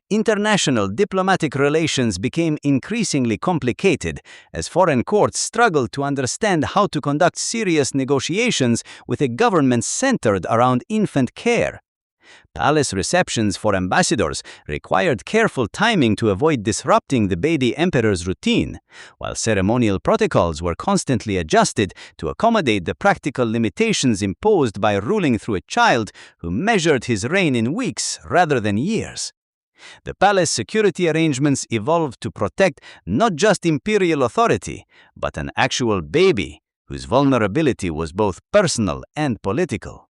International diplomatic relations became increasingly complicated as foreign courts struggled to understand how to conduct serious negotiations with a government centered around infant care. Palace receptions for ambassadors required careful timing to avoid disrupting the baby emperor's routine, while ceremonial protocols were constantly adjusted to accommodate the practical limitations imposed by ruling through a child who measured his reign in weeks rather than years. The palace security arrangements evolved to protect not just imperial authority, but an actual baby whose vulnerability was both personal and political.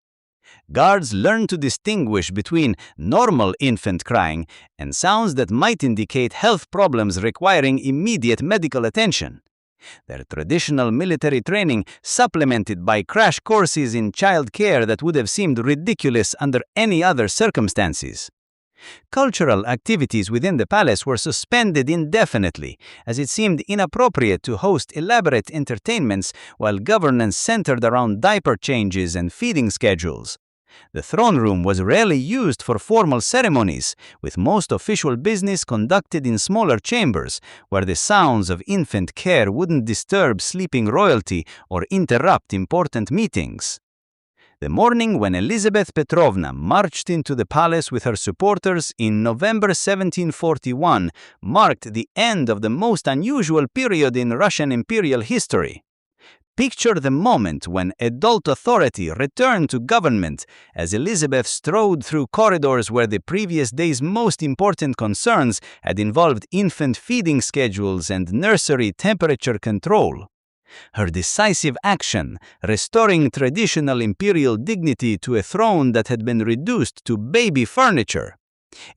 Guards learned to distinguish between normal infant crying and sounds that might indicate health problems requiring immediate medical attention. Their traditional military training supplemented by crash courses in child care that would have seemed ridiculous under any other circumstances. Cultural activities within the palace were suspended indefinitely, as it seemed inappropriate to host elaborate entertainments while governance centered around diaper changes and feeding schedules. The throne room was rarely used for formal ceremonies, with most official business conducted in smaller chambers, where the sounds of infant care wouldn't disturb sleeping royalty or interrupt important meetings. The morning when Elizabeth Petrovna marched into the palace with her supporters in November 1741 marked the end of the most unusual period in Russian imperial history. Picture the moment when adult authority returned to government as Elizabeth strode through corridors where the previous day's most important concerns had involved infant feeding schedules and nursery temperature control. Her decisive action, restoring traditional imperial dignity to a throne that had been reduced to baby furniture.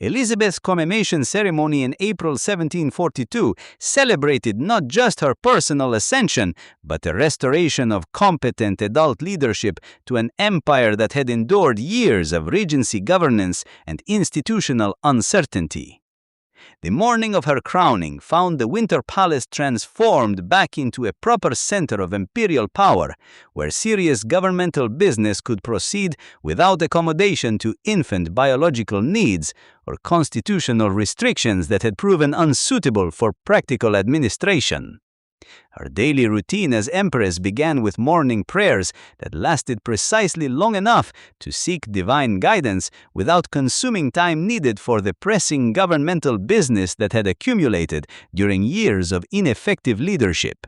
Elizabeth's commemation ceremony in April 1742 celebrated not just her personal ascension, but the restoration of competent adult leadership to an empire that had endured years of regency governance and institutional uncertainty. The morning of her crowning found the Winter Palace transformed back into a proper center of imperial power, where serious governmental business could proceed without accommodation to infant biological needs or constitutional restrictions that had proven unsuitable for practical administration. Her daily routine as empress began with morning prayers that lasted precisely long enough to seek divine guidance without consuming time needed for the pressing governmental business that had accumulated during years of ineffective leadership.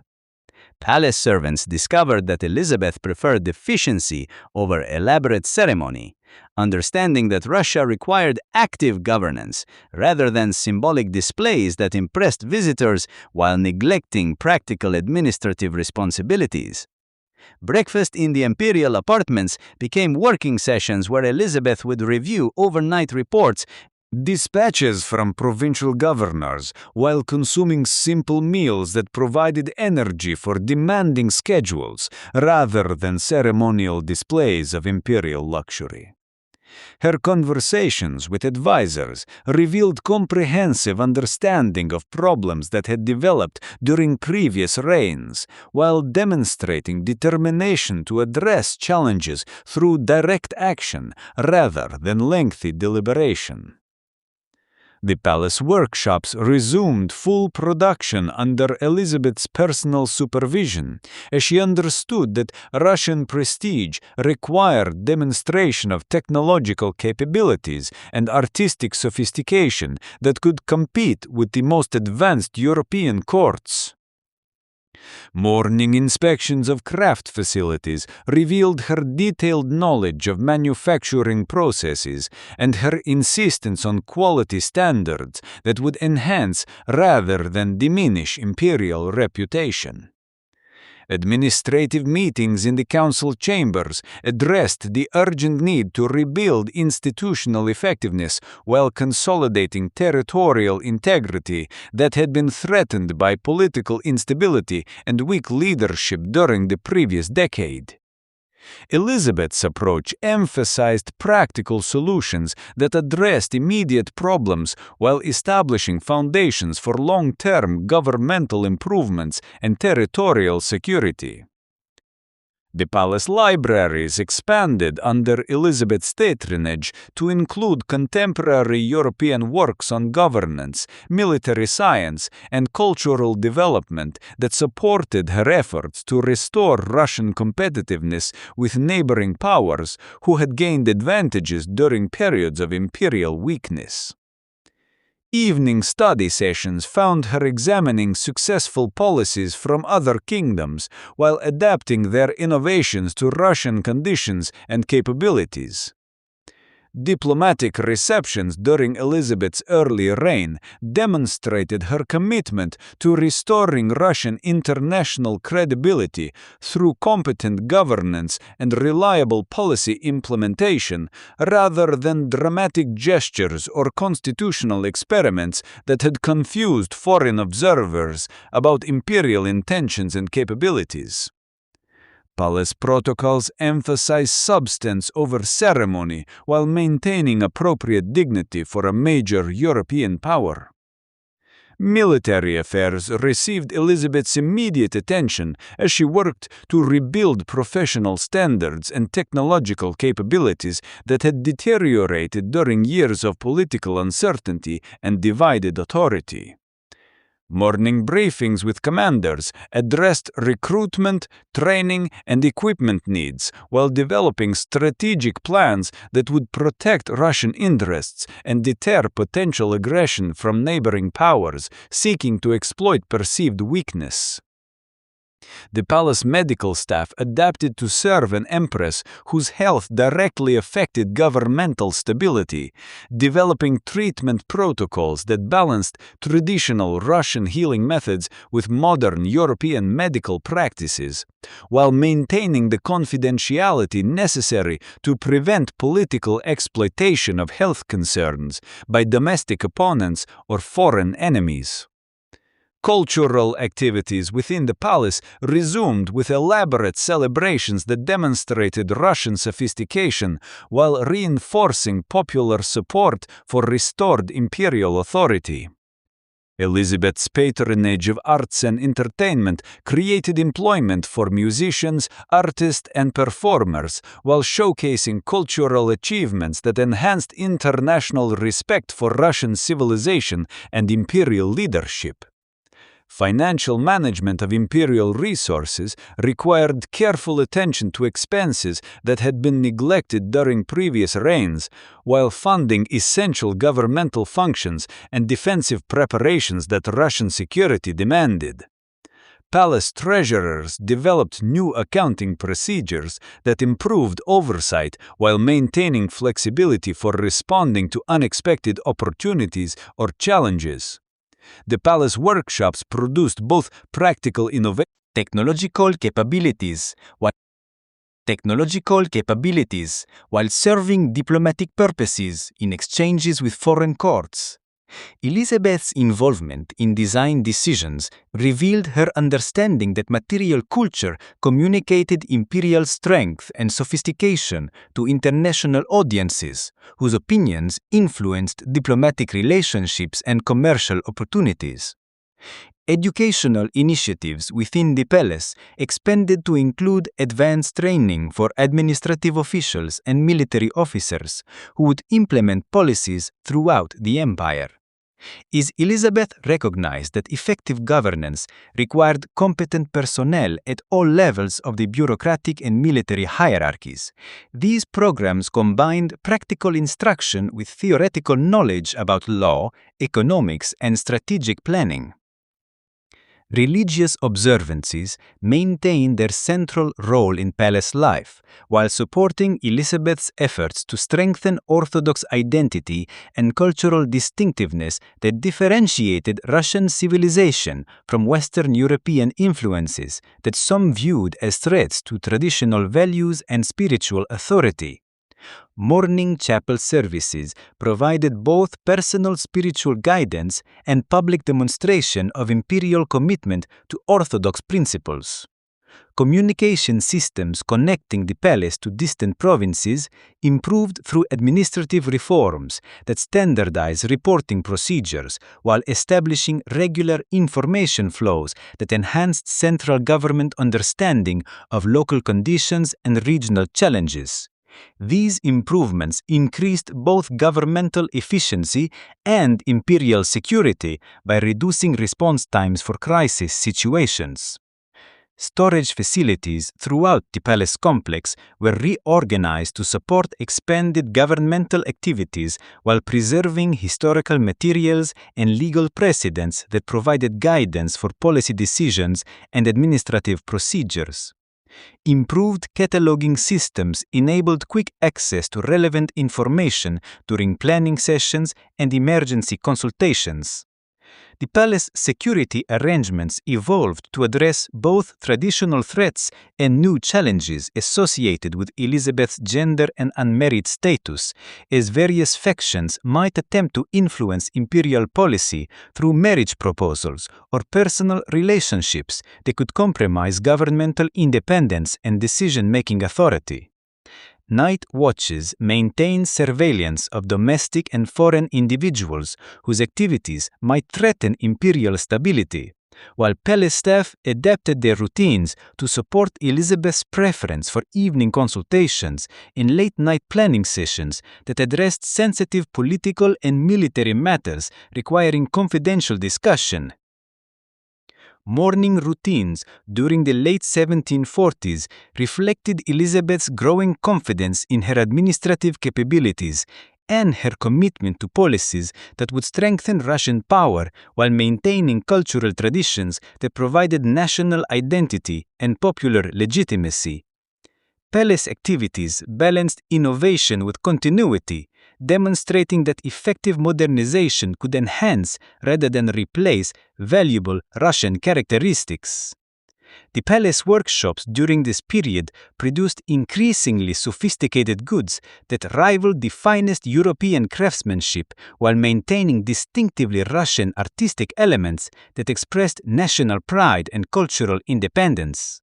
Palace servants discovered that Elizabeth preferred efficiency over elaborate ceremony, understanding that Russia required active governance rather than symbolic displays that impressed visitors while neglecting practical administrative responsibilities. Breakfast in the imperial apartments became working sessions where Elizabeth would review overnight reports, dispatches from provincial governors, while consuming simple meals that provided energy for demanding schedules rather than ceremonial displays of imperial luxury. Her conversations with advisors revealed comprehensive understanding of problems that had developed during previous reigns, while demonstrating determination to address challenges through direct action rather than lengthy deliberation. The palace workshops resumed full production under Elizabeth's personal supervision, as she understood that Russian prestige required demonstration of technological capabilities and artistic sophistication that could compete with the most advanced European courts. Morning inspections of craft facilities revealed her detailed knowledge of manufacturing processes and her insistence on quality standards that would enhance rather than diminish imperial reputation. Administrative meetings in the council chambers addressed the urgent need to rebuild institutional effectiveness while consolidating territorial integrity that had been threatened by political instability and weak leadership during the previous decade. Elizabeth's approach emphasized practical solutions that addressed immediate problems while establishing foundations for long-term governmental improvements and territorial security. The palace libraries expanded under Elizabeth's patronage to include contemporary European works on governance, military science, and cultural development that supported her efforts to restore Russian competitiveness with neighboring powers who had gained advantages during periods of imperial weakness. Evening study sessions found her examining successful policies from other kingdoms while adapting their innovations to Russian conditions and capabilities. Diplomatic receptions during Elizabeth's early reign demonstrated her commitment to restoring Russian international credibility through competent governance and reliable policy implementation, rather than dramatic gestures or constitutional experiments that had confused foreign observers about imperial intentions and capabilities. Palace protocols emphasize substance over ceremony while maintaining appropriate dignity for a major European power. Military affairs received Elizabeth's immediate attention as she worked to rebuild professional standards and technological capabilities that had deteriorated during years of political uncertainty and divided authority. Morning briefings with commanders addressed recruitment, training, and equipment needs while developing strategic plans that would protect Russian interests and deter potential aggression from neighboring powers seeking to exploit perceived weakness. The palace medical staff adapted to serve an empress whose health directly affected governmental stability, developing treatment protocols that balanced traditional Russian healing methods with modern European medical practices, while maintaining the confidentiality necessary to prevent political exploitation of health concerns by domestic opponents or foreign enemies. Cultural activities within the palace resumed with elaborate celebrations that demonstrated Russian sophistication while reinforcing popular support for restored imperial authority. Elizabeth's patronage of arts and entertainment created employment for musicians, artists, and performers, while showcasing cultural achievements that enhanced international respect for Russian civilization and imperial leadership. Financial management of imperial resources required careful attention to expenses that had been neglected during previous reigns, while funding essential governmental functions and defensive preparations that Russian security demanded. Palace treasurers developed new accounting procedures that improved oversight while maintaining flexibility for responding to unexpected opportunities or challenges. The palace workshops produced both practical technological capabilities while serving diplomatic purposes in exchanges with foreign courts. Elizabeth's involvement in design decisions revealed her understanding that material culture communicated imperial strength and sophistication to international audiences, whose opinions influenced diplomatic relationships and commercial opportunities. Educational initiatives within the palace expanded to include advanced training for administrative officials and military officers who would implement policies throughout the empire. As Elizabeth recognized that effective governance required competent personnel at all levels of the bureaucratic and military hierarchies, these programs combined practical instruction with theoretical knowledge about law, economics, and strategic planning. Religious observances maintained their central role in palace life, while supporting Elizabeth's efforts to strengthen Orthodox identity and cultural distinctiveness that differentiated Russian civilization from Western European influences that some viewed as threats to traditional values and spiritual authority. Morning chapel services provided both personal spiritual guidance and public demonstration of imperial commitment to orthodox principles. Communication systems connecting the palace to distant provinces improved through administrative reforms that standardized reporting procedures while establishing regular information flows that enhanced central government understanding of local conditions and regional challenges. These improvements increased both governmental efficiency and imperial security by reducing response times for crisis situations. Storage facilities throughout the palace complex were reorganized to support expanded governmental activities while preserving historical materials and legal precedents that provided guidance for policy decisions and administrative procedures. Improved cataloging systems enabled quick access to relevant information during planning sessions and emergency consultations. The palace security arrangements evolved to address both traditional threats and new challenges associated with Elizabeth's gender and unmarried status, as various factions might attempt to influence imperial policy through marriage proposals or personal relationships that could compromise governmental independence and decision-making authority. Night watches maintain surveillance of domestic and foreign individuals whose activities might threaten imperial stability, while palace staff adapted their routines to support Elizabeth's preference for evening consultations and late-night planning sessions that addressed sensitive political and military matters requiring confidential discussion. Morning routines during the late 1740s reflected Elizabeth's growing confidence in her administrative capabilities and her commitment to policies that would strengthen Russian power while maintaining cultural traditions that provided national identity and popular legitimacy. Palace activities balanced innovation with continuity, demonstrating that effective modernization could enhance rather than replace valuable Russian characteristics. The palace workshops during this period produced increasingly sophisticated goods that rivaled the finest European craftsmanship while maintaining distinctively Russian artistic elements that expressed national pride and cultural independence.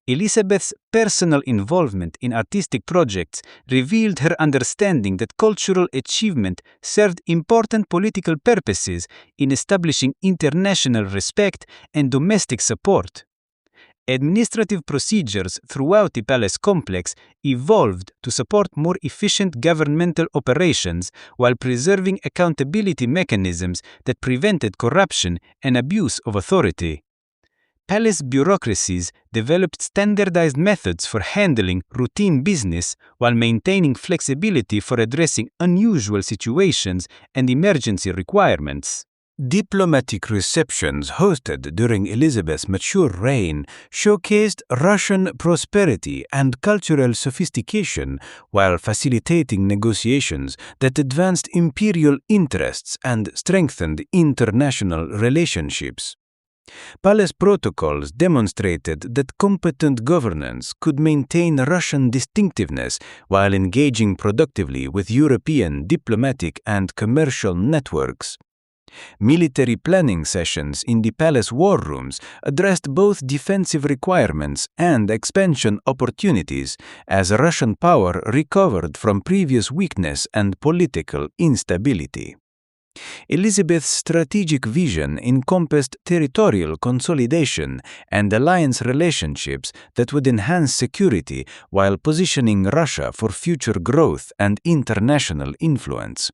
Elizabeth's personal involvement in artistic projects revealed her understanding that cultural achievement served important political purposes in establishing international respect and domestic support. Administrative procedures throughout the palace complex evolved to support more efficient governmental operations while preserving accountability mechanisms that prevented corruption and abuse of authority. Palace bureaucracies developed standardized methods for handling routine business while maintaining flexibility for addressing unusual situations and emergency requirements. Diplomatic receptions hosted during Elizabeth's mature reign showcased Russian prosperity and cultural sophistication while facilitating negotiations that advanced imperial interests and strengthened international relationships. Palace protocols demonstrated that competent governance could maintain Russian distinctiveness while engaging productively with European diplomatic and commercial networks. Military planning sessions in the palace war rooms addressed both defensive requirements and expansion opportunities as Russian power recovered from previous weakness and political instability. Elizabeth's strategic vision encompassed territorial consolidation and alliance relationships that would enhance security while positioning Russia for future growth and international influence.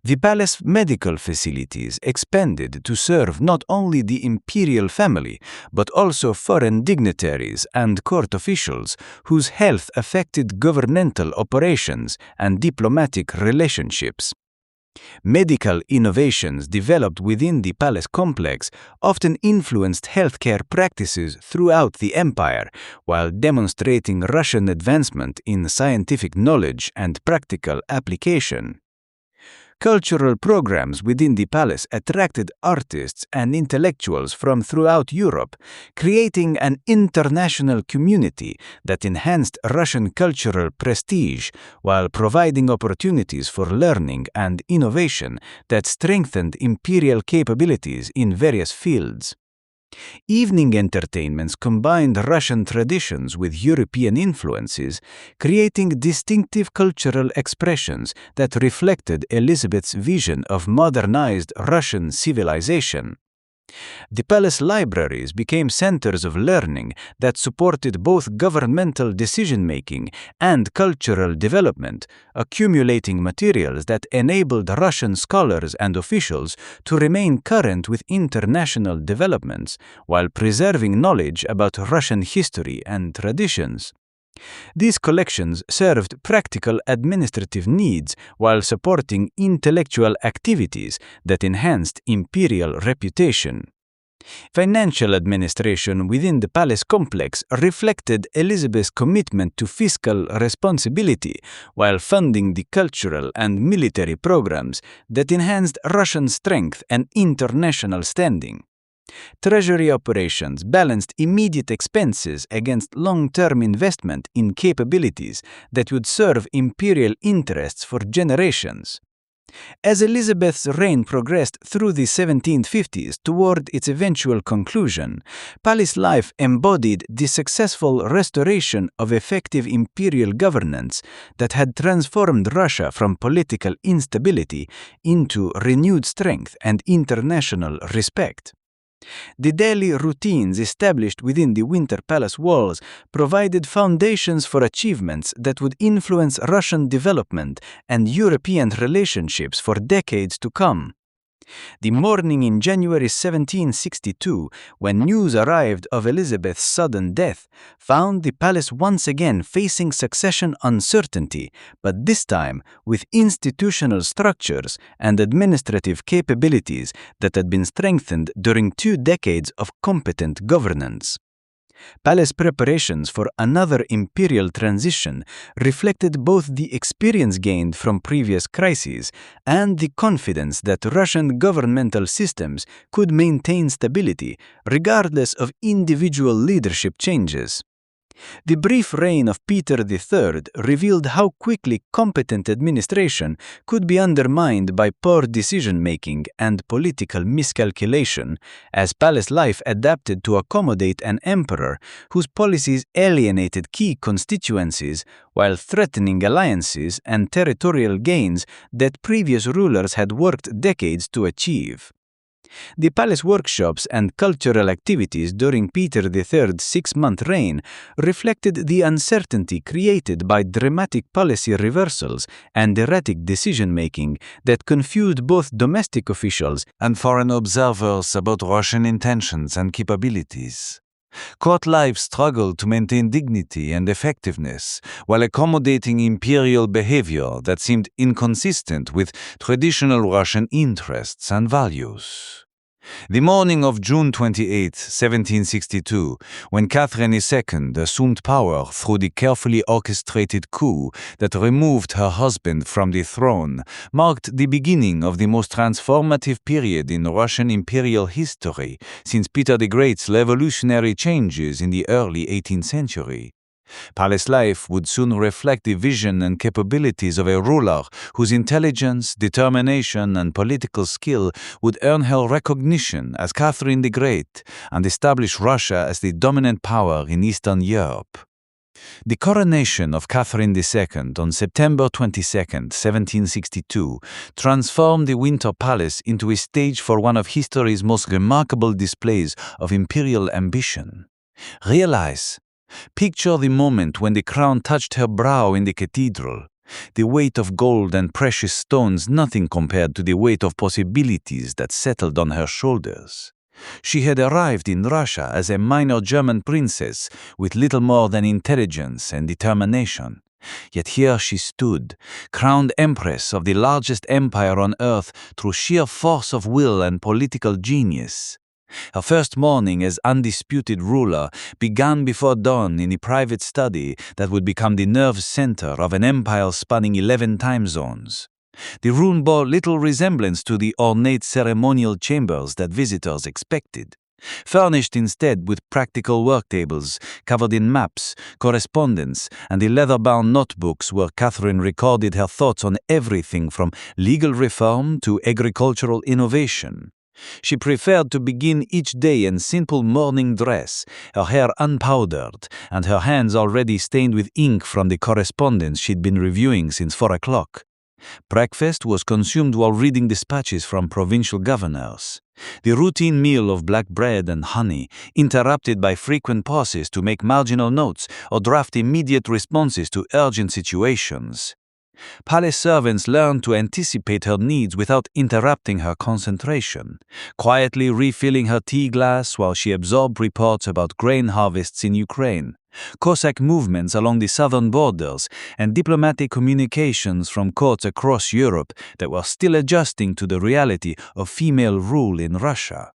The palace medical facilities expanded to serve not only the imperial family, but also foreign dignitaries and court officials whose health affected governmental operations and diplomatic relationships. Medical innovations developed within the palace complex often influenced healthcare practices throughout the empire, while demonstrating Russian advancement in scientific knowledge and practical application. Cultural programs within the palace attracted artists and intellectuals from throughout Europe, creating an international community that enhanced Russian cultural prestige while providing opportunities for learning and innovation that strengthened imperial capabilities in various fields. Evening entertainments combined Russian traditions with European influences, creating distinctive cultural expressions that reflected Elizabeth's vision of modernized Russian civilization. The palace libraries became centers of learning that supported both governmental decision-making and cultural development, accumulating materials that enabled Russian scholars and officials to remain current with international developments while preserving knowledge about Russian history and traditions. These collections served practical administrative needs while supporting intellectual activities that enhanced imperial reputation. Financial administration within the palace complex reflected Elizabeth's commitment to fiscal responsibility while funding the cultural and military programs that enhanced Russian strength and international standing. Treasury operations balanced immediate expenses against long-term investment in capabilities that would serve imperial interests for generations. As Elizabeth's reign progressed through the 1750s toward its eventual conclusion, palace life embodied the successful restoration of effective imperial governance that had transformed Russia from political instability into renewed strength and international respect. The daily routines established within the Winter Palace walls provided foundations for achievements that would influence Russian development and European relationships for decades to come. The morning in January 1762, when news arrived of Elizabeth's sudden death, found the palace once again facing succession uncertainty, but this time with institutional structures and administrative capabilities that had been strengthened during 2 decades of competent governance. Palace preparations for another imperial transition reflected both the experience gained from previous crises and the confidence that Russian governmental systems could maintain stability regardless of individual leadership changes. The brief reign of Peter III revealed how quickly competent administration could be undermined by poor decision-making and political miscalculation, as palace life adapted to accommodate an emperor whose policies alienated key constituencies while threatening alliances and territorial gains that previous rulers had worked decades to achieve. The palace workshops and cultural activities during Peter III's 6-month reign reflected the uncertainty created by dramatic policy reversals and erratic decision-making that confused both domestic officials and foreign observers about Russian intentions and capabilities. Court life struggled to maintain dignity and effectiveness while accommodating imperial behavior that seemed inconsistent with traditional Russian interests and values. The morning of June 28, 1762, when Catherine II assumed power through the carefully orchestrated coup that removed her husband from the throne, marked the beginning of the most transformative period in Russian imperial history since Peter the Great's revolutionary changes in the early 18th century. Palace life would soon reflect the vision and capabilities of a ruler whose intelligence, determination, and political skill would earn her recognition as Catherine the Great and establish Russia as the dominant power in Eastern Europe. The coronation of Catherine II on September 22, 1762, transformed the Winter Palace into a stage for one of history's most remarkable displays of imperial ambition. Picture the moment when the crown touched her brow in the cathedral. The weight of gold and precious stones nothing compared to the weight of possibilities that settled on her shoulders. She had arrived in Russia as a minor German princess with little more than intelligence and determination. Yet here she stood, crowned empress of the largest empire on earth through sheer force of will and political genius. Her first morning as undisputed ruler began before dawn in the private study that would become the nerve center of an empire spanning 11 time zones. The room bore little resemblance to the ornate ceremonial chambers that visitors expected, furnished instead with practical work tables covered in maps, correspondence, and the leather-bound notebooks where Catherine recorded her thoughts on everything from legal reform to agricultural innovation. She preferred to begin each day in simple morning dress, her hair unpowdered, and her hands already stained with ink from the correspondence she'd been reviewing since 4 o'clock. Breakfast was consumed while reading dispatches from provincial governors. The routine meal of black bread and honey, interrupted by frequent pauses to make marginal notes or draft immediate responses to urgent situations. Palace servants learned to anticipate her needs without interrupting her concentration, quietly refilling her tea glass while she absorbed reports about grain harvests in Ukraine, Cossack movements along the southern borders, and diplomatic communications from courts across Europe that were still adjusting to the reality of female rule in Russia.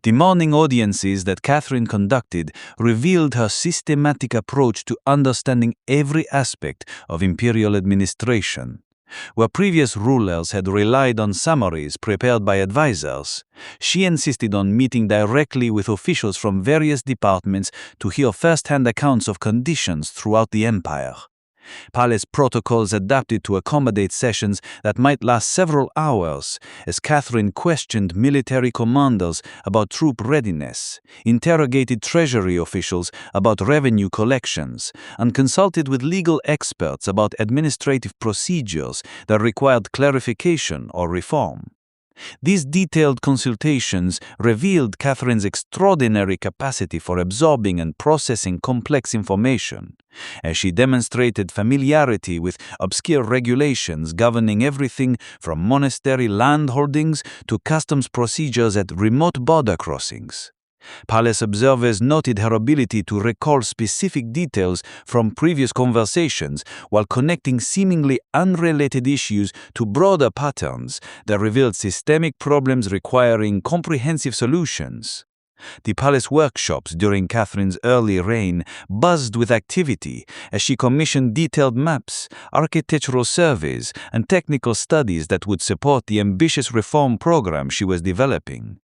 The morning audiences that Catherine conducted revealed her systematic approach to understanding every aspect of imperial administration. Where previous rulers had relied on summaries prepared by advisors, she insisted on meeting directly with officials from various departments to hear first-hand accounts of conditions throughout the empire. Palace protocols adapted to accommodate sessions that might last several hours, as Catherine questioned military commanders about troop readiness, interrogated treasury officials about revenue collections, and consulted with legal experts about administrative procedures that required clarification or reform. These detailed consultations revealed Catherine's extraordinary capacity for absorbing and processing complex information, as she demonstrated familiarity with obscure regulations governing everything from monastery land holdings to customs procedures at remote border crossings. Palace observers noted her ability to recall specific details from previous conversations while connecting seemingly unrelated issues to broader patterns that revealed systemic problems requiring comprehensive solutions. The palace workshops during Catherine's early reign buzzed with activity as she commissioned detailed maps, architectural surveys, and technical studies that would support the ambitious reform program she was developing.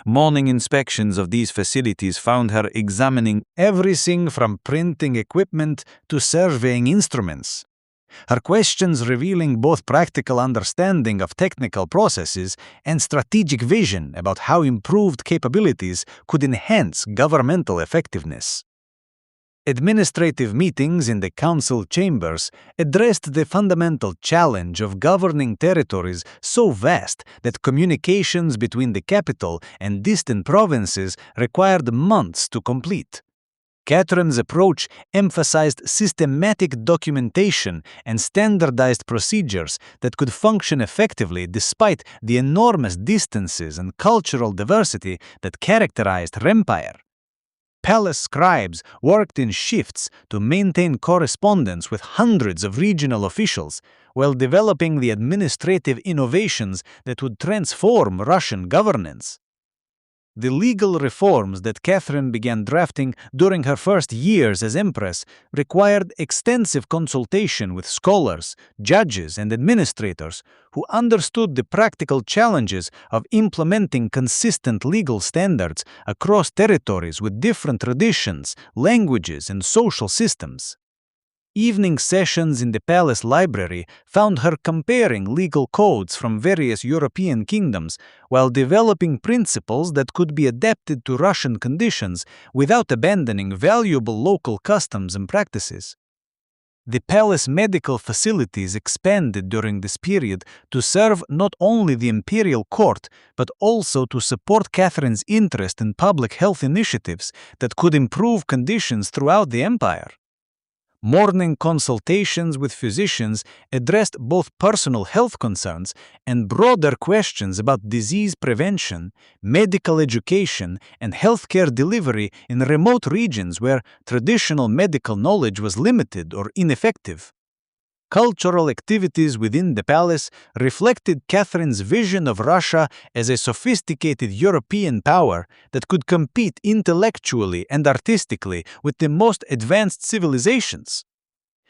Morning inspections of these facilities found her examining everything from printing equipment to surveying instruments. Her questions revealing both practical understanding of technical processes and strategic vision about how improved capabilities could enhance governmental effectiveness. Administrative meetings in the council chambers addressed the fundamental challenge of governing territories so vast that communications between the capital and distant provinces required months to complete. Catherine's approach emphasized systematic documentation and standardized procedures that could function effectively despite the enormous distances and cultural diversity that characterized her empire. Palace scribes worked in shifts to maintain correspondence with hundreds of regional officials while developing the administrative innovations that would transform Russian governance. The legal reforms that Catherine began drafting during her first years as empress required extensive consultation with scholars, judges, and administrators who understood the practical challenges of implementing consistent legal standards across territories with different traditions, languages, and social systems. Evening sessions in the palace library found her comparing legal codes from various European kingdoms while developing principles that could be adapted to Russian conditions without abandoning valuable local customs and practices. The palace medical facilities expanded during this period to serve not only the imperial court but also to support Catherine's interest in public health initiatives that could improve conditions throughout the empire. Morning consultations with physicians addressed both personal health concerns and broader questions about disease prevention, medical education, and healthcare delivery in remote regions where traditional medical knowledge was limited or ineffective. Cultural activities within the palace reflected Catherine's vision of Russia as a sophisticated European power that could compete intellectually and artistically with the most advanced civilizations.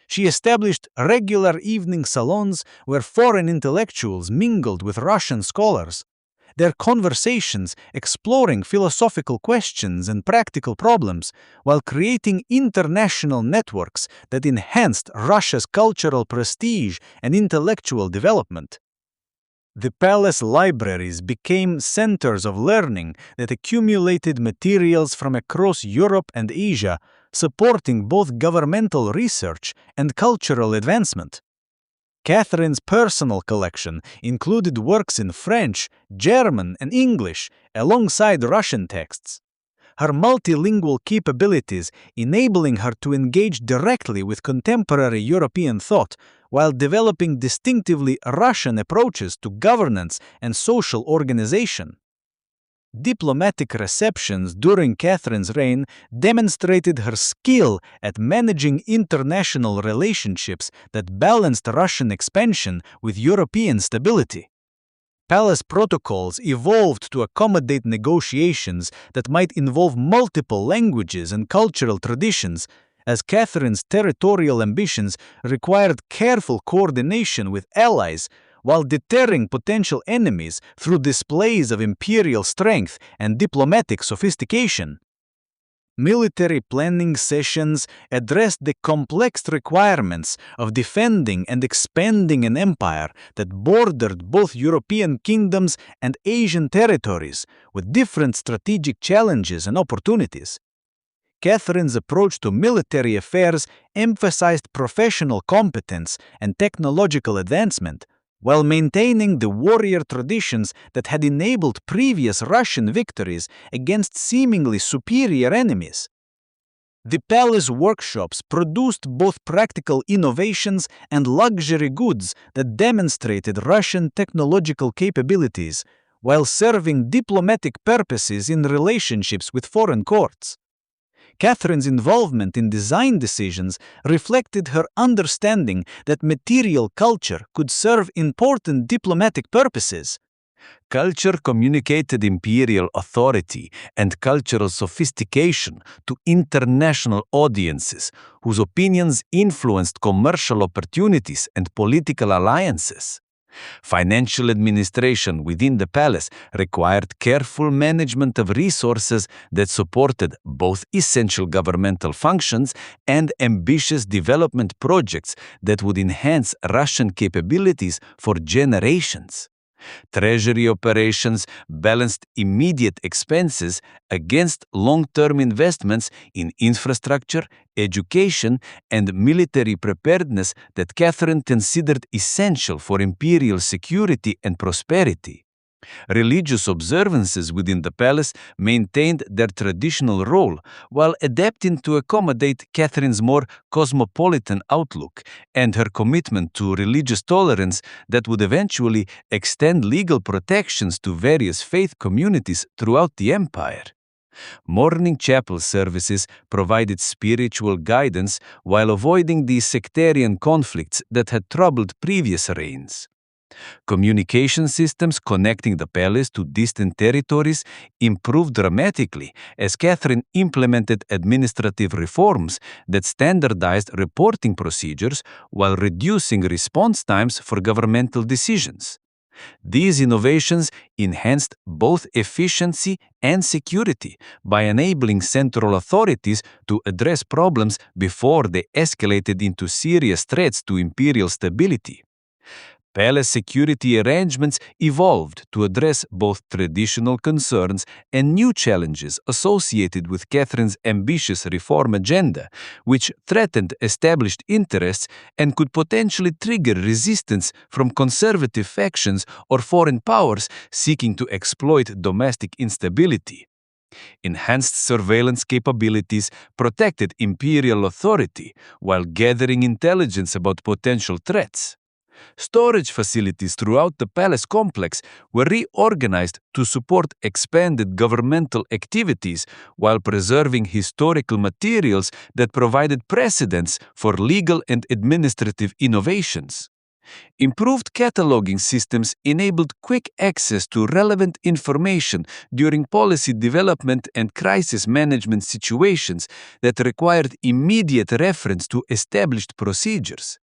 She established regular evening salons where foreign intellectuals mingled with Russian scholars, their conversations exploring philosophical questions and practical problems, while creating international networks that enhanced Russia's cultural prestige and intellectual development. The palace libraries became centers of learning that accumulated materials from across Europe and Asia, supporting both governmental research and cultural advancement. Catherine's personal collection included works in French, German, and English, alongside Russian texts. Her multilingual capabilities enabling her to engage directly with contemporary European thought while developing distinctively Russian approaches to governance and social organization. Diplomatic receptions during Catherine's reign demonstrated her skill at managing international relationships that balanced Russian expansion with European stability. Palace protocols evolved to accommodate negotiations that might involve multiple languages and cultural traditions, as Catherine's territorial ambitions required careful coordination with allies while deterring potential enemies through displays of imperial strength and diplomatic sophistication. Military planning sessions addressed the complex requirements of defending and expanding an empire that bordered both European kingdoms and Asian territories, with different strategic challenges and opportunities. Catherine's approach to military affairs emphasized professional competence and technological advancement, while maintaining the warrior traditions that had enabled previous Russian victories against seemingly superior enemies. The palace workshops produced both practical innovations and luxury goods that demonstrated Russian technological capabilities, while serving diplomatic purposes in relationships with foreign courts. Catherine's involvement in design decisions reflected her understanding that material culture could serve important diplomatic purposes. Culture communicated imperial authority and cultural sophistication to international audiences, whose opinions influenced commercial opportunities and political alliances. Financial administration within the palace required careful management of resources that supported both essential governmental functions and ambitious development projects that would enhance Russian capabilities for generations. Treasury operations balanced immediate expenses against long-term investments in infrastructure, education, and military preparedness that Catherine considered essential for imperial security and prosperity. Religious observances within the palace maintained their traditional role while adapting to accommodate Catherine's more cosmopolitan outlook and her commitment to religious tolerance that would eventually extend legal protections to various faith communities throughout the empire. Morning chapel services provided spiritual guidance while avoiding the sectarian conflicts that had troubled previous reigns. Communication systems connecting the palace to distant territories improved dramatically as Catherine implemented administrative reforms that standardized reporting procedures while reducing response times for governmental decisions. These innovations enhanced both efficiency and security by enabling central authorities to address problems before they escalated into serious threats to imperial stability. Palace security arrangements evolved to address both traditional concerns and new challenges associated with Catherine's ambitious reform agenda, which threatened established interests and could potentially trigger resistance from conservative factions or foreign powers seeking to exploit domestic instability. Enhanced surveillance capabilities protected imperial authority while gathering intelligence about potential threats. Storage facilities throughout the palace complex were reorganized to support expanded governmental activities while preserving historical materials that provided precedents for legal and administrative innovations. Improved cataloging systems enabled quick access to relevant information during policy development and crisis management situations that required immediate reference to established procedures.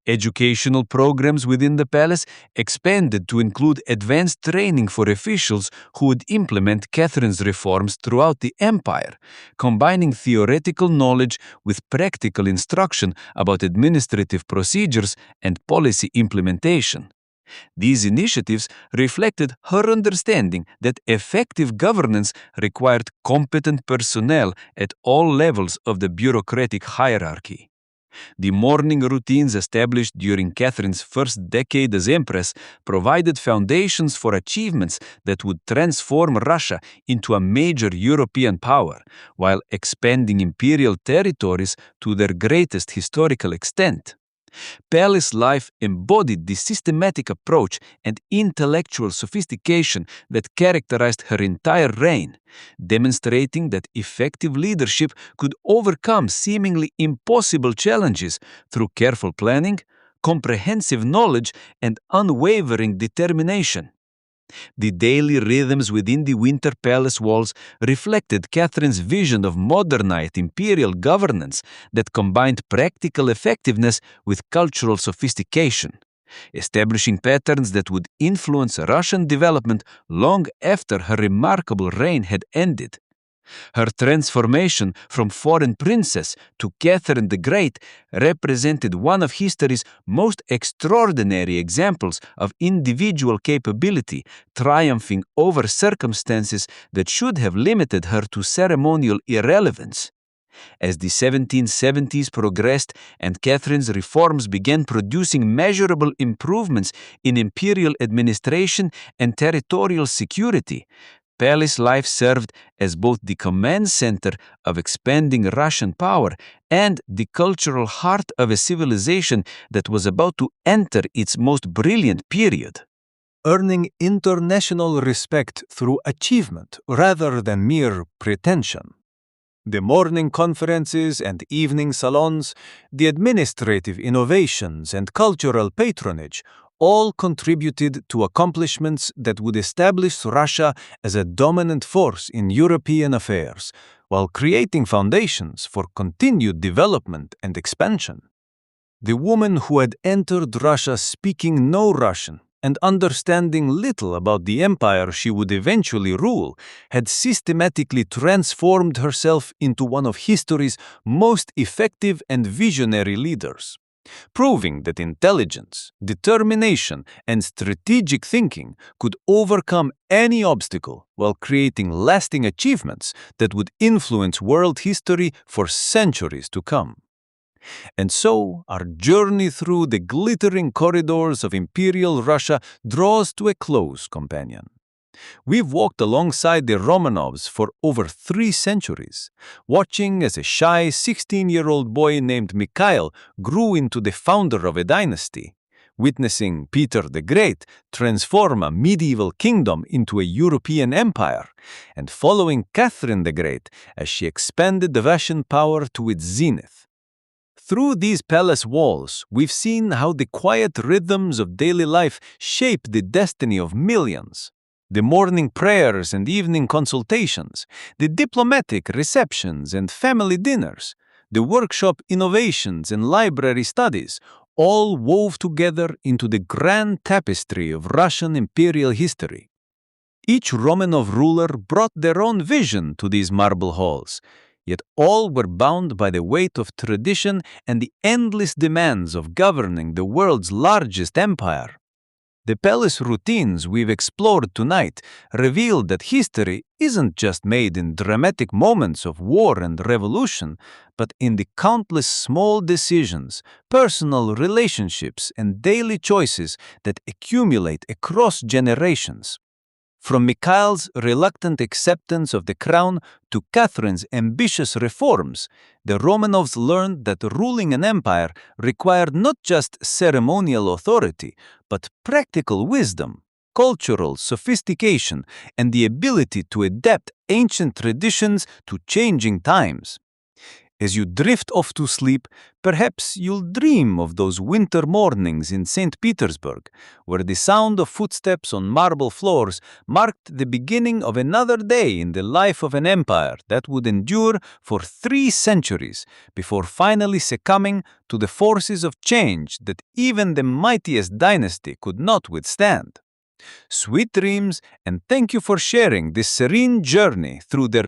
Educational programs within the palace expanded to include advanced training for officials who would implement Catherine's reforms throughout the empire, combining theoretical knowledge with practical instruction about administrative procedures and policy implementation. These initiatives reflected her understanding that effective governance required competent personnel at all levels of the bureaucratic hierarchy. The morning routines established during Catherine's first decade as empress provided foundations for achievements that would transform Russia into a major European power, while expanding imperial territories to their greatest historical extent. Palace life embodied the systematic approach and intellectual sophistication that characterized her entire reign, demonstrating that effective leadership could overcome seemingly impossible challenges through careful planning, comprehensive knowledge, and unwavering determination. The daily rhythms within the Winter Palace walls reflected Catherine's vision of modernized imperial governance that combined practical effectiveness with cultural sophistication, establishing patterns that would influence Russian development long after her remarkable reign had ended. Her transformation from foreign princess to Catherine the Great represented one of history's most extraordinary examples of individual capability, triumphing over circumstances that should have limited her to ceremonial irrelevance. As the 1770s progressed and Catherine's reforms began producing measurable improvements in imperial administration and territorial security, palace life served as both the command center of expanding Russian power and the cultural heart of a civilization that was about to enter its most brilliant period. Earning international respect through achievement rather than mere pretension. The morning conferences and evening salons, the administrative innovations and cultural patronage all contributed to accomplishments that would establish Russia as a dominant force in European affairs, while creating foundations for continued development and expansion. The woman who had entered Russia speaking no Russian and understanding little about the empire she would eventually rule, had systematically transformed herself into one of history's most effective and visionary leaders, proving that intelligence, determination, and strategic thinking could overcome any obstacle while creating lasting achievements that would influence world history for centuries to come. And so, our journey through the glittering corridors of Imperial Russia draws to a close, companion. We've walked alongside the Romanovs for over 3 centuries, watching as a shy 16-year-old boy named Mikhail grew into the founder of a dynasty, witnessing Peter the Great transform a medieval kingdom into a European empire, and following Catherine the Great as she expanded the Russian power to its zenith. Through these palace walls, we've seen how the quiet rhythms of daily life shape the destiny of millions. The morning prayers and evening consultations, the diplomatic receptions and family dinners, the workshop innovations and library studies, all wove together into the grand tapestry of Russian imperial history. Each Romanov ruler brought their own vision to these marble halls, yet all were bound by the weight of tradition and the endless demands of governing the world's largest empire. The palace routines we've explored tonight reveal that history isn't just made in dramatic moments of war and revolution, but in the countless small decisions, personal relationships, and daily choices that accumulate across generations. From Mikhail's reluctant acceptance of the crown to Catherine's ambitious reforms, the Romanovs learned that ruling an empire required not just ceremonial authority, but practical wisdom, cultural sophistication, and the ability to adapt ancient traditions to changing times. As you drift off to sleep, perhaps you'll dream of those winter mornings in St. Petersburg, where the sound of footsteps on marble floors marked the beginning of another day in the life of an empire that would endure for 3 centuries before finally succumbing to the forces of change that even the mightiest dynasty could not withstand. Sweet dreams, and thank you for sharing this serene journey through the